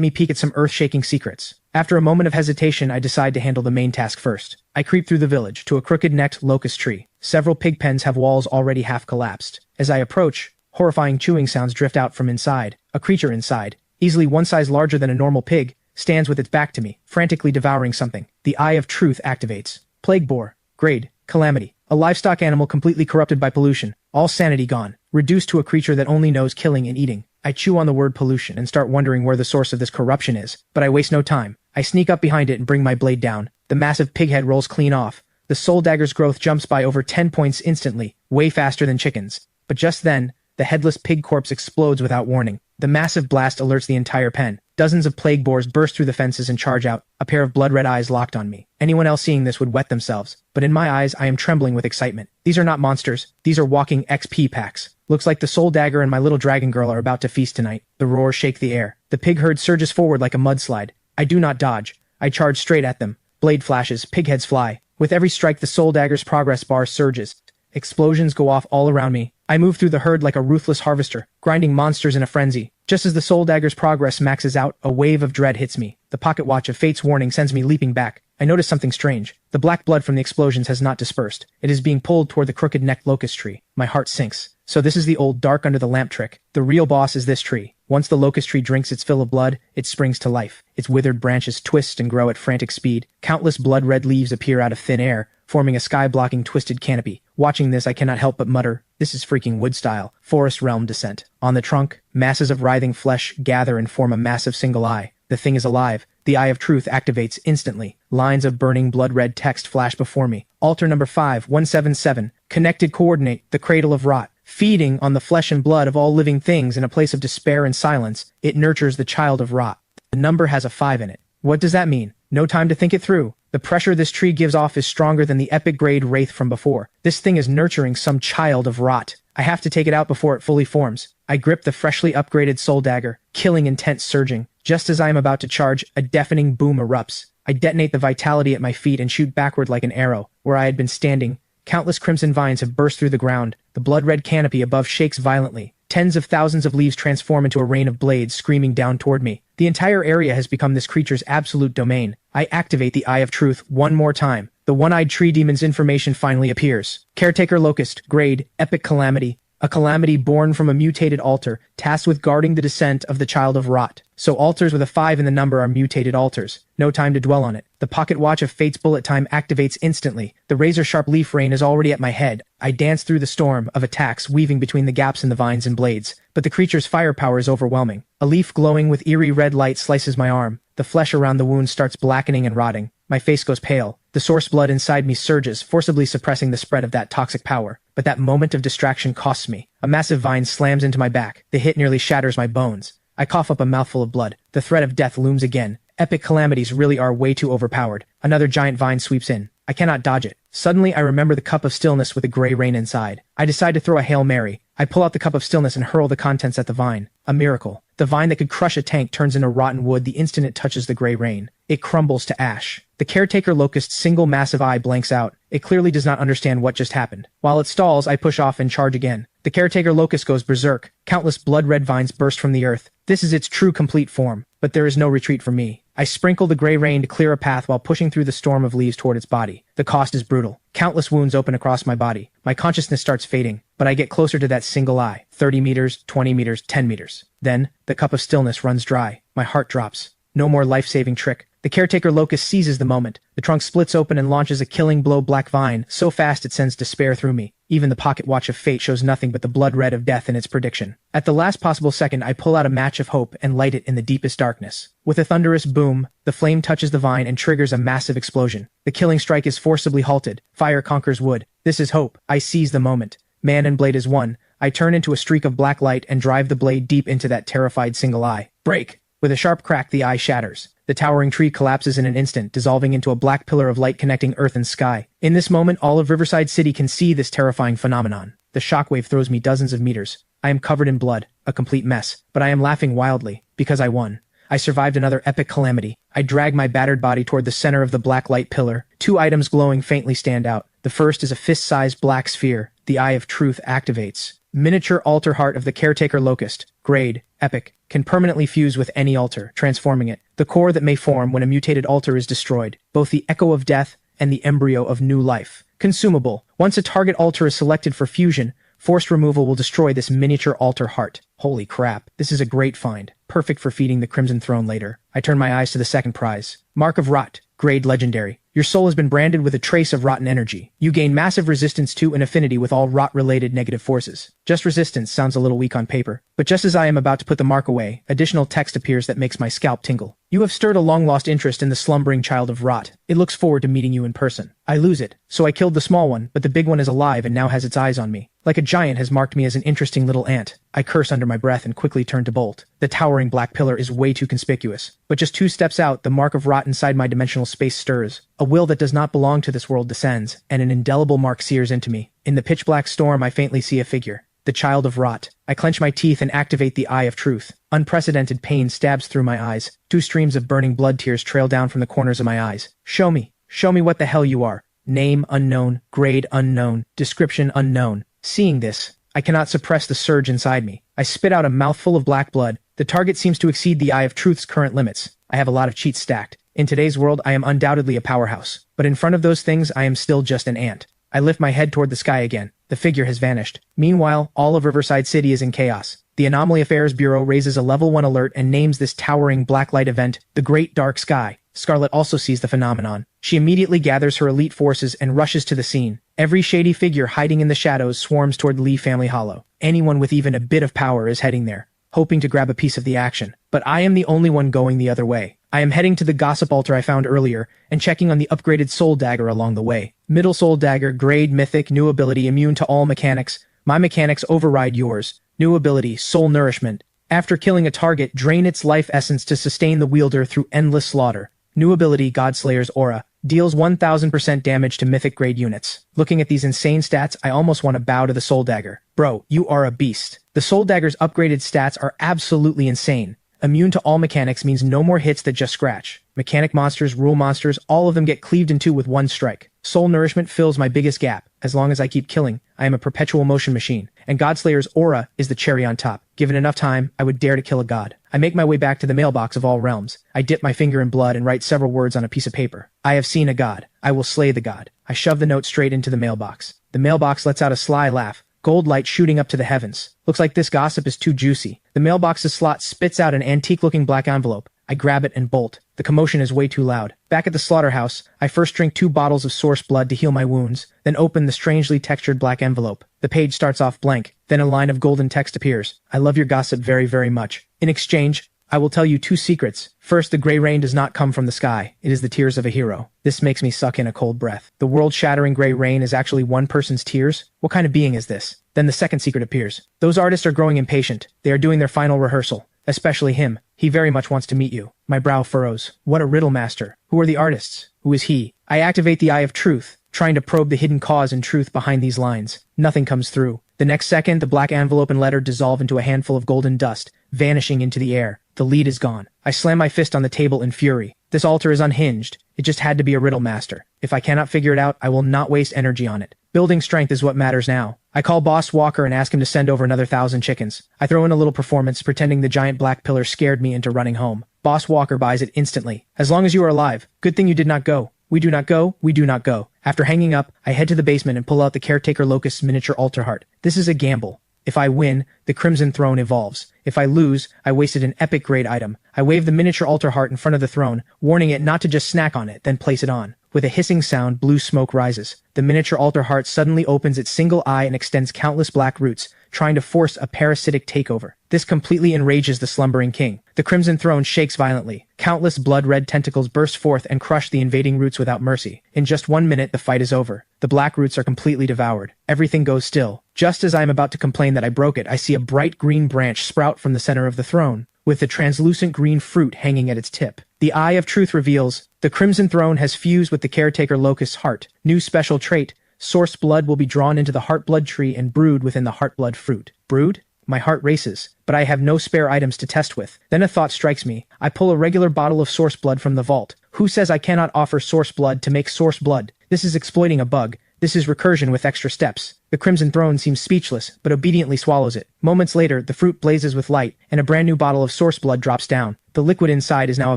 me peek at some earth-shaking secrets. After a moment of hesitation, I decide to handle the main task first. I creep through the village to a crooked-necked locust tree. Several pig pens have walls already half collapsed. As I approach, horrifying chewing sounds drift out from inside. A creature inside, easily one size larger than a normal pig, stands with its back to me, frantically devouring something. The Eye of Truth activates. Plague boar. Grade. Calamity. A livestock animal completely corrupted by pollution. All sanity gone. Reduced to a creature that only knows killing and eating. I chew on the word pollution and start wondering where the source of this corruption is. But I waste no time. I sneak up behind it and bring my blade down. The massive pig head rolls clean off. The soul dagger's growth jumps by over 10 points instantly, way faster than chickens. But just then, the headless pig corpse explodes without warning. The massive blast alerts the entire pen. Dozens of plague boars burst through the fences and charge out, a pair of blood-red eyes locked on me. Anyone else seeing this would wet themselves, but in my eyes I am trembling with excitement. These are not monsters, these are walking XP packs. Looks like the soul dagger and my little dragon girl are about to feast tonight. The roars shake the air. The pig herd surges forward like a mudslide. I do not dodge. I charge straight at them. Blade flashes, pig heads fly. With every strike the soul dagger's progress bar surges. Explosions go off all around me. I move through the herd like a ruthless harvester, grinding monsters in a frenzy. Just as the soul dagger's progress maxes out, a wave of dread hits me. The pocket watch of fate's warning sends me leaping back. I notice something strange. The black blood from the explosions has not dispersed. It is being pulled toward the crooked-necked locust tree. My heart sinks. So this is the old dark under the lamp trick. The real boss is this tree. Once the locust tree drinks its fill of blood, it springs to life. Its withered branches twist and grow at frantic speed. Countless blood-red leaves appear out of thin air, forming a sky-blocking twisted canopy. Watching this, I cannot help but mutter, this is freaking wood-style, forest realm descent. On the trunk, masses of writhing flesh gather and form a massive single eye. The thing is alive. The Eye of Truth activates instantly. Lines of burning blood-red text flash before me. Altar number 5177. Connected coordinate, the cradle of rot. Feeding on the flesh and blood of all living things in a place of despair and silence, it nurtures the child of rot. The number has a 5 in it. What does that mean? No time to think it through. The pressure this tree gives off is stronger than the epic grade wraith from before. This thing is nurturing some child of rot. I have to take it out before it fully forms. I grip the freshly upgraded soul dagger, killing intent surging. Just as I am about to charge, a deafening boom erupts. I detonate the vitality at my feet and shoot backward like an arrow. Where I had been standing, countless crimson vines have burst through the ground. The blood-red canopy above shakes violently. Tens of thousands of leaves transform into a rain of blades screaming down toward me. The entire area has become this creature's absolute domain. I activate the Eye of Truth one more time. The one-eyed tree demon's information finally appears. Caretaker Locust, grade, epic calamity. a calamity born from a mutated altar, tasked with guarding the descent of the child of Rot. So altars with a 5 in the number are mutated altars. No time to dwell on it. The pocket watch of Fate's bullet time activates instantly. The razor-sharp leaf rain is already at my head. I dance through the storm of attacks weaving between the gaps in the vines and blades. But the creature's firepower is overwhelming. A leaf glowing with eerie red light slices my arm. The flesh around the wound starts blackening and rotting. My face goes pale. The source blood inside me surges, forcibly suppressing the spread of that toxic power. But that moment of distraction costs me. A massive vine slams into my back. The hit nearly shatters my bones. I cough up a mouthful of blood. The threat of death looms again. Epic calamities really are way too overpowered. Another giant vine sweeps in. I cannot dodge it. Suddenly, I remember the cup of stillness with a gray rain inside. I decide to throw a Hail Mary. I pull out the cup of stillness and hurl the contents at the vine. A miracle. The vine that could crush a tank turns into rotten wood the instant it touches the gray rain. It crumbles to ash. The caretaker locust's single massive eye blanks out. It clearly does not understand what just happened. While it stalls, I push off and charge again. The caretaker locust goes berserk. Countless blood-red vines burst from the earth. This is its true complete form. But there is no retreat for me. I sprinkle the gray rain to clear a path while pushing through the storm of leaves toward its body. The cost is brutal. Countless wounds open across my body. My consciousness starts fading, but I get closer to that single eye. 30 meters, 20 meters, 10 meters. Then, the cup of stillness runs dry. My heart drops. No more life-saving trick. The caretaker locust seizes the moment. The trunk splits open and launches a killing blow black vine, so fast it sends despair through me. Even the pocket watch of fate shows nothing but the blood red of death in its prediction. At the last possible second, I pull out a match of hope and light it in the deepest darkness. With a thunderous boom, the flame touches the vine and triggers a massive explosion. The killing strike is forcibly halted. Fire conquers wood. This is hope. I seize the moment. Man and blade is one. I turn into a streak of black light and drive the blade deep into that terrified single eye. Break! With a sharp crack, the eye shatters. The towering tree collapses in an instant, dissolving into a black pillar of light connecting earth and sky. In this moment, all of Riverside City can see this terrifying phenomenon. The shockwave throws me dozens of meters. I am covered in blood, a complete mess, but I am laughing wildly, because I won. I survived another epic calamity. I drag my battered body toward the center of the black light pillar. 2 items glowing faintly stand out. The first is a fist-sized black sphere. The Eye of Truth activates. Miniature altar heart of the caretaker locust. Grade, epic, can permanently fuse with any altar, transforming it. The core that may form when a mutated altar is destroyed. Both the echo of death and the embryo of new life. Consumable. Once a target altar is selected for fusion, forced removal will destroy this miniature altar heart. Holy crap, this is a great find. Perfect for feeding the Crimson Throne later. I turn my eyes to the second prize. Mark of Rot. Grade legendary. Your soul has been branded with a trace of rotten energy. You gain massive resistance to and affinity with all rot-related negative forces. Just resistance sounds a little weak on paper, but just as I am about to put the mark away, additional text appears that makes my scalp tingle. You have stirred a long-lost interest in the slumbering child of Rot. It looks forward to meeting you in person. I lose it, so I killed the small one, but the big one is alive and now has its eyes on me. Like a giant has marked me as an interesting little ant. I curse under my breath and quickly turn to bolt. The towering black pillar is way too conspicuous. But just 2 steps out, the mark of Rot inside my dimensional space stirs. A will that does not belong to this world descends, and an indelible mark sears into me. In the pitch-black storm, I faintly see a figure. The child of Rot. I clench my teeth and activate the Eye of Truth. Unprecedented pain stabs through my eyes. 2 streams of burning blood tears trail down from the corners of my eyes. Show me. Show me what the hell you are. Name unknown. Grade unknown. Description unknown. Seeing this, I cannot suppress the surge inside me. I spit out a mouthful of black blood. The target seems to exceed the Eye of Truth's current limits. I have a lot of cheats stacked. In today's world, I am undoubtedly a powerhouse. But in front of those things, I am still just an ant. I lift my head toward the sky again. The figure has vanished. Meanwhile, all of Riverside City is in chaos. The Anomaly Affairs Bureau raises a level 1 alert and names this towering blacklight event the Great Dark Sky. Scarlet also sees the phenomenon. She immediately gathers her elite forces and rushes to the scene. Every shady figure hiding in the shadows swarms toward Lee Family Hollow. Anyone with even a bit of power is heading there, hoping to grab a piece of the action. But I am the only one going the other way. I am heading to the gossip altar I found earlier, and checking on the upgraded soul dagger along the way. Middle soul dagger, grade mythic, new ability, immune to all mechanics. My mechanics override yours. New ability, soul nourishment. After killing a target, drain its life essence to sustain the wielder through endless slaughter. New ability, Godslayer's Aura. Deals 1000% damage to mythic-grade units. Looking at these insane stats, I almost want to bow to the soul dagger. Bro, you are a beast. The soul dagger's upgraded stats are absolutely insane. Immune to all mechanics means no more hits that just scratch. Mechanic monsters, rule monsters, all of them get cleaved in 2 with 1 strike. Soul nourishment fills my biggest gap. As long as I keep killing, I am a perpetual motion machine. And Godslayer's Aura is the cherry on top. Given enough time, I would dare to kill a god. I make my way back to the mailbox of all realms. I dip my finger in blood and write several words on a piece of paper. I have seen a god. I will slay the god. I shove the note straight into the mailbox. The mailbox lets out a sly laugh. gold light shooting up to the heavens. Looks like this gossip is too juicy. The mailbox's slot spits out an antique-looking black envelope. I grab it and bolt. The commotion is way too loud. Back at the slaughterhouse, I first drink 2 bottles of source blood to heal my wounds, then open the strangely textured black envelope. The page starts off blank, then a line of golden text appears. I love your gossip very, very much. In exchange, I will tell you 2 secrets. First, the gray rain does not come from the sky. It is the tears of a hero. This makes me suck in a cold breath. The world-shattering gray rain is actually one person's tears? What kind of being is this? Then the second secret appears. Those artists are growing impatient. They are doing their final rehearsal. Especially him. He very much wants to meet you. My brow furrows. What a riddle master. Who are the artists? Who is he? I activate the Eye of Truth, trying to probe the hidden cause and truth behind these lines. Nothing comes through. The next second, the black envelope and letter dissolve into a handful of golden dust, vanishing into the air. The lead is gone. I slam my fist on the table in fury. This altar is unhinged. It just had to be a riddle master. If I cannot figure it out, I will not waste energy on it. Building strength is what matters now. I call Boss Walker and ask him to send over another 1,000 chickens. I throw in a little performance, pretending the giant black pillar scared me into running home. Boss Walker buys it instantly. As long as you are alive. Good thing you did not go. We do not go. We do not go. After hanging up, I head to the basement and pull out the Caretaker Locust's miniature altar heart. This is a gamble. If I win, the Crimson Throne evolves. If I lose, I wasted an epic grade item. I wave the miniature altar heart in front of the throne, warning it not to just snack on it, then place it on. With a hissing sound, blue smoke rises. The miniature altar heart suddenly opens its single eye and extends countless black roots, trying to force a parasitic takeover. This completely enrages the slumbering king. The Crimson Throne shakes violently. Countless blood-red tentacles burst forth and crush the invading roots without mercy. In just 1 minute, the fight is over. The black roots are completely devoured. Everything goes still. Just as I am about to complain that I broke it, I see a bright green branch sprout from the center of the throne, with the translucent green fruit hanging at its tip. The Eye of Truth reveals, the Crimson Throne has fused with the Caretaker Locust's heart. New special trait, source blood will be drawn into the heart blood tree and brewed within the heart blood fruit. Brewed? My heart races, but I have no spare items to test with. Then a thought strikes me. I pull a regular bottle of source blood from the vault. Who says I cannot offer source blood to make source blood? This is exploiting a bug. This is recursion with extra steps. The Crimson Throne seems speechless, but obediently swallows it. Moments later, the fruit blazes with light, and a brand new bottle of source blood drops down. The liquid inside is now a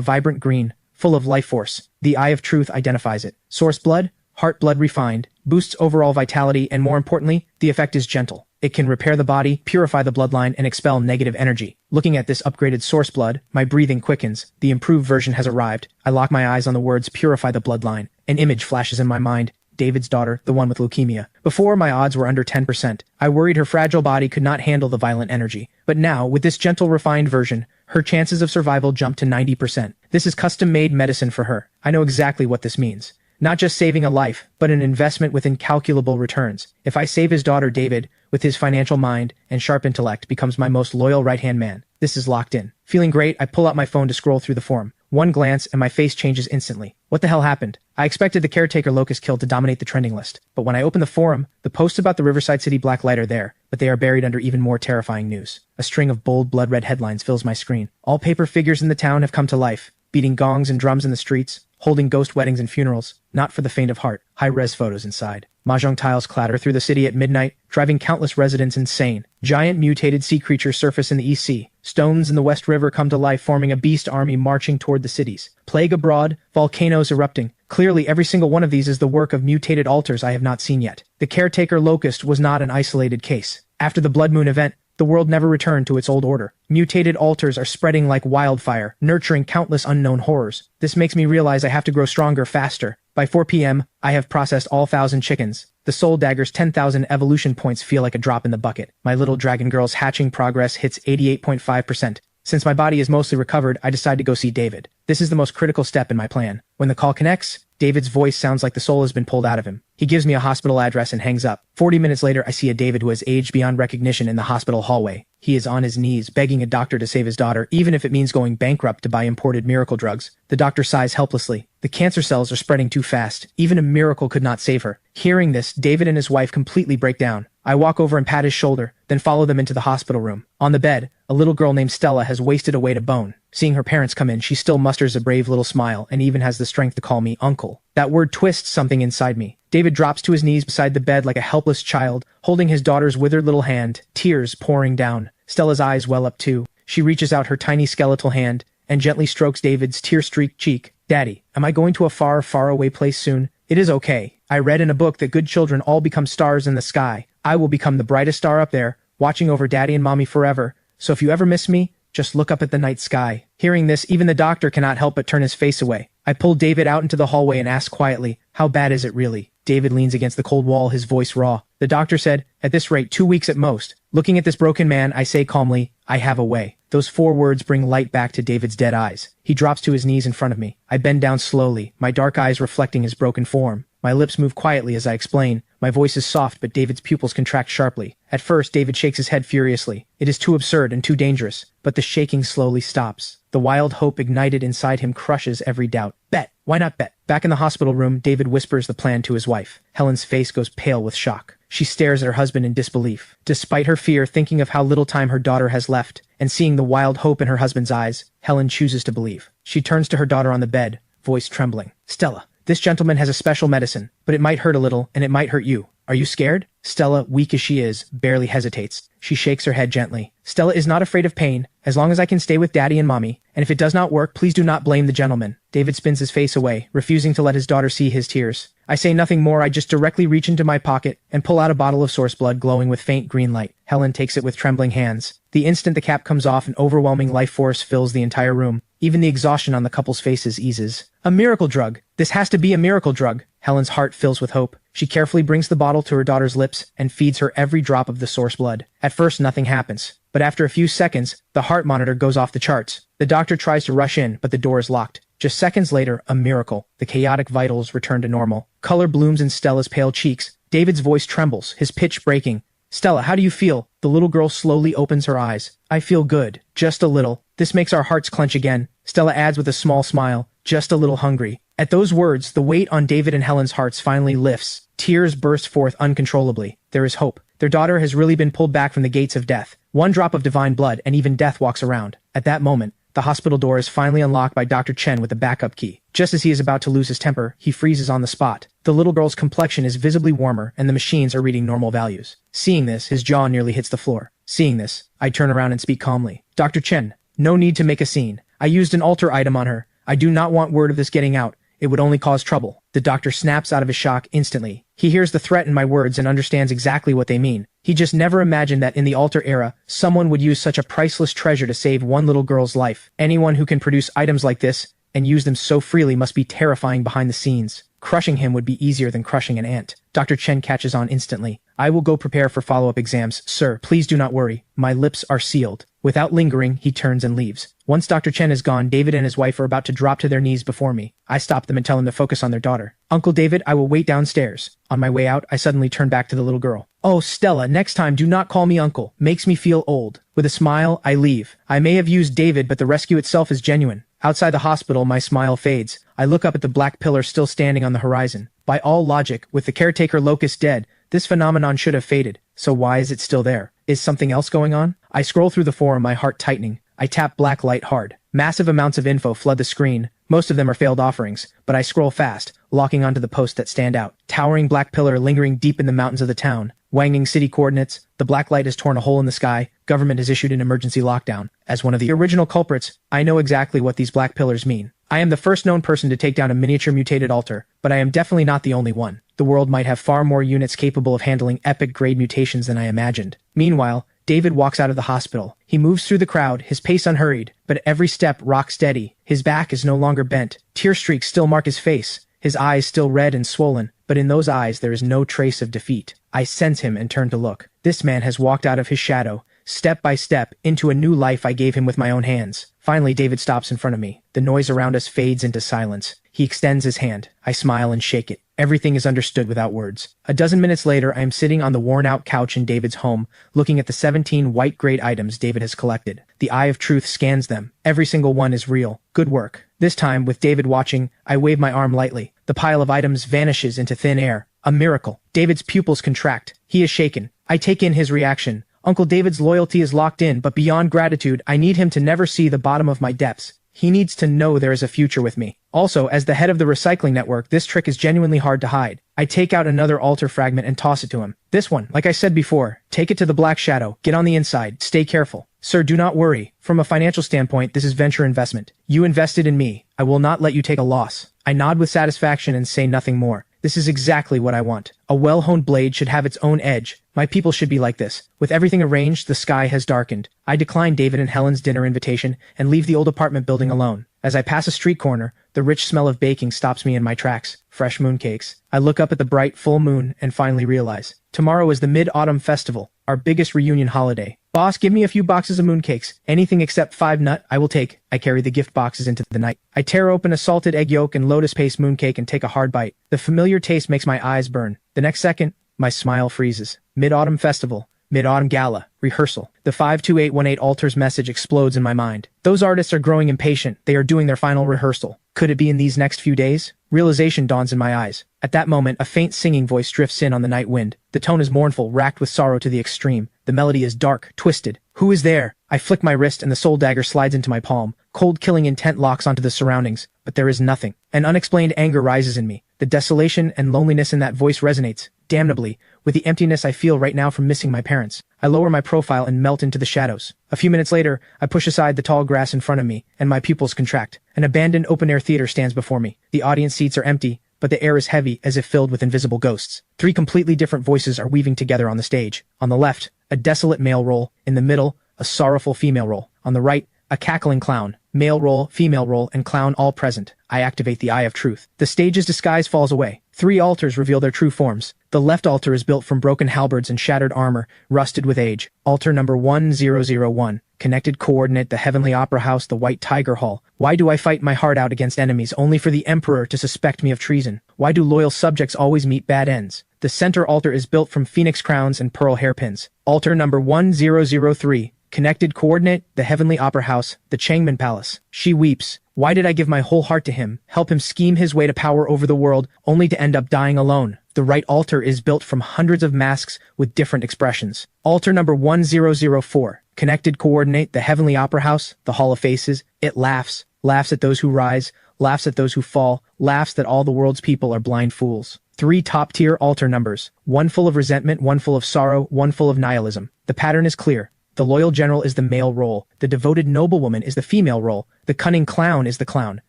vibrant green, full of life force. The Eye of Truth identifies it. Source blood, heart blood refined, boosts overall vitality, and more importantly, the effect is gentle. It can repair the body, purify the bloodline, and expel negative energy. Looking at this upgraded source blood, my breathing quickens. The improved version has arrived. I lock my eyes on the words purify the bloodline. An image flashes in my mind. David's daughter, the one with leukemia. Before, my odds were under 10%. I worried her fragile body could not handle the violent energy. But now, with this gentle, refined version, her chances of survival jump to 90%. This is custom-made medicine for her. I know exactly what this means. Not just saving a life, but an investment with incalculable returns. If I save his daughter, David, with his financial mind and sharp intellect, becomes my most loyal right-hand man. This is locked in. Feeling great, I pull out my phone to scroll through the forum. One glance, and my face changes instantly. What the hell happened? I expected the Caretaker Locust kill to dominate the trending list, but when I open the forum, the posts about the Riverside City Black Light are there, but they are buried under even more terrifying news. A string of bold, blood-red headlines fills my screen. All paper figures in the town have come to life, beating gongs and drums in the streets, holding ghost weddings and funerals, not for the faint of heart. High-res photos inside. Mahjong tiles clatter through the city at midnight, driving countless residents insane. Giant mutated sea creatures surface in the East Sea. Stones in the West River come to life, forming a beast army marching toward the cities. Plague abroad, volcanoes erupting. Clearly, every single one of these is the work of mutated altars I have not seen yet. The Caretaker Locust was not an isolated case. After the Blood Moon event, the world never returned to its old order. Mutated altars are spreading like wildfire, nurturing countless unknown horrors. This makes me realize I have to grow stronger faster. By 4 p.m., I have processed all 1,000 chickens. The Soul Dagger's 10,000 evolution points feel like a drop in the bucket. My little dragon girl's hatching progress hits 88.5%. Since my body is mostly recovered, I decide to go see David. This is the most critical step in my plan. When the call connects, David's voice sounds like the soul has been pulled out of him. He gives me a hospital address and hangs up. 40 minutes later, I see a David who has aged beyond recognition in the hospital hallway. He is on his knees, begging a doctor to save his daughter, even if it means going bankrupt to buy imported miracle drugs. The doctor sighs helplessly. The cancer cells are spreading too fast. Even a miracle could not save her. Hearing this, David and his wife completely break down. I walk over and pat his shoulder, then follow them into the hospital room. On the bed, a little girl named Stella has wasted away to bone. Seeing her parents come in, she still musters a brave little smile and even has the strength to call me uncle. That word twists something inside me. David drops to his knees beside the bed like a helpless child, holding his daughter's withered little hand, tears pouring down. Stella's eyes well up too. She reaches out her tiny skeletal hand and gently strokes David's tear-streaked cheek. Daddy, am I going to a far, far away place soon? It is okay. I read in a book that good children all become stars in the sky, I will become the brightest star up there, watching over daddy and mommy forever. So if you ever miss me, just look up at the night sky. Hearing this, even the doctor cannot help but turn his face away. I pull David out into the hallway and ask quietly, how bad is it really? David leans against the cold wall, his voice raw. The doctor said, at this rate, 2 weeks at most. Looking at this broken man, I say calmly, I have a way. Those 4 words bring light back to David's dead eyes. He drops to his knees in front of me. I bend down slowly, my dark eyes reflecting his broken form. My lips move quietly as I explain. My voice is soft, but David's pupils contract sharply. At first, David shakes his head furiously. It is too absurd and too dangerous. But the shaking slowly stops. The wild hope ignited inside him crushes every doubt. Bet. Why not bet? Back in the hospital room, David whispers the plan to his wife. Helen's face goes pale with shock. She stares at her husband in disbelief. Despite her fear, thinking of how little time her daughter has left, and seeing the wild hope in her husband's eyes, Helen chooses to believe. She turns to her daughter on the bed, voice trembling. Stella, this gentleman has a special medicine, but it might hurt a little, and it might hurt you. Are you scared? Stella, weak as she is, barely hesitates. She shakes her head gently. Stella is not afraid of pain, as long as I can stay with daddy and mommy, and if it does not work, please do not blame the gentleman. David spins his face away, refusing to let his daughter see his tears. I say nothing more, I just directly reach into my pocket and pull out a bottle of source blood glowing with faint green light. Helen takes it with trembling hands. The instant the cap comes off, an overwhelming life force fills the entire room. Even the exhaustion on the couple's faces eases. A miracle drug. This has to be a miracle drug. Helen's heart fills with hope. She carefully brings the bottle to her daughter's lips and feeds her every drop of the source blood. At first, nothing happens. But after a few seconds, the heart monitor goes off the charts. The doctor tries to rush in, but the door is locked. Just seconds later, a miracle. The chaotic vitals return to normal. Color blooms in Stella's pale cheeks. David's voice trembles, his pitch breaking. Stella, how do you feel? The little girl slowly opens her eyes. I feel good. Just a little. This makes our hearts clench again. Stella adds with a small smile. Just a little hungry. At those words, the weight on David and Helen's hearts finally lifts. Tears burst forth uncontrollably. There is hope. Their daughter has really been pulled back from the gates of death. One drop of divine blood, and even death walks around. At that moment, the hospital door is finally unlocked by Dr. Chen with a backup key. Just as he is about to lose his temper, he freezes on the spot. The little girl's complexion is visibly warmer, and the machines are reading normal values. Seeing this, his jaw nearly hits the floor. Seeing this, I turn around and speak calmly. Dr. Chen, no need to make a scene. I used an alter item on her. I do not want word of this getting out. It would only cause trouble. The doctor snaps out of his shock instantly. He hears the threat in my words and understands exactly what they mean. He just never imagined that in the alter era, someone would use such a priceless treasure to save one little girl's life. Anyone who can produce items like this and use them so freely must be terrifying behind the scenes. Crushing him would be easier than crushing an ant. Dr. Chen catches on instantly. I will go prepare for follow-up exams. Sir, please do not worry. My lips are sealed. Without lingering, he turns and leaves. Once Dr. Chen is gone, David and his wife are about to drop to their knees before me. I stop them and tell them to focus on their daughter. Uncle David, I will wait downstairs. On my way out, I suddenly turn back to the little girl. Oh, Stella, next time do not call me uncle. Makes me feel old. With a smile, I leave. I may have used David, but the rescue itself is genuine. Outside the hospital, my smile fades. I look up at the black pillar still standing on the horizon. By all logic, with the caretaker Locust dead, this phenomenon should have faded. So why is it still there? Is something else going on? I scroll through the forum, my heart tightening. I tap black light hard. Massive amounts of info flood the screen. Most of them are failed offerings, but I scroll fast, locking onto the posts that stand out. Towering black pillar lingering deep in the mountains of the town. Wanging city coordinates. The black light has torn a hole in the sky. Government has issued an emergency lockdown. As one of the original culprits, I know exactly what these black pillars mean. I am the first known person to take down a miniature mutated altar, but I am definitely not the only one. The world might have far more units capable of handling epic-grade mutations than I imagined. Meanwhile, David walks out of the hospital. He moves through the crowd, his pace unhurried, but every step rock steady. His back is no longer bent. Tear streaks still mark his face. His eyes still red and swollen, but in those eyes there is no trace of defeat. I sense him and turn to look. This man has walked out of his shadow, step by step, into a new life I gave him with my own hands. Finally, David stops in front of me. The noise around us fades into silence. He extends his hand. I smile and shake it. Everything is understood without words. A dozen minutes later, I am sitting on the worn-out couch in David's home, looking at the 17 white-grade items David has collected. The eye of truth scans them. Every single one is real. Good work. This time, with David watching, I wave my arm lightly. The pile of items vanishes into thin air. A miracle. David's pupils contract. He is shaken. I take in his reaction. Uncle David's loyalty is locked in, but beyond gratitude, I need him to never see the bottom of my depths. He needs to know there is a future with me. Also, as the head of the recycling network, this trick is genuinely hard to hide. I take out another altar fragment and toss it to him. This one, like I said before, take it to the Black Shadow. Get on the inside. Stay careful. Sir, do not worry. From a financial standpoint, this is venture investment. You invested in me. I will not let you take a loss. I nod with satisfaction and say nothing more. This is exactly what I want. A well-honed blade should have its own edge. My people should be like this. With everything arranged, the sky has darkened. I decline David and Helen's dinner invitation and leave the old apartment building alone. As I pass a street corner, the rich smell of baking stops me in my tracks. Fresh mooncakes. I look up at the bright, full moon and finally realize. Tomorrow is the Mid-Autumn Festival, our biggest reunion holiday. Boss, give me a few boxes of mooncakes. Anything except 5-nut, I will take. I carry the gift boxes into the night. I tear open a salted egg yolk and lotus paste mooncake and take a hard bite. The familiar taste makes my eyes burn. The next second, my smile freezes. Mid-Autumn Festival. Mid-Autumn Gala. Rehearsal. The 52818 Altars message explodes in my mind. Those artists are growing impatient. They are doing their final rehearsal. Could it be in these next few days? Realization dawns in my eyes. At that moment, a faint singing voice drifts in on the night wind. The tone is mournful, racked with sorrow to the extreme. The melody is dark, twisted. Who is there? I flick my wrist and the soul dagger slides into my palm. Cold killing intent locks onto the surroundings, but there is nothing. An unexplained anger rises in me. The desolation and loneliness in that voice resonates, damnably, with the emptiness I feel right now from missing my parents. I lower my profile and melt into the shadows. A few minutes later, I push aside the tall grass in front of me, and my pupils contract. An abandoned open-air theater stands before me. The audience seats are empty, but the air is heavy as if filled with invisible ghosts. 3 completely different voices are weaving together on the stage. On the left, a desolate male role. In the middle, a sorrowful female role. On the right, a cackling clown. Male role, female role, and clown all present. I activate the Eye of Truth. The stage's disguise falls away. 3 altars reveal their true forms. The left altar is built from broken halberds and shattered armor, rusted with age. Altar number 1001. Connected coordinate, the Heavenly Opera House, the White Tiger Hall. Why do I fight my heart out against enemies only for the Emperor to suspect me of treason? Why do loyal subjects always meet bad ends? The center altar is built from phoenix crowns and pearl hairpins. Altar number 1003. Connected coordinate, the Heavenly Opera House, the Changman Palace. She weeps. Why did I give my whole heart to him, help him scheme his way to power over the world, only to end up dying alone? The right altar is built from hundreds of masks with different expressions. Altar number 1004. Connected coordinate, the Heavenly Opera House, the Hall of Faces. It laughs. Laughs at those who rise, laughs at those who fall, laughs that all the world's people are blind fools. 3 top-tier altar numbers. 1 full of resentment, 1 full of sorrow, 1 full of nihilism. The pattern is clear. The loyal general is the male role. The devoted noblewoman is the female role. The cunning clown is the clown.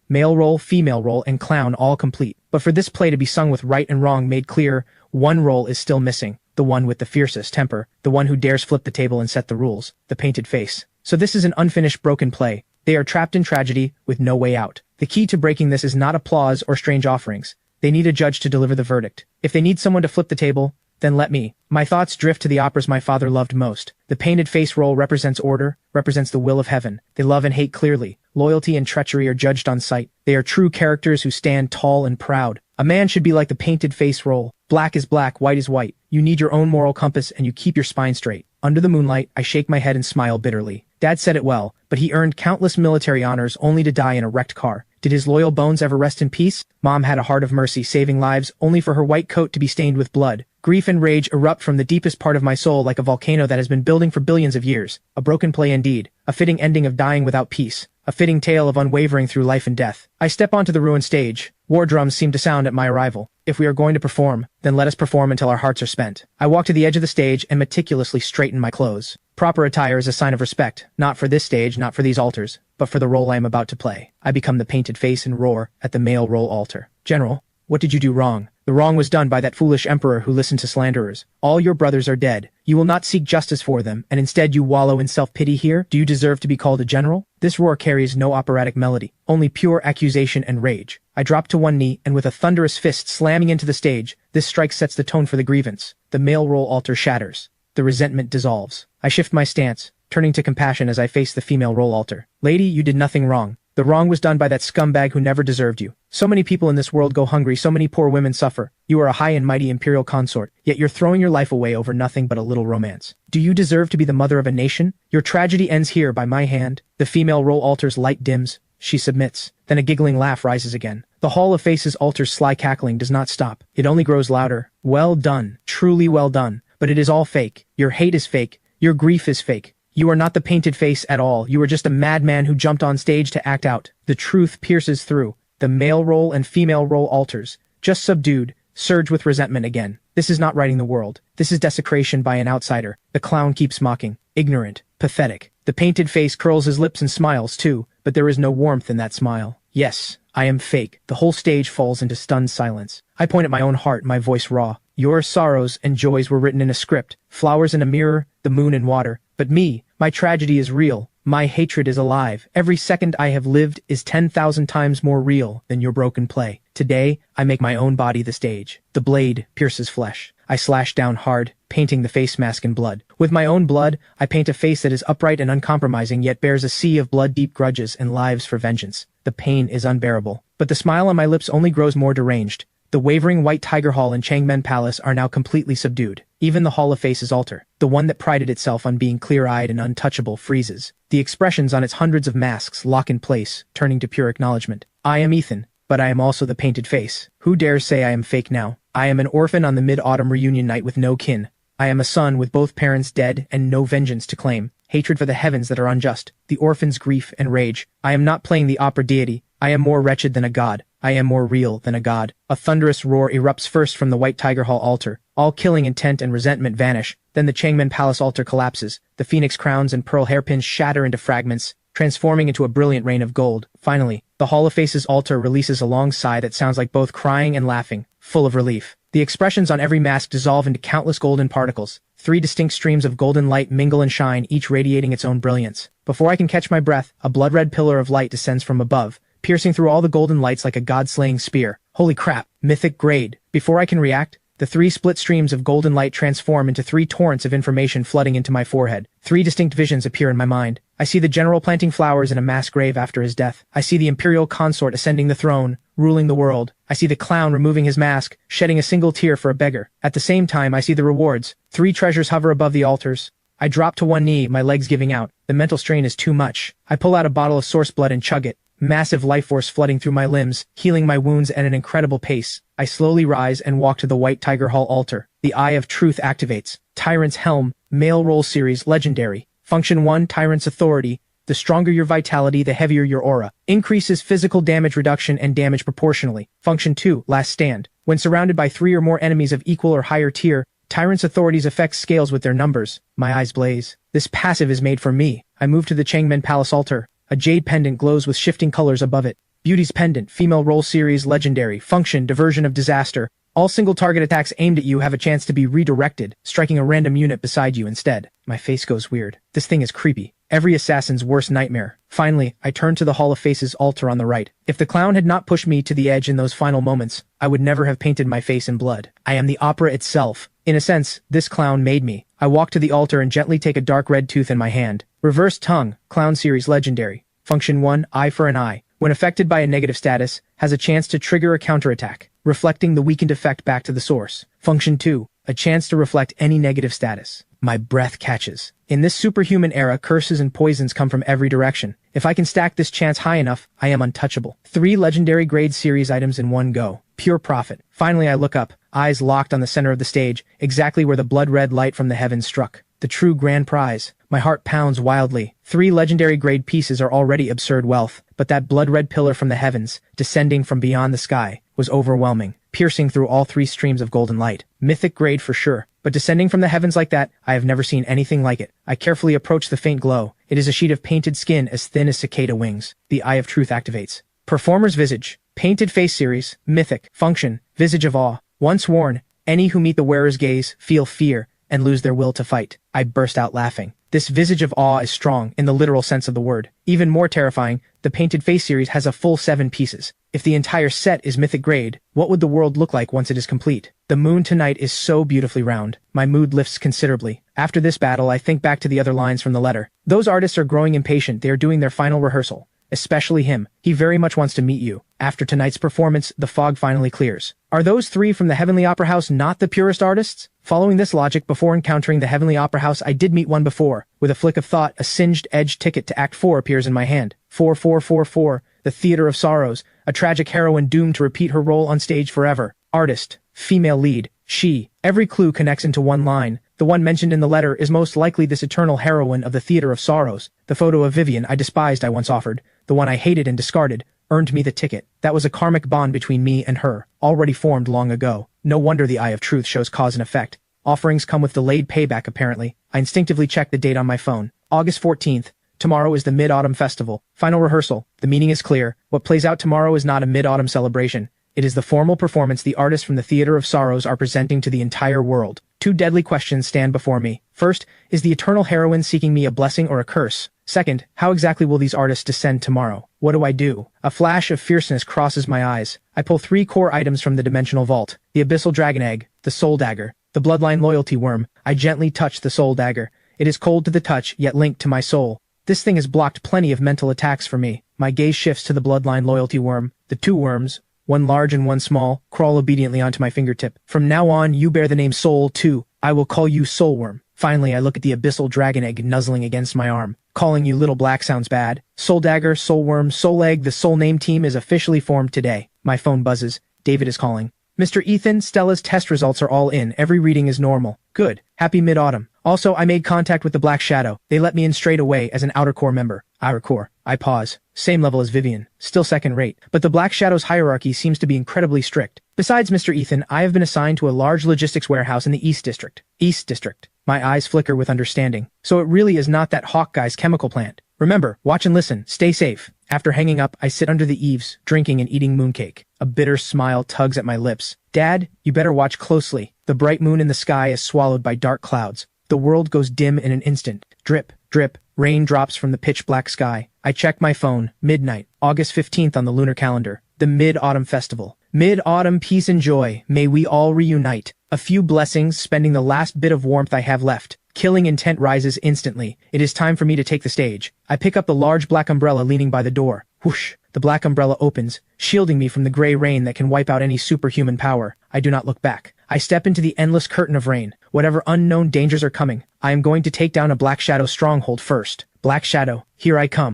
Male role, female role, and clown all complete. But for this play to be sung with right and wrong made clear, one role is still missing. The one with the fiercest temper. The one who dares flip the table and set the rules. The painted face. So this is an unfinished broken play. They are trapped in tragedy with no way out. The key to breaking this is not applause or strange offerings. They need a judge to deliver the verdict. If they need someone to flip the table, then let me. My thoughts drift to the operas my father loved most. The painted face role represents order, represents the will of heaven. They love and hate clearly. Loyalty and treachery are judged on sight. They are true characters who stand tall and proud. A man should be like the painted face role. Black is black, white is white. You need your own moral compass and you keep your spine straight. Under the moonlight, I shake my head and smile bitterly. Dad said it well, but he earned countless military honors only to die in a wrecked car. Did his loyal bones ever rest in peace? Mom had a heart of mercy, saving lives only for her white coat to be stained with blood. Grief and rage erupt from the deepest part of my soul like a volcano that has been building for billions of years. A broken play indeed. A fitting ending of dying without peace. A fitting tale of unwavering through life and death. I step onto the ruined stage. War drums seem to sound at my arrival. If we are going to perform, then let us perform until our hearts are spent. I walk to the edge of the stage and meticulously straighten my clothes. Proper attire is a sign of respect, not for this stage, not for these altars, but for the role I am about to play. I become the painted face and roar at the male role altar. General, what did you do wrong? The wrong was done by that foolish emperor who listened to slanderers. All your brothers are dead. You will not seek justice for them, and instead you wallow in self-pity here? Do you deserve to be called a general? This roar carries no operatic melody, only pure accusation and rage. I drop to one knee, and with a thunderous fist slamming into the stage, this strike sets the tone for the grievance. The male role altar shatters. The resentment dissolves. I shift my stance, turning to compassion as I face the female role altar. Lady, you did nothing wrong. The wrong was done by that scumbag who never deserved you. So many people in this world go hungry, so many poor women suffer. You are a high and mighty imperial consort, yet you're throwing your life away over nothing but a little romance. Do you deserve to be the mother of a nation? Your tragedy ends here by my hand. The female role altar's light dims. She submits. Then a giggling laugh rises again. The Hall of Faces altar's sly cackling does not stop. It only grows louder. Well done. Truly well done. But it is all fake. Your hate is fake. Your grief is fake. You are not the painted face at all. You are just a madman who jumped on stage to act out. The truth pierces through. The male role and female role altars, just subdued, surge with resentment again. This is not righting the world. This is desecration by an outsider. The clown keeps mocking. Ignorant. Pathetic. The painted face curls his lips and smiles too, but there is no warmth in that smile. Yes, I am fake. The whole stage falls into stunned silence. I point at my own heart, my voice raw. Your sorrows and joys were written in a script, flowers in a mirror, the moon in water. But me, my tragedy is real. My hatred is alive. Every second I have lived is 10,000 times more real than your broken play. Today, I make my own body the stage. The blade pierces flesh. I slash down hard, painting the face mask in blood. With my own blood, I paint a face that is upright and uncompromising yet bears a sea of blood-deep grudges and lives for vengeance. The pain is unbearable. But the smile on my lips only grows more deranged. The wavering white tiger hall and Changmen Palace are now completely subdued. Even the Hall of Faces altar, the one that prided itself on being clear-eyed and untouchable, freezes. The expressions on its hundreds of masks lock in place, turning to pure acknowledgement. I am Ethan, but I am also the painted face. Who dares say I am fake now? I am an orphan on the mid-autumn reunion night with no kin. I am a son with both parents dead and no vengeance to claim. Hatred for the heavens that are unjust. The orphan's grief and rage. I am not playing the opera deity. I am more wretched than a god. I am more real than a god. A thunderous roar erupts first from the White Tiger Hall altar. All killing intent and resentment vanish. Then the Changmen Palace altar collapses. The phoenix crowns and pearl hairpins shatter into fragments, transforming into a brilliant rain of gold. Finally, the Hall of Faces altar releases a long sigh that sounds like both crying and laughing, full of relief. The expressions on every mask dissolve into countless golden particles. 3 distinct streams of golden light mingle and shine, each radiating its own brilliance. Before I can catch my breath, a blood-red pillar of light descends from above, piercing through all the golden lights like a god-slaying spear. Holy crap, mythic grade. Before I can react, the 3 split streams of golden light transform into 3 torrents of information flooding into my forehead. 3 distinct visions appear in my mind. I see the general planting flowers in a mass grave after his death. I see the imperial consort ascending the throne, ruling the world. I see the clown removing his mask, shedding a single tear for a beggar. At the same time, I see the rewards. 3 treasures hover above the altars. I drop to one knee, my legs giving out. The mental strain is too much. I pull out a bottle of source blood and chug it. Massive life force flooding through my limbs, healing my wounds at an incredible pace. I slowly rise and walk to the White Tiger Hall altar. The Eye of Truth activates. Tyrant's Helm, Male Roll Series, Legendary. Function 1, Tyrant's Authority. The stronger your vitality, the heavier your aura. Increases physical damage reduction and damage proportionally. Function 2, Last Stand. When surrounded by 3 or more enemies of equal or higher tier, Tyrant's Authority's effect scales with their numbers. My eyes blaze. This passive is made for me. I move to the Changmen Palace altar. A jade pendant glows with shifting colors above it. Beauty's Pendant, Female Roll Series, Legendary. Function, Diversion of Disaster. All single target attacks aimed at you have a chance to be redirected, striking a random unit beside you instead. My face goes weird. This thing is creepy. Every assassin's worst nightmare. Finally, I turn to the Hall of Faces altar on the right. If the clown had not pushed me to the edge in those final moments, I would never have painted my face in blood. I am the opera itself. In a sense, this clown made me. I walk to the altar and gently take a dark red tooth in my hand. Reverse Tongue, Clown Series, Legendary. Function 1, Eye for an Eye. When affected by a negative status, has a chance to trigger a counterattack, reflecting the weakened effect back to the source. Function 2, a chance to reflect any negative status. My breath catches. In this superhuman era, curses and poisons come from every direction. If I can stack this chance high enough, I am untouchable. 3 legendary grade series items in one go. Pure profit. Finally, I look up, eyes locked on the center of the stage, exactly where the blood-red light from the heavens struck. The true grand prize. My heart pounds wildly. 3 legendary grade pieces are already absurd wealth, but that blood-red pillar from the heavens, descending from beyond the sky, was overwhelming, piercing through all 3 streams of golden light. Mythic grade for sure, but descending from the heavens like that, I have never seen anything like it. I carefully approach the faint glow. It is a sheet of painted skin as thin as cicada wings. The Eye of Truth activates. Performer's Visage. Painted Face Series. Mythic. Function. Visage of Awe. Once worn, any who meet the wearer's gaze feel fear and lose their will to fight. I burst out laughing. This Visage of Awe is strong, in the literal sense of the word. Even more terrifying, the Painted Face series has a full 7 pieces. If the entire set is mythic grade, what would the world look like once it is complete? The moon tonight is so beautifully round. My mood lifts considerably. After this battle, I think back to the other lines from the letter. Those artists are growing impatient. They are doing their final rehearsal. Especially him. He very much wants to meet you. After tonight's performance, the fog finally clears. Are those 3 from the Heavenly Opera House not the purest artists? Following this logic, before encountering the Heavenly Opera House, I did meet one before. With a flick of thought, a singed edged ticket to Act 4 appears in my hand. 4444, the Theater of Sorrows, a tragic heroine doomed to repeat her role on stage forever. Artist, female lead, she. Every clue connects into one line. The one mentioned in the letter is most likely this eternal heroine of the Theater of Sorrows. The photo of Vivian I despised I once offered, the one I hated and discarded, earned me the ticket. That was a karmic bond between me and her, already formed long ago. No wonder the Eye of Truth shows cause and effect. Offerings come with delayed payback apparently. I instinctively check the date on my phone. August 14th, Tomorrow is the Mid-Autumn Festival. Final rehearsal. The meaning is clear. What plays out tomorrow is not a mid-autumn celebration. It is the formal performance the artists from the Theater of Sorrows are presenting to the entire world. Two deadly questions stand before me. First, is the eternal heroine seeking me a blessing or a curse? Second, how exactly will these artists descend tomorrow? What do I do? A flash of fierceness crosses my eyes. I pull 3 core items from the dimensional vault. The Abyssal Dragon Egg, the Soul Dagger, the Bloodline Loyalty Worm. I gently touch the Soul Dagger. It is cold to the touch, yet linked to my soul. This thing has blocked plenty of mental attacks for me. My gaze shifts to the Bloodline Loyalty Worm. The 2 worms, one large and one small, crawl obediently onto my fingertip. From now on, you bear the name Soul too. I will call you Soul Worm. Finally, I look at the Abyssal Dragon Egg nuzzling against my arm. Calling you Little Black sounds bad. Soul Dagger, Soul Worm, Soul Egg, the Soul Name team is officially formed today. My phone buzzes. David is calling. Mr. Ethan, Stella's test results are all in. Every reading is normal. Good. Happy mid-autumn. Also, I made contact with the Black Shadow. They let me in straight away as an Outer Core member. Outer Core. I pause. Same level as Vivian. Still second rate. But the Black Shadow's hierarchy seems to be incredibly strict. Besides Mr. Ethan, I have been assigned to a large logistics warehouse in the East District. East District. My eyes flicker with understanding. So it really is not that Hawk guy's chemical plant. Remember, watch and listen. Stay safe. After hanging up, I sit under the eaves, drinking and eating mooncake. A bitter smile tugs at my lips. Dad, you better watch closely. The bright moon in the sky is swallowed by dark clouds. The world goes dim in an instant. Drip, drip, rain drops from the pitch-black sky. I check my phone. Midnight, August 15th on the lunar calendar. The Mid-Autumn Festival. Mid-Autumn peace and joy. May we all reunite. A few blessings, spending the last bit of warmth I have left. Killing intent rises instantly. It is time for me to take the stage. I pick up the large black umbrella leaning by the door. Whoosh! The black umbrella opens, shielding me from the gray rain that can wipe out any superhuman power. I do not look back. I step into the endless curtain of rain. Whatever unknown dangers are coming, I am going to take down a Black Shadow stronghold first. Black Shadow, here I come.